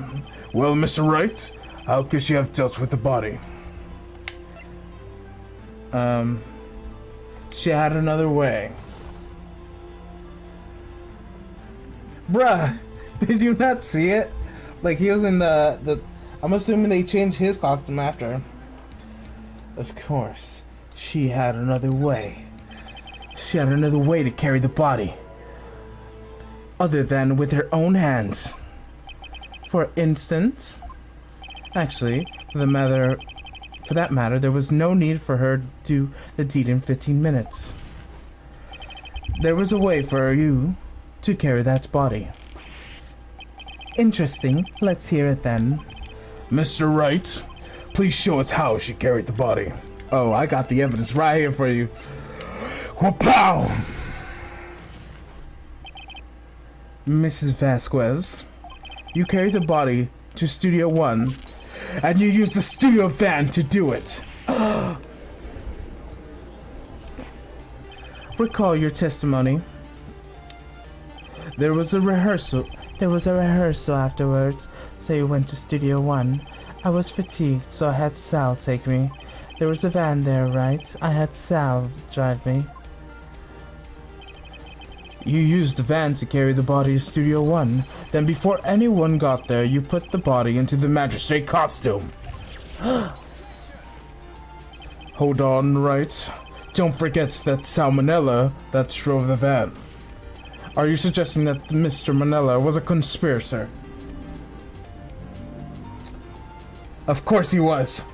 Well, Mr. Wright, how could she have dealt with the body? She had another way. Bruh, did you not see it? Like, he was in the I'm assuming they changed his costume after. Of course, she had another way. She had another way to carry the body. Other than with her own hands. For instance, actually, for that matter, there was no need for her to do the deed in 15 minutes. There was a way for you to carry that body. Interesting. Let's hear it then. Mr. Wright, please show us how she carried the body. Oh, I got the evidence right here for you. Wha-pow! Mrs. Vasquez, you carried the body to Studio 1, and you used the studio van to do it. Recall your testimony. There was a rehearsal afterwards, so you went to Studio 1. I was fatigued, so I had Sal take me. There was a van there, right? I had Sal drive me. You used the van to carry the body to Studio 1. Then before anyone got there, you put the body into the magistrate costume. Hold on, Wright. Don't forget that Salmonella that drove the van. Are you suggesting that Mr. Manella was a conspirator? Of course he was.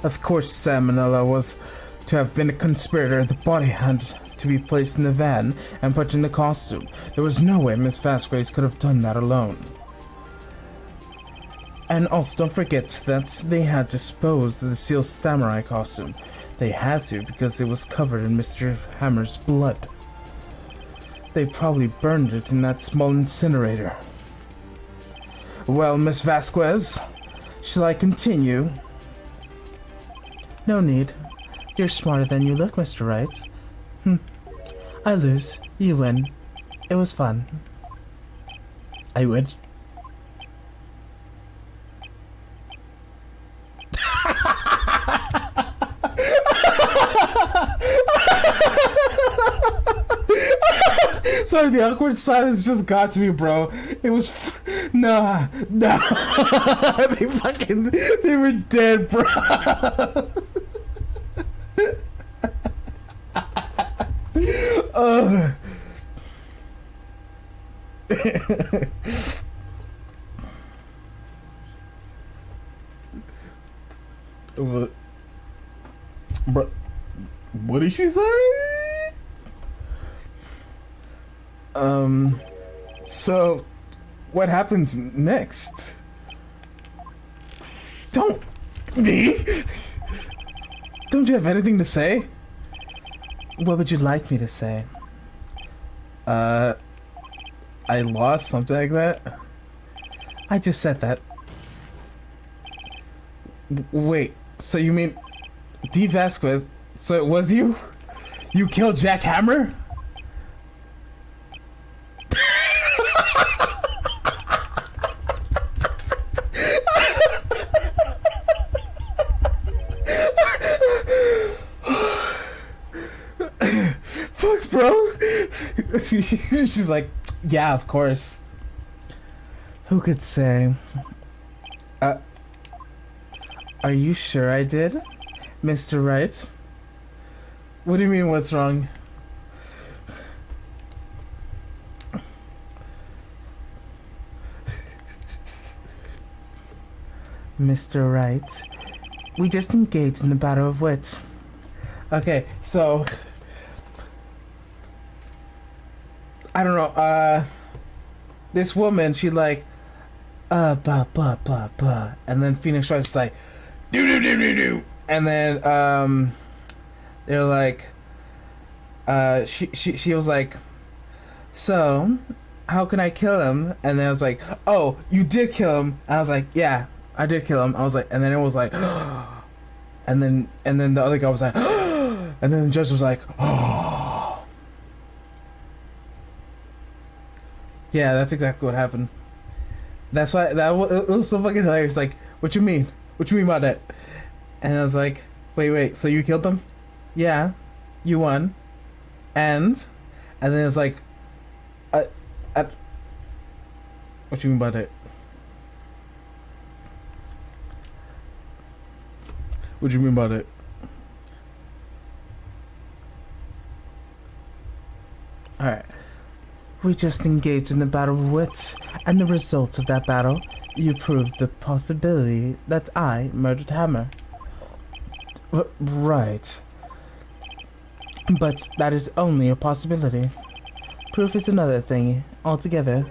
Of course Salmonella was to have been a conspirator. The body had to be placed in the van and put in the costume. There was no way Miss Vasquez could have done that alone. And also don't forget that they had disposed of the Seal Samurai costume. They had to because it was covered in Mr. Hammer's blood. They probably burned it in that small incinerator. Well, Miss Vasquez, shall I continue? No need. You're smarter than you look, Mr. Wright. I lose. You win. It was fun. I win. Sorry, the awkward silence just got to me, bro. It was nah. They were dead, bro. Bro, what did she say? So, what happens next? Don't me? Don't you have anything to say? What would you like me to say? I lost, something like that? I just said that. Wait, so you mean D. Vasquez? So it was you? You killed Jack Hammer? Fuck, bro. She's like, yeah, of course. Who could say? Are you sure I did, Mr. Wright? What do you mean, what's wrong? Mr. Wright, we just engaged in a battle of wits. Okay, so I don't know, this woman, she like and then Phoenix Wright's like do, and then they're like she was like, so how can I kill him? And then I was like, oh, you did kill him. And I was like, yeah, I did kill him. I was like, and then it was like, and then the other guy was like, and then the judge was like, oh. Yeah, that's exactly what happened. That's why it was so fucking hilarious. Like, what you mean? What you mean by that? And I was like, wait, so you killed them? Yeah, you won. And then it's like, what you mean by that? What do you mean by that? Alright. We just engaged in a battle of wits, and the results of that battle, you proved the possibility that I murdered Hammer. Right. But that is only a possibility. Proof is another thing altogether.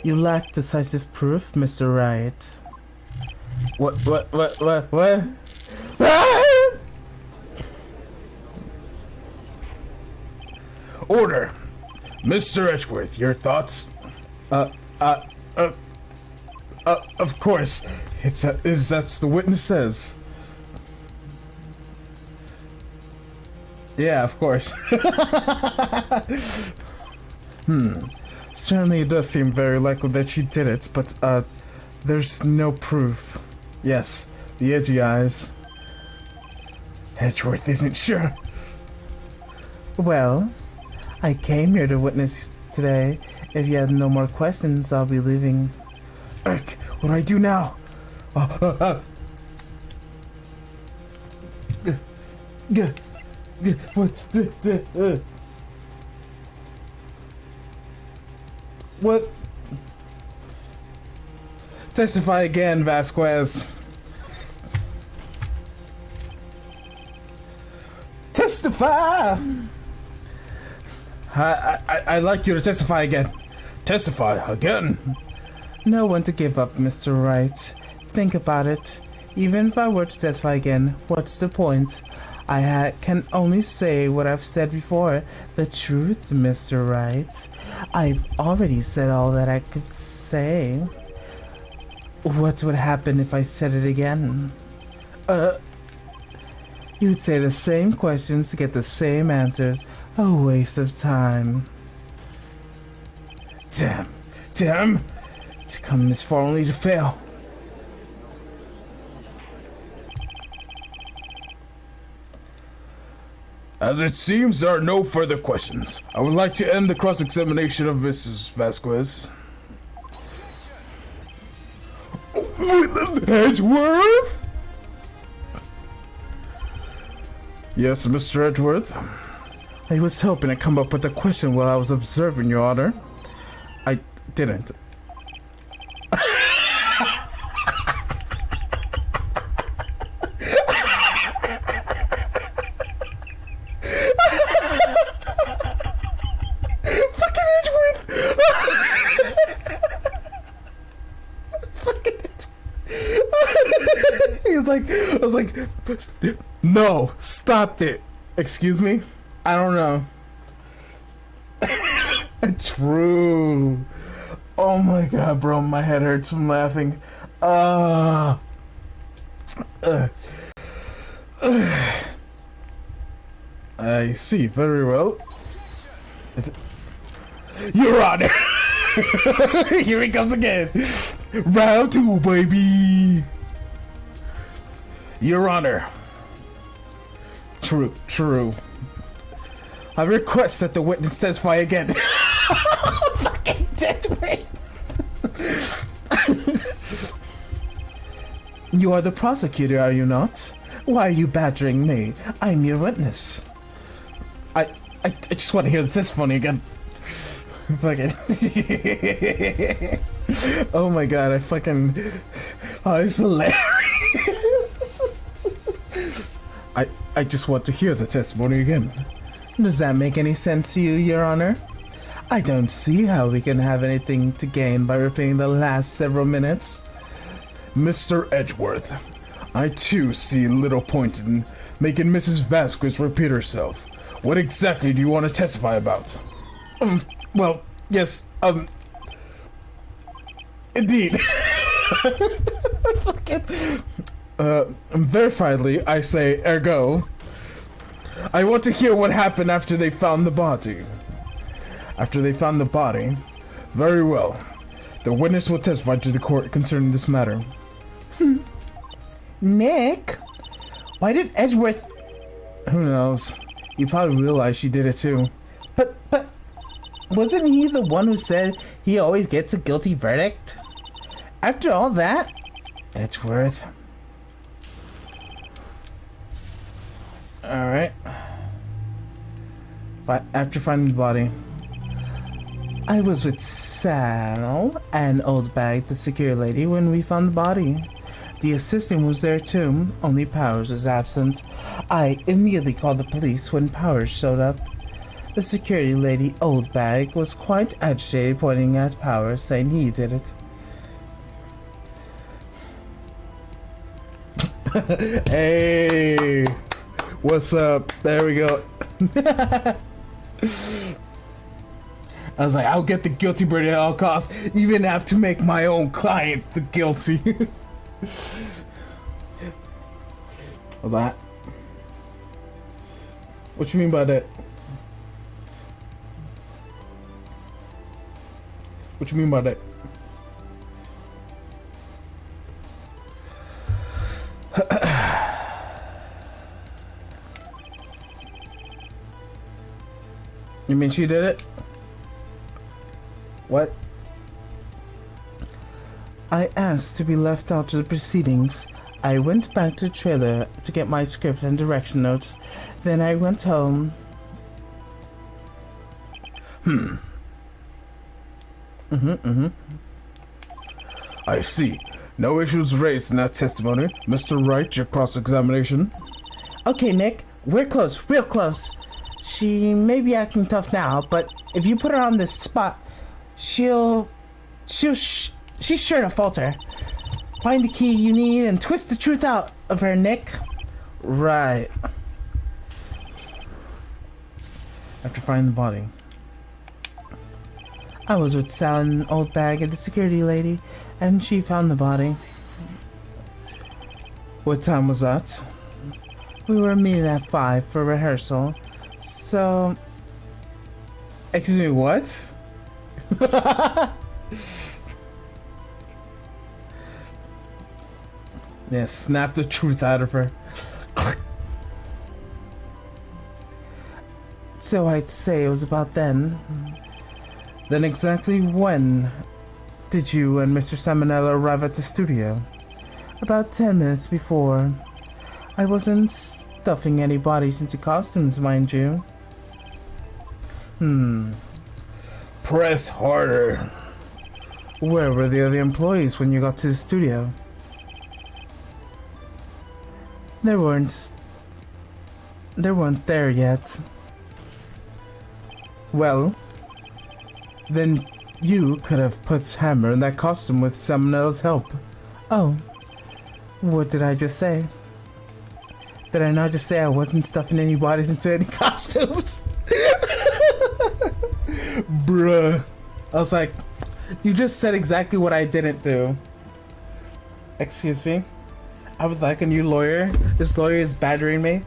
You lack decisive proof, Mr. Wright. What? Order! Mr. Edgeworth, your thoughts? Of course. That's the witness says. Yeah, of course. Certainly it does seem very likely that she did it, but, there's no proof. Yes, the edgy eyes. Edgeworth isn't sure. Well, I came here to witness today. If you have no more questions, I'll be leaving. Eric, what do I do now? What? Testify again, Vasquez. Testify! I'd like you to testify again. Testify again? No one to give up, Mr. Wright. Think about it. Even if I were to testify again, what's the point? I can only say what I've said before. The truth, Mr. Wright. I've already said all that I could say. What would happen if I said it again? You'd say the same questions to get the same answers. A waste of time. Damn! To come this far only to fail. As it seems there are no further questions, I would like to end the cross-examination of Mrs. Vasquez. Edgeworth? Yes, Mr. Edgeworth? I was hoping to come up with a question while I was observing, Your Honor. I didn't. I was like, no, stop it. Excuse me? I don't know. True. Oh my god, bro, my head hurts from laughing. I see, very well. Is it... Your Honor! Here he comes again. Round 2, baby. Your Honor. True. I request that the witness testify again. Fucking dead. You are the prosecutor, are you not? Why are you badgering me? I'm your witness. I just want to hear the testimony again. Fucking. Oh my god, I fucking. Oh, it's hilarious. I just want to hear the testimony again. Does that make any sense to you, Your Honor? I don't see how we can have anything to gain by repeating the last several minutes. Mr. Edgeworth, I too see little point in making Mrs. Vasquez repeat herself. What exactly do you want to testify about? Well, yes, Indeed. Fucking. Verifiedly, I say, ergo. I want to hear what happened after they found the body. After they found the body? Very well. The witness will testify to the court concerning this matter. Nick? Why did Edgeworth... Who knows? You probably realize she did it too. But... Wasn't he the one who said he always gets a guilty verdict? After all that? Edgeworth. Alright. After finding the body, I was with Sal and Old Bag, the security lady, when we found the body. The assistant was there too, only Powers was absent. I immediately called the police when Powers showed up. The security lady, Old Bag, was quite agitated, pointing at Powers, saying he did it. Hey, what's up? There we go. I was like, I'll get the guilty verdict at all costs, even have to make my own client the guilty. Of that. What you mean by that? What you mean by that? You mean she did it? What? I asked to be left out of the proceedings. I went back to the trailer to get my script and direction notes. Then I went home. I see. No issues raised in that testimony. Mr. Wright, your cross-examination. Okay, Nick. We're close. Real close. She may be acting tough now, but if you put her on this spot, she's sure to falter. Find the key you need and twist the truth out of her, Nick. Right. After finding the body, I was with Sal and Old Bag and the security lady, and she found the body. What time was that? We were meeting at 5 for rehearsal, so... Excuse me, what? Yeah, snap the truth out of her. So I'd say it was about then. Then exactly when did you and Mr. Salmonella arrive at the studio? About 10 minutes before. I wasn't stuffing any bodies into costumes, mind you. Press harder. Where were the other employees when you got to the studio? They weren't there yet. Well, then you could have put Hammer in that costume with Salmonella's help. Oh, what did I just say? Did I not just say I wasn't stuffing any bodies into any costumes? Bruh. I was like, you just said exactly what I didn't do. Excuse me? I would like a new lawyer. This lawyer is badgering me.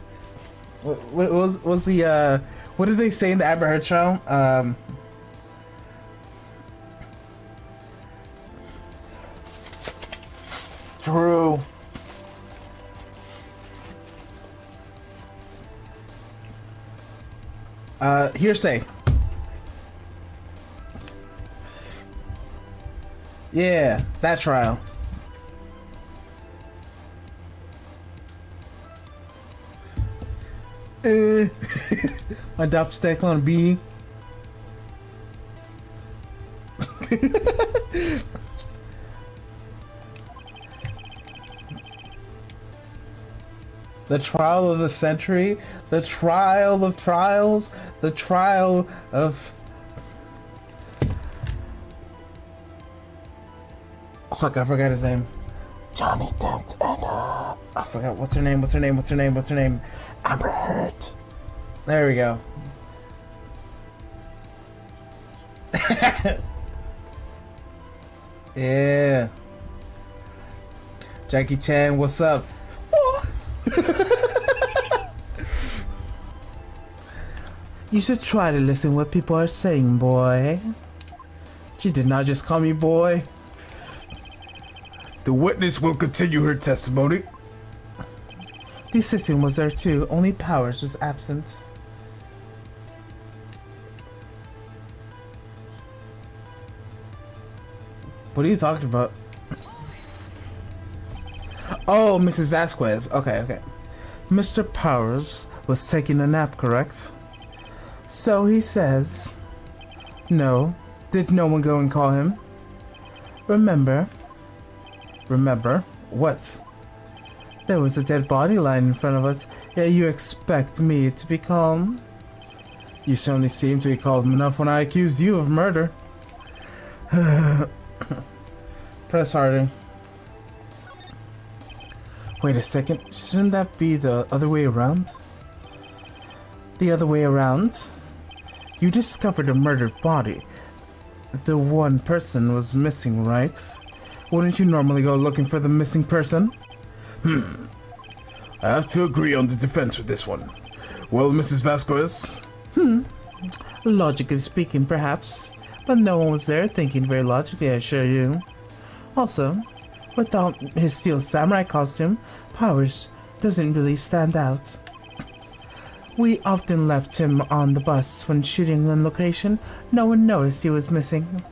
What was the, what did they say in the Amber Heard trial? True. Hearsay. Yeah, that trial. My dubstep on B. The trial of the century, the trial of trials, the trial of... Fuck, I forgot his name. Johnny Depp and I forgot, what's her name? Amber Heard. There we go. Yeah. Jackie Chan, what's up? You should try to listen what people are saying, boy. She did not just call me boy. The witness will continue her testimony. The assistant was there too, only Powers was absent. What are you talking about? Oh, Mrs. Vasquez. Okay. Mr. Powers was taking a nap, correct? So he says. No. Did no one go and call him? Remember? What? There was a dead body lying in front of us, yet you expect me to be calm? You certainly seem to be calm enough when I accuse you of murder. Press harder. Wait a second, shouldn't that be the other way around? The other way around? You discovered a murdered body. The one person was missing, right? Wouldn't you normally go looking for the missing person? I have to agree on the defense with this one. Well, Mrs. Vasquez? Logically speaking, perhaps. But no one was there thinking very logically, I assure you. Also, without his steel samurai costume, Powers doesn't really stand out. We often left him on the bus when shooting on location. No one noticed he was missing.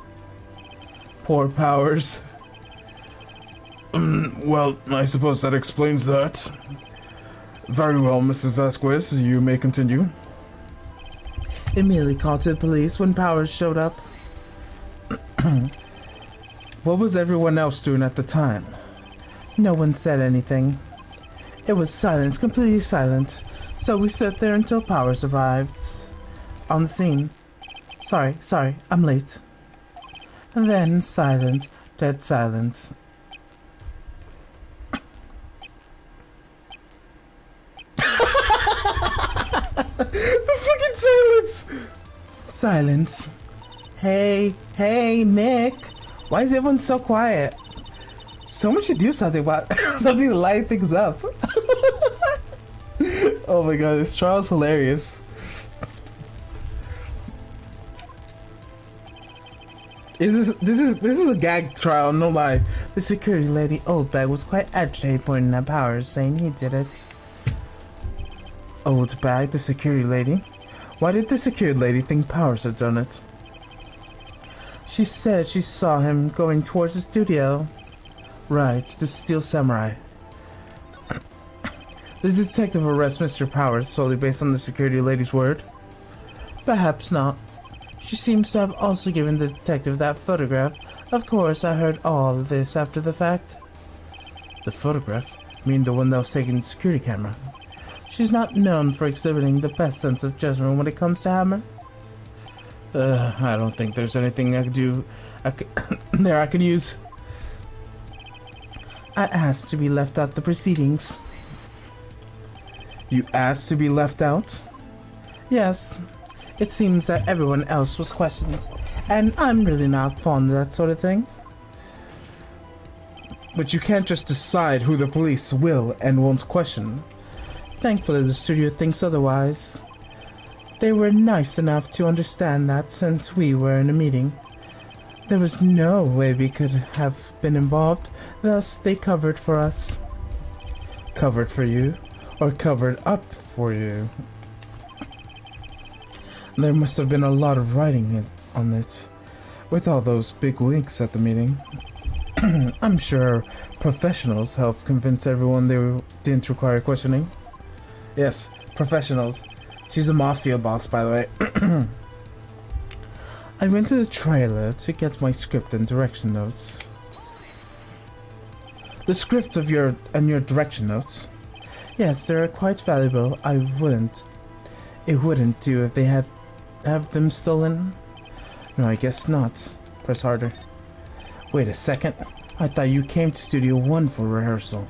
Poor Powers. Well, I suppose that explains that. Very well, Mrs. Vasquez, you may continue. Immediately called to the police when Powers showed up. What was everyone else doing at the time? No one said anything. It was silent, completely silent. So we sat there until Powers arrived on the scene. Sorry, I'm late. And then silence, dead silence. The fucking silence! Silence. Hey, Nick. Why is everyone so quiet? Someone should do something about something to light things up. Oh my god, this trial's hilarious. This is a gag trial, no lie. The security lady, Oldbag, was quite agitated, pointing at Powers, saying he did it. Oldbag, the security lady? Why did the security lady think Powers had done it? She said she saw him going towards the studio. Right, the Steel Samurai. The detective arrests Mr. Powers solely based on the security lady's word? Perhaps not. She seems to have also given the detective that photograph. Of course, I heard all of this after the fact. The photograph? You mean the one that was taken in the security camera? She's not known for exhibiting the best sense of judgment when it comes to Hammer. I don't think there's anything I could do I could use. I asked to be left out the proceedings. You asked to be left out? Yes. It seems that everyone else was questioned, and I'm really not fond of that sort of thing. But you can't just decide who the police will and won't question. Thankfully, the studio thinks otherwise. They were nice enough to understand that since we were in a meeting. There was no way we could have been involved, thus they covered for us. Covered for you? Or covered up for you? There must have been a lot of writing on it, with all those big wigs at the meeting. I'm sure professionals helped convince everyone they didn't require questioning. Yes, professionals. She's a mafia boss, by the way. I went to the trailer to get my script and direction notes. The script of your direction notes? Yes, they're quite valuable. It wouldn't do if they have them stolen. No, I guess not. Press harder. Wait a second. I thought you came to Studio 1 for rehearsal.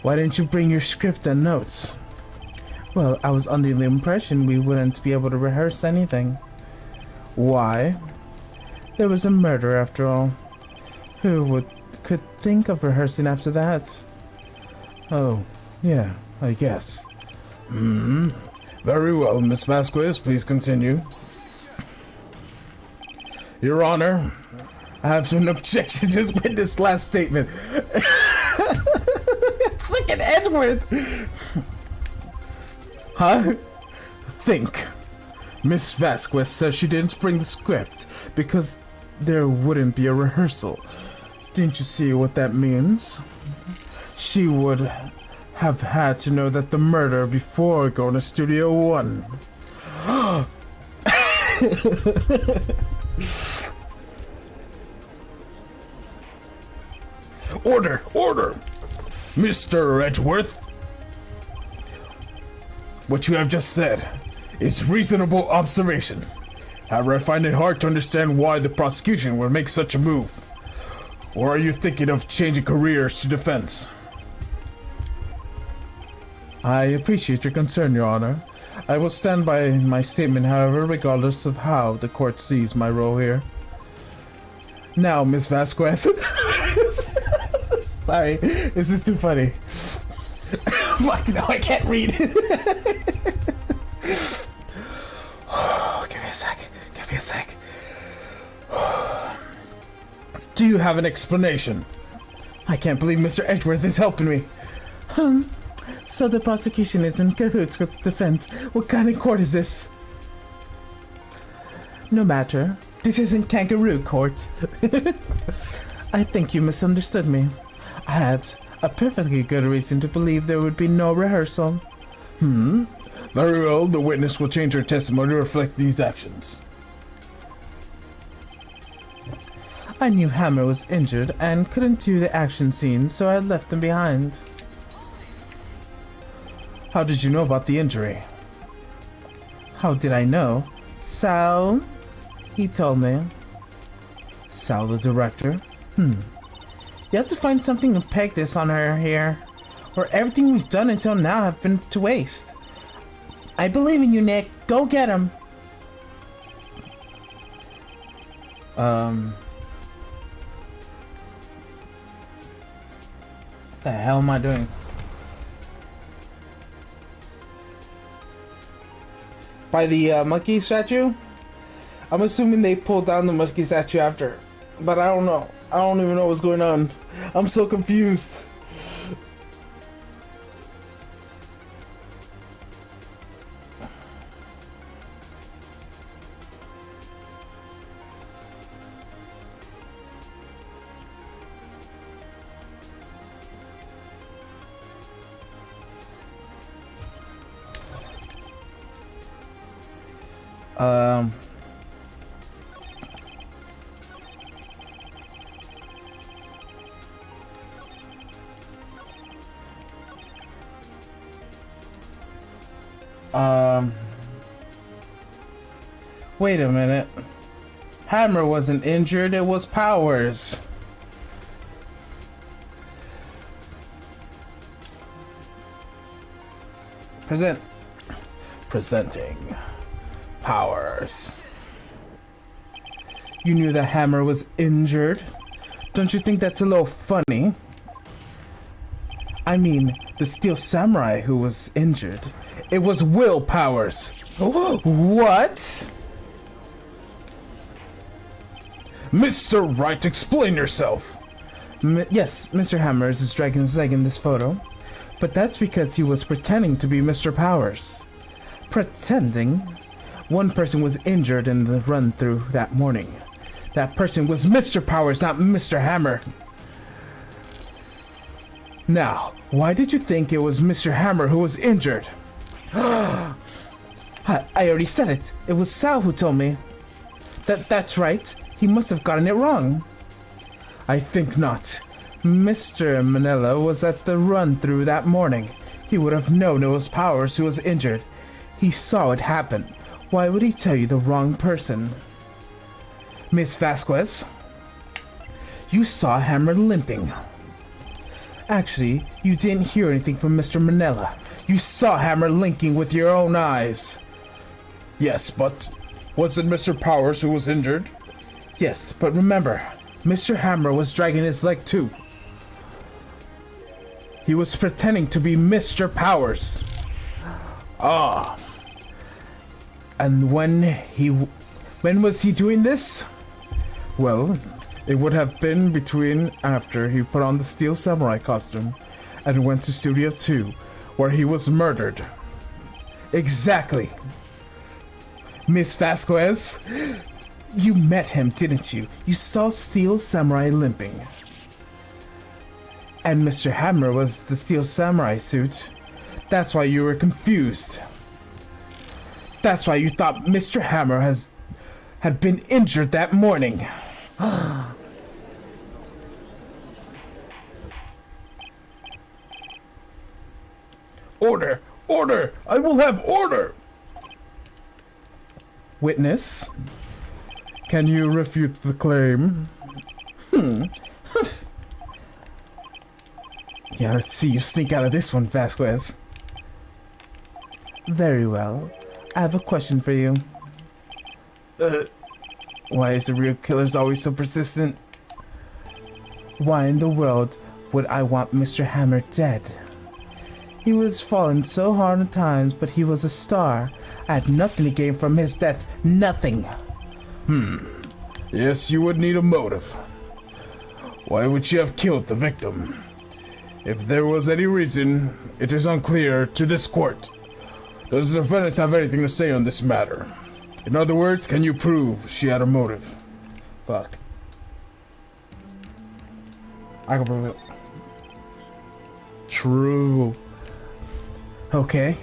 Why didn't you bring your script and notes? Well, I was under the impression we wouldn't be able to rehearse anything. Why? There was a murder after all. could think of rehearsing after that? Oh, yeah, I guess. Very well, Miss Vasquez, please continue. Your Honor, I have no objection to this witness last statement. Frickin' Edgeworth! Huh? Think. Miss Vasquez says she didn't bring the script because there wouldn't be a rehearsal. Didn't you see what that means? She would have had to know that the murder before going to Studio One. Order! Order! Mr. Edgeworth, what you have just said is reasonable observation. However, I find it hard to understand why the prosecution would make such a move. Or are you thinking of changing careers to defense? I appreciate your concern, Your Honor. I will stand by my statement, however, regardless of how the court sees my role here. Now, Miss Vasquez. Sorry, this is too funny. Fuck, no, I can't read. Give me a sec. Give me a sec. Do you have an explanation? I can't believe Mr. Edgeworth is helping me. So the prosecution is in cahoots with the defense. What kind of court is this? No matter. This isn't kangaroo court. I think you misunderstood me. I had a perfectly good reason to believe there would be no rehearsal. Very well, the witness will change her testimony to reflect these actions. I knew Hammer was injured and couldn't do the action scene, so I left him behind. How did you know about the injury? How did I know? Sal, he told me. Sal, the director? You have to find something to peg this on her here, or everything we've done until now have been to waste. I believe in you, Nick. Go get him. The hell am I doing? By the monkey statue? I'm assuming they pulled down the monkey statue after, but I don't know. I don't even know what's going on. I'm so confused. Wait a minute. Hammer wasn't injured, it was Powers. Presenting Powers. You knew that Hammer was injured? Don't you think that's a little funny? I mean, the Steel Samurai who was injured. It was Will Powers. What? Mr. Wright, explain yourself. Yes, Mr. Hammer is dragging his leg in this photo. But that's because he was pretending to be Mr. Powers. Pretending? One person was injured in the run-through that morning. That person was Mr. Powers, not Mr. Hammer. Now, why did you think it was Mr. Hammer who was injured? I already said it. It was Sal who told me. That's right. He must have gotten it wrong. I think not. Mr. Manila was at the run-through that morning. He would have known it was Powers who was injured. He saw it happen. Why would he tell you the wrong person? Miss Vasquez, you saw Hammer limping. Actually, you didn't hear anything from Mr. Manila. You saw Hammer linking with your own eyes. Yes, but was it Mr. Powers who was injured? Yes, but remember, Mr. Hammer was dragging his leg too. He was pretending to be Mr. Powers. Ah. And when was he doing this? Well, it would have been between after he put on the Steel Samurai costume and went to Studio 2, where he was murdered. Exactly. Miss Vasquez, you met him, didn't you? You saw Steel Samurai limping. And Mr. Hammer was the Steel Samurai suit. That's why you were confused. That's why you thought Mr. Hammer had been injured that morning. Order! Order! I will have order! Witness, can you refute the claim? Yeah, let's see you sneak out of this one, Vasquez. Very well. I have a question for you. Why is the real killers always so persistent? Why in the world would I want Mr. Hammer dead? He was fallen so hard at times, but he was a star. I had nothing to gain from his death. Nothing. Yes, you would need a motive. Why would you have killed the victim? If there was any reason, it is unclear to this court. Does the defendant have anything to say on this matter? In other words, can you prove she had a motive? Fuck. I can prove it. True. Okay,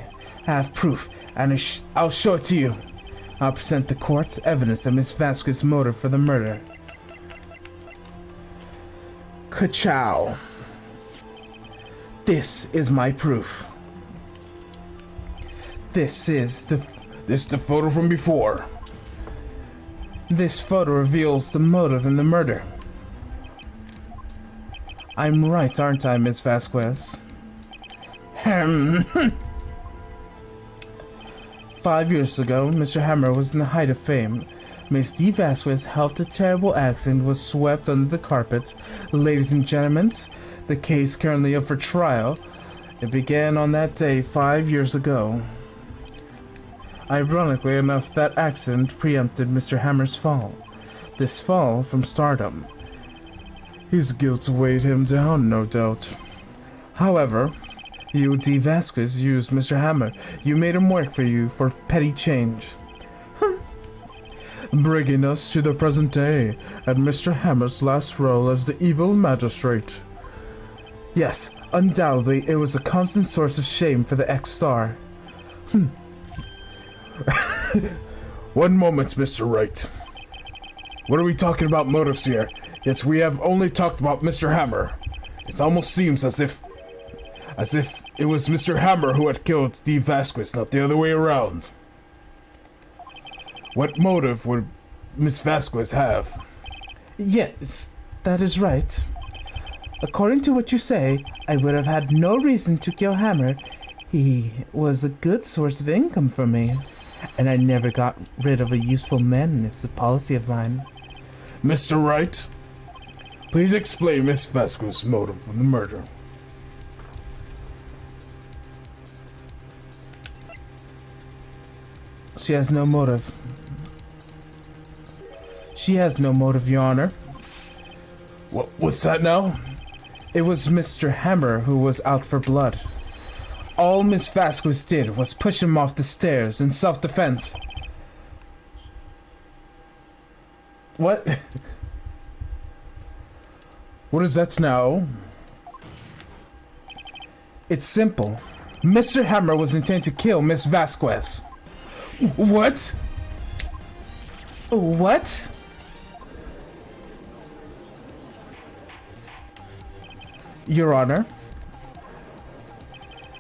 I have proof, and I'll show it to you. I'll present the court's evidence of Miss Vasquez's motive for the murder. Ka-chow. This is my proof. This is the photo from before. This photo reveals the motive in the murder. I'm right, aren't I, Miss Vasquez? 5 years ago, Mr. Hammer was in the height of fame. Miss D. Vasquez helped a terrible accident was swept under the carpet. Ladies and gentlemen, the case currently up for trial. It began on that day 5 years ago. Ironically enough, that accident preempted Mr. Hammer's fall. This fall from stardom. His guilt weighed him down, no doubt. However, you, D. Vasquez, used Mr. Hammer. You made him work for you for petty change. Bringing us to the present day, and Mr. Hammer's last role as the evil magistrate. Yes, undoubtedly, it was a constant source of shame for the ex-star. One moment, Mr. Wright. What are we talking about motives here? Yet we have only talked about Mr. Hammer. It almost seems as if it was Mr. Hammer who had killed Steve Vasquez, not the other way around. What motive would Miss Vasquez have? Yes, that is right. According to what you say, I would have had no reason to kill Hammer. He was a good source of income for me, and I never got rid of a useful man. It's a policy of mine. Mr. Wright, please explain Miss Vasquez's motive for the murder. She has no motive. She has no motive, Your Honor. What's that now? It was Mr. Hammer who was out for blood. All Miss Vasquez did was push him off the stairs in self-defense. What? What is that now? It's simple. Mr. Hammer was intending to kill Miss Vasquez. What? What? Your Honor,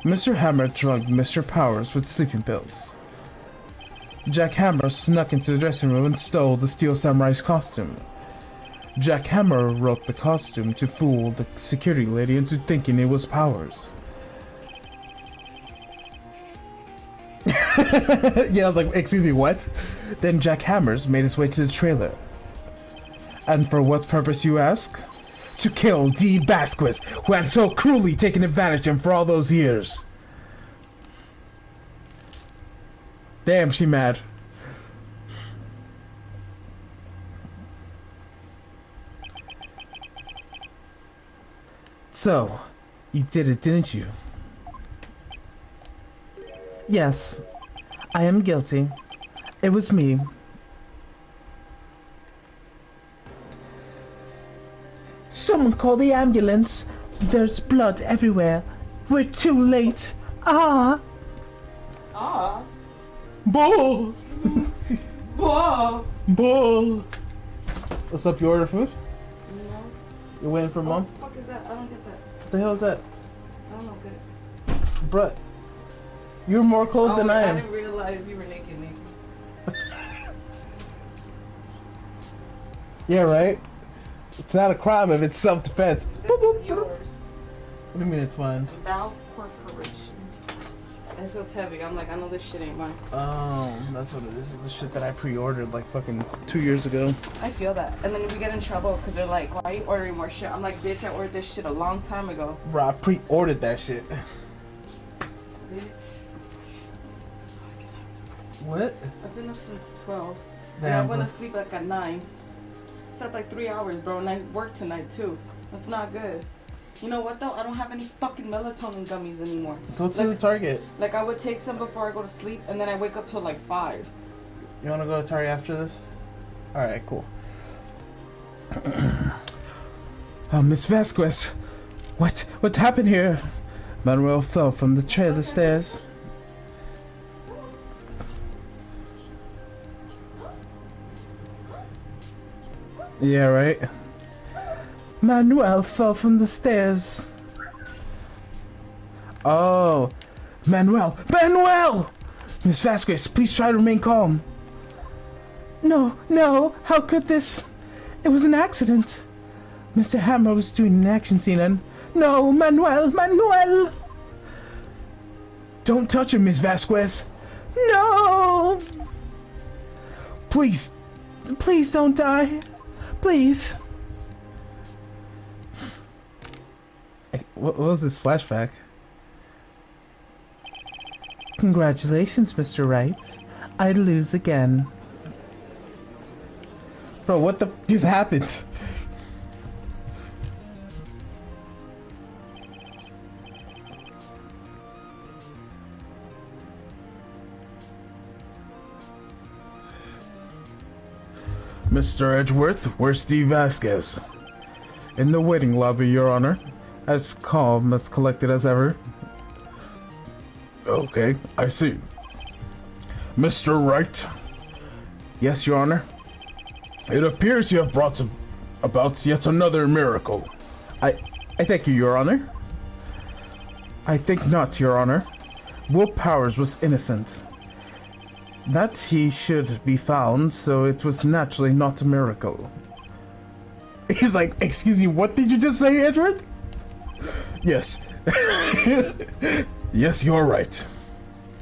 Mr. Hammer drugged Mr. Powers with sleeping pills. Jack Hammer snuck into the dressing room and stole the Steel Samurai's costume. Jack Hammer wrote the costume to fool the security lady into thinking it was Powers. Yeah, I was like, excuse me, what? Then Jack Hammers made his way to the trailer. And for what purpose, you ask? To kill D. Vasquez, who had so cruelly taken advantage of him for all those years. Damn, she mad. So, you did it, didn't you? Yes, I am guilty. It was me. Someone call the ambulance. There's blood everywhere. We're too late. Ah! Ah. Bull! Whoa. Bull! What's up, you order food? No. You're waiting for mom? What the fuck is that? I don't get that. What the hell is that? I don't know. Get it. Bruh. You're more clothed than I I am. didn't realize you were naked. Yeah, right? It's not a crime if it's self-defense. This is yours. What do you mean it's mine? Valve Corporation. It feels heavy. I'm like, I know this shit ain't mine. Oh, that's what it is. This is the shit that I pre-ordered like fucking 2 years ago. I feel that. And then we get in trouble because they're like, why are you ordering more shit? I'm like, bitch, I ordered this shit a long time ago. Bro, I pre-ordered that shit. Bitch. What? I've been up since 12. Damn, And I went bro. to sleep like at 9. Slept like 3 hours, bro, and I worked tonight too. That's not good. You know what though? I don't have any fucking melatonin gummies anymore. Go to the Target. Like I would take some before I go to sleep, and then I wake up till like 5. You wanna go to Target after this? Alright, cool. Miss Vasquez. What happened here? Manuel fell from the trailer stairs. Yeah, right? Manuel fell from the stairs. Oh. Manuel! Miss Vasquez, please try to remain calm. No, how could this? It was an accident. Mr. Hammer was doing an action scene and... No, Manuel! Don't touch him, Miss Vasquez. No! Please don't die. Please. What was this flashback? Congratulations, Mr. Wright. I lose again. Bro, what the f just happened? Mr. Edgeworth, where's Steve Vasquez? In the waiting lobby, Your Honor. As calm, as collected as ever. Okay, I see. Mr. Wright? Yes, Your Honor. It appears you have brought about yet another miracle. I thank you, Your Honor. I think not, Your Honor. Will Powers was innocent. That he should be found, so it was naturally not a miracle. He's like, excuse me, what did you just say, Edward? Yes. Yes, you're right.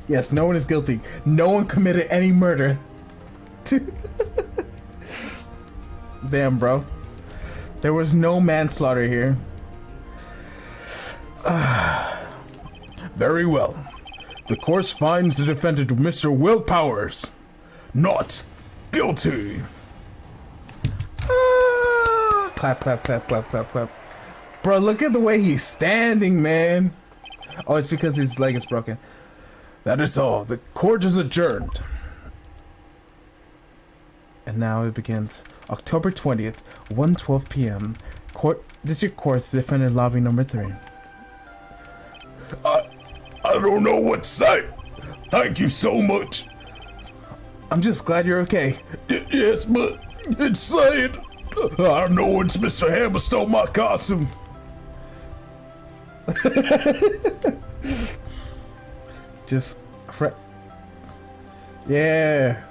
Yes, no one is guilty. No one committed any murder. Damn, bro. There was no manslaughter here. Very well. The court finds the defendant, Mr. Will Powers, not guilty. Clap, clap, clap, clap, clap, clap. Bro, look at the way he's standing, man. Oh, it's because his leg is broken. That is all. The court is adjourned. And now it begins. October 20th, 1:12 p.m. District Court, defendant lobby number 3. I don't know what to say. Thank you so much. I'm just glad you're okay. Yes, but it's sad. I know it's Mr. Hammer stole my costume. Just yeah.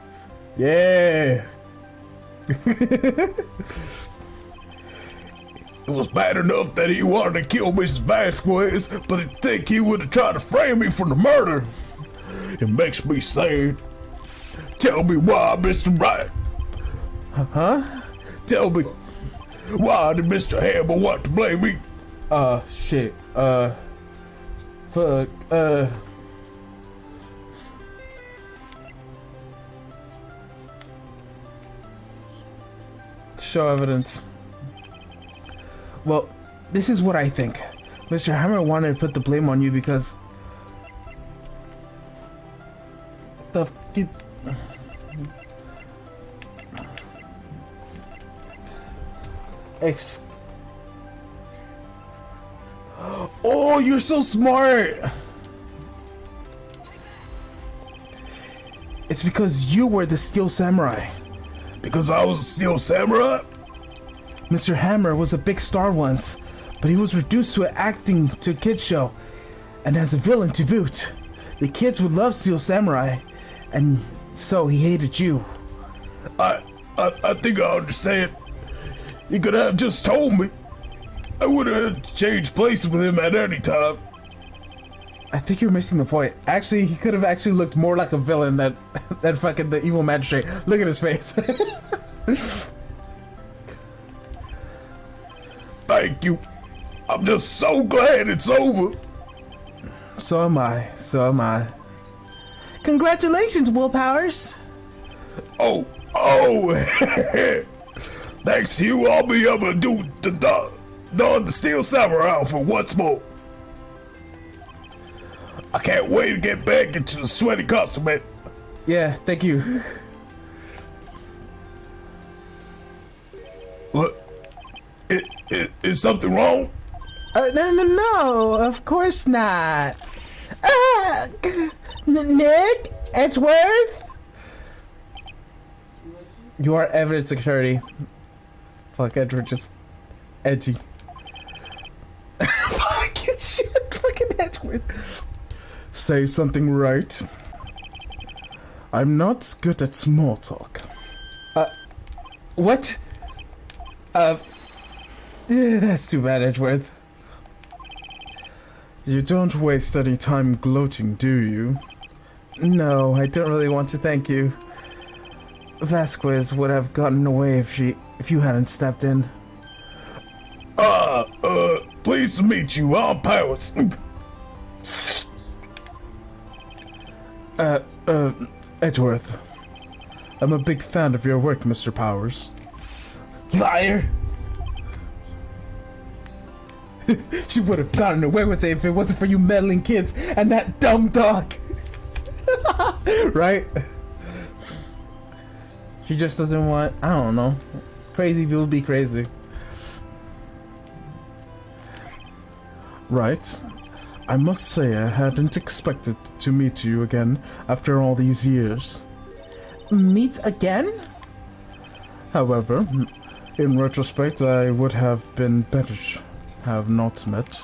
It was bad enough that he wanted to kill Mrs. Vasquez, but I think he would have tried to frame me for the murder. It makes me sad. Tell me why, Mr. Wright. Huh? Tell me, why did Mr. Hammer want to blame me? Shit. Fuck. Show evidence. Well, this is what I think. Mr. Hammer wanted to put the blame on you because Oh, you're so smart! It's because you were the Steel Samurai. Because I was a Steel Samurai? Mr. Hammer was a big star once, but he was reduced to acting to a kids show, and as a villain to boot. The kids would love Steel Samurai, and so he hated you. I think I understand. You could have just told me. I would have changed places with him at any time. I think you're missing the point. Actually, he could have actually looked more like a villain than fucking the evil magistrate. Look at his face. Thank you. I'm just so glad it's over. So am I. So am I. Congratulations, Willpowers. Oh. Thanks to you, I'll be able to do the Steel Samurai outfit once more. I can't wait to get back into the sweaty costume, man. Yeah, thank you. What? Is something wrong? No, of course not. Nick? Edgeworth? You are evidence security. Fuck, Edward, just edgy. Fucking shit, fucking Edgeworth. Say something right. I'm not good at small talk. What? Yeah, that's too bad, Edgeworth. You don't waste any time gloating, do you? No, I don't really want to thank you. Vasquez would have gotten away if you hadn't stepped in. Pleased to meet you. I'm Powers. Edgeworth. I'm a big fan of your work, Mr. Powers. Liar! She would have gotten away with it if it wasn't for you meddling kids and that dumb dog. Right? She just doesn't want, I don't know. Crazy people be crazy. Right. I must say I hadn't expected to meet you again after all these years. Meet again? However, in retrospect, I would have been better have not met,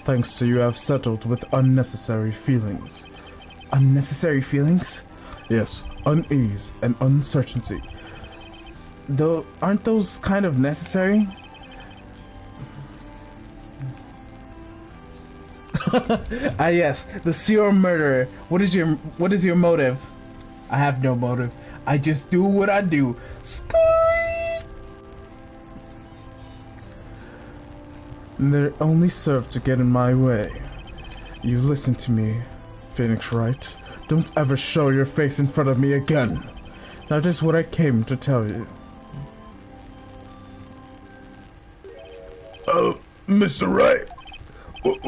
thanks to you have settled with unnecessary feelings. Unnecessary feelings? Yes, unease and uncertainty. Though, aren't those kind of necessary? Yes, the serial murderer. What is your motive? I have no motive. I just do what I do. They only serve to get in my way. You listen to me, Phoenix Wright. Don't ever show your face in front of me again. That is what I came to tell you. Mr. Wright,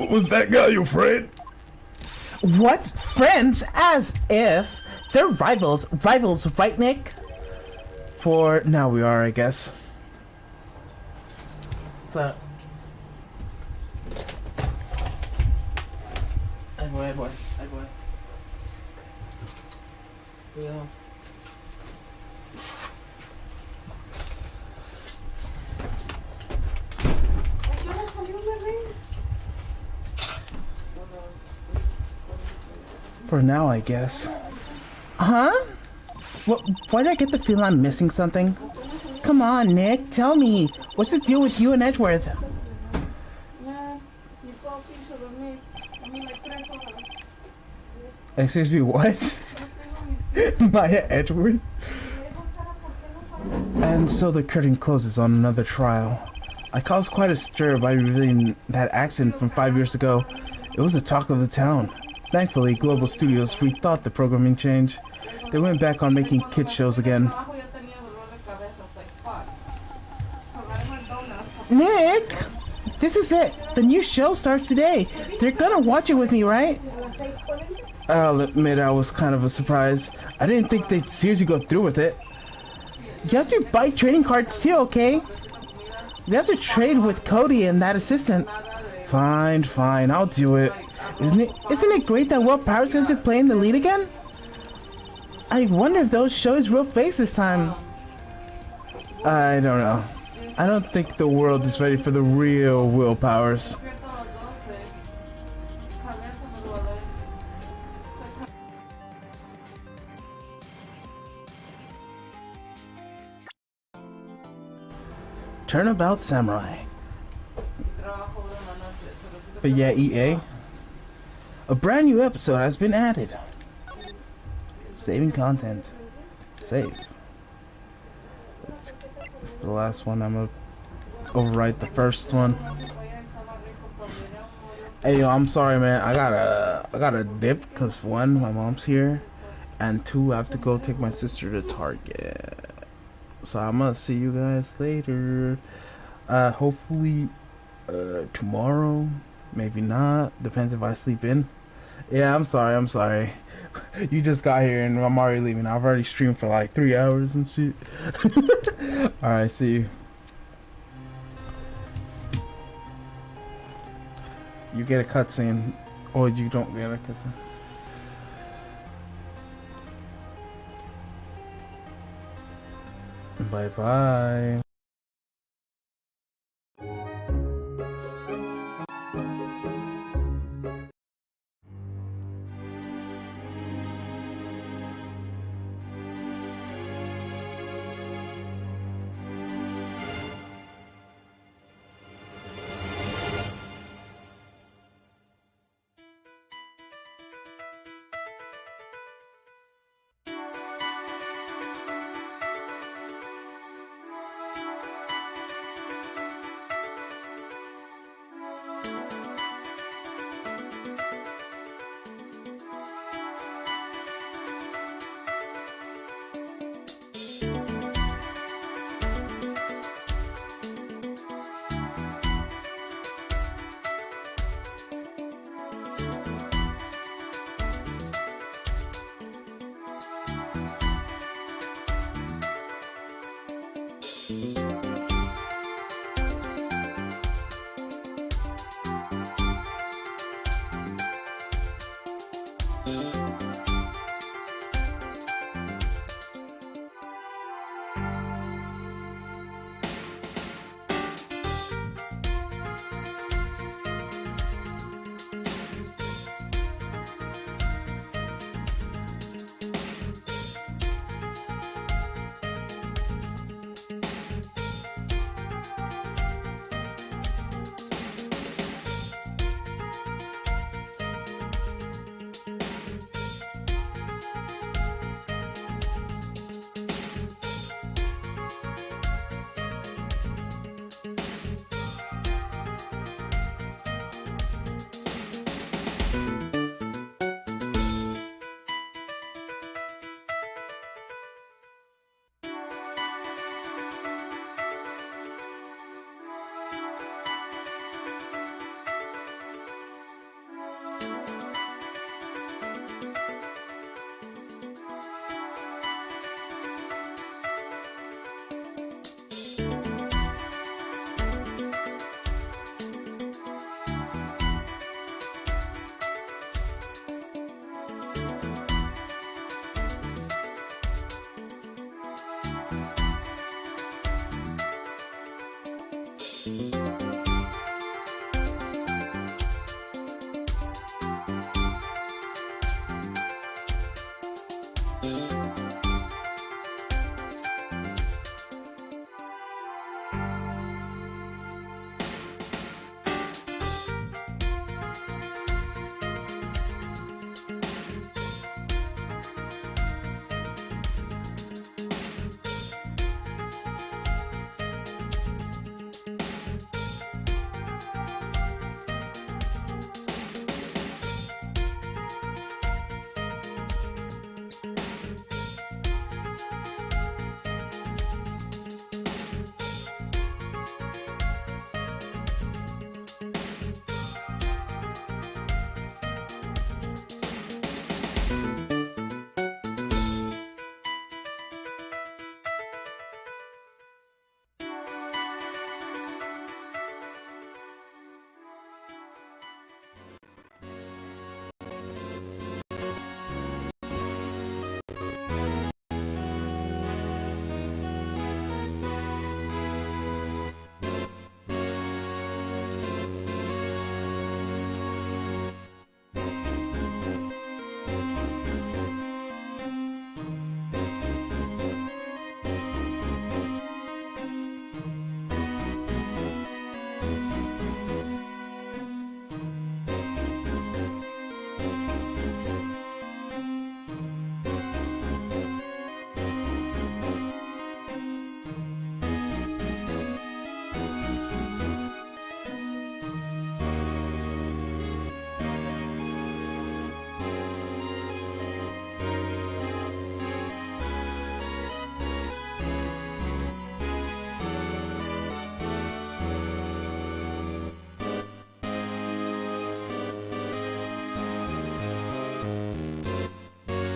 was that guy your friend? What? Friends? As if. They're rivals. Rivals, right, Nick? For now we are, I guess. So... Hey boy. Yeah. For now, I guess. Huh? What? Why do I get the feeling I'm missing something? Come on, Nick, tell me. What's the deal with you and Edgeworth? Excuse me, what? Maya Edgeworth? And so the curtain closes on another trial. I caused quite a stir by revealing that accident from 5 years ago. It was the talk of the town. Thankfully, Global Studios rethought the programming change. They went back on making kids shows again. Nick! This is it. The new show starts today. They're gonna watch it with me, right? I'll admit I was kind of a surprise. I didn't think they'd seriously go through with it. You have to buy trading cards too, okay? We have to trade with Cody and that assistant. Fine, I'll do it. Isn't it great that Will Power's going to play in the lead again? I wonder if they'll show his real face this time. I don't know. I don't think the world is ready for the real Will Powers. Turnabout Samurai. But yeah, EA. A brand new episode has been added. Saving content. Save. It's the last one. I'm gonna overwrite the first one. Hey yo, I'm sorry man. I gotta dip because one, my mom's here, and two, I have to go take my sister to Target. So I'm gonna see you guys later. Hopefully tomorrow, maybe not, depends if I sleep in. Yeah, I'm sorry. You just got here and I'm already leaving. I've already streamed for like 3 hours and shit. Alright, see you. You get a cutscene, or you don't get a cutscene. Bye bye. Thank you.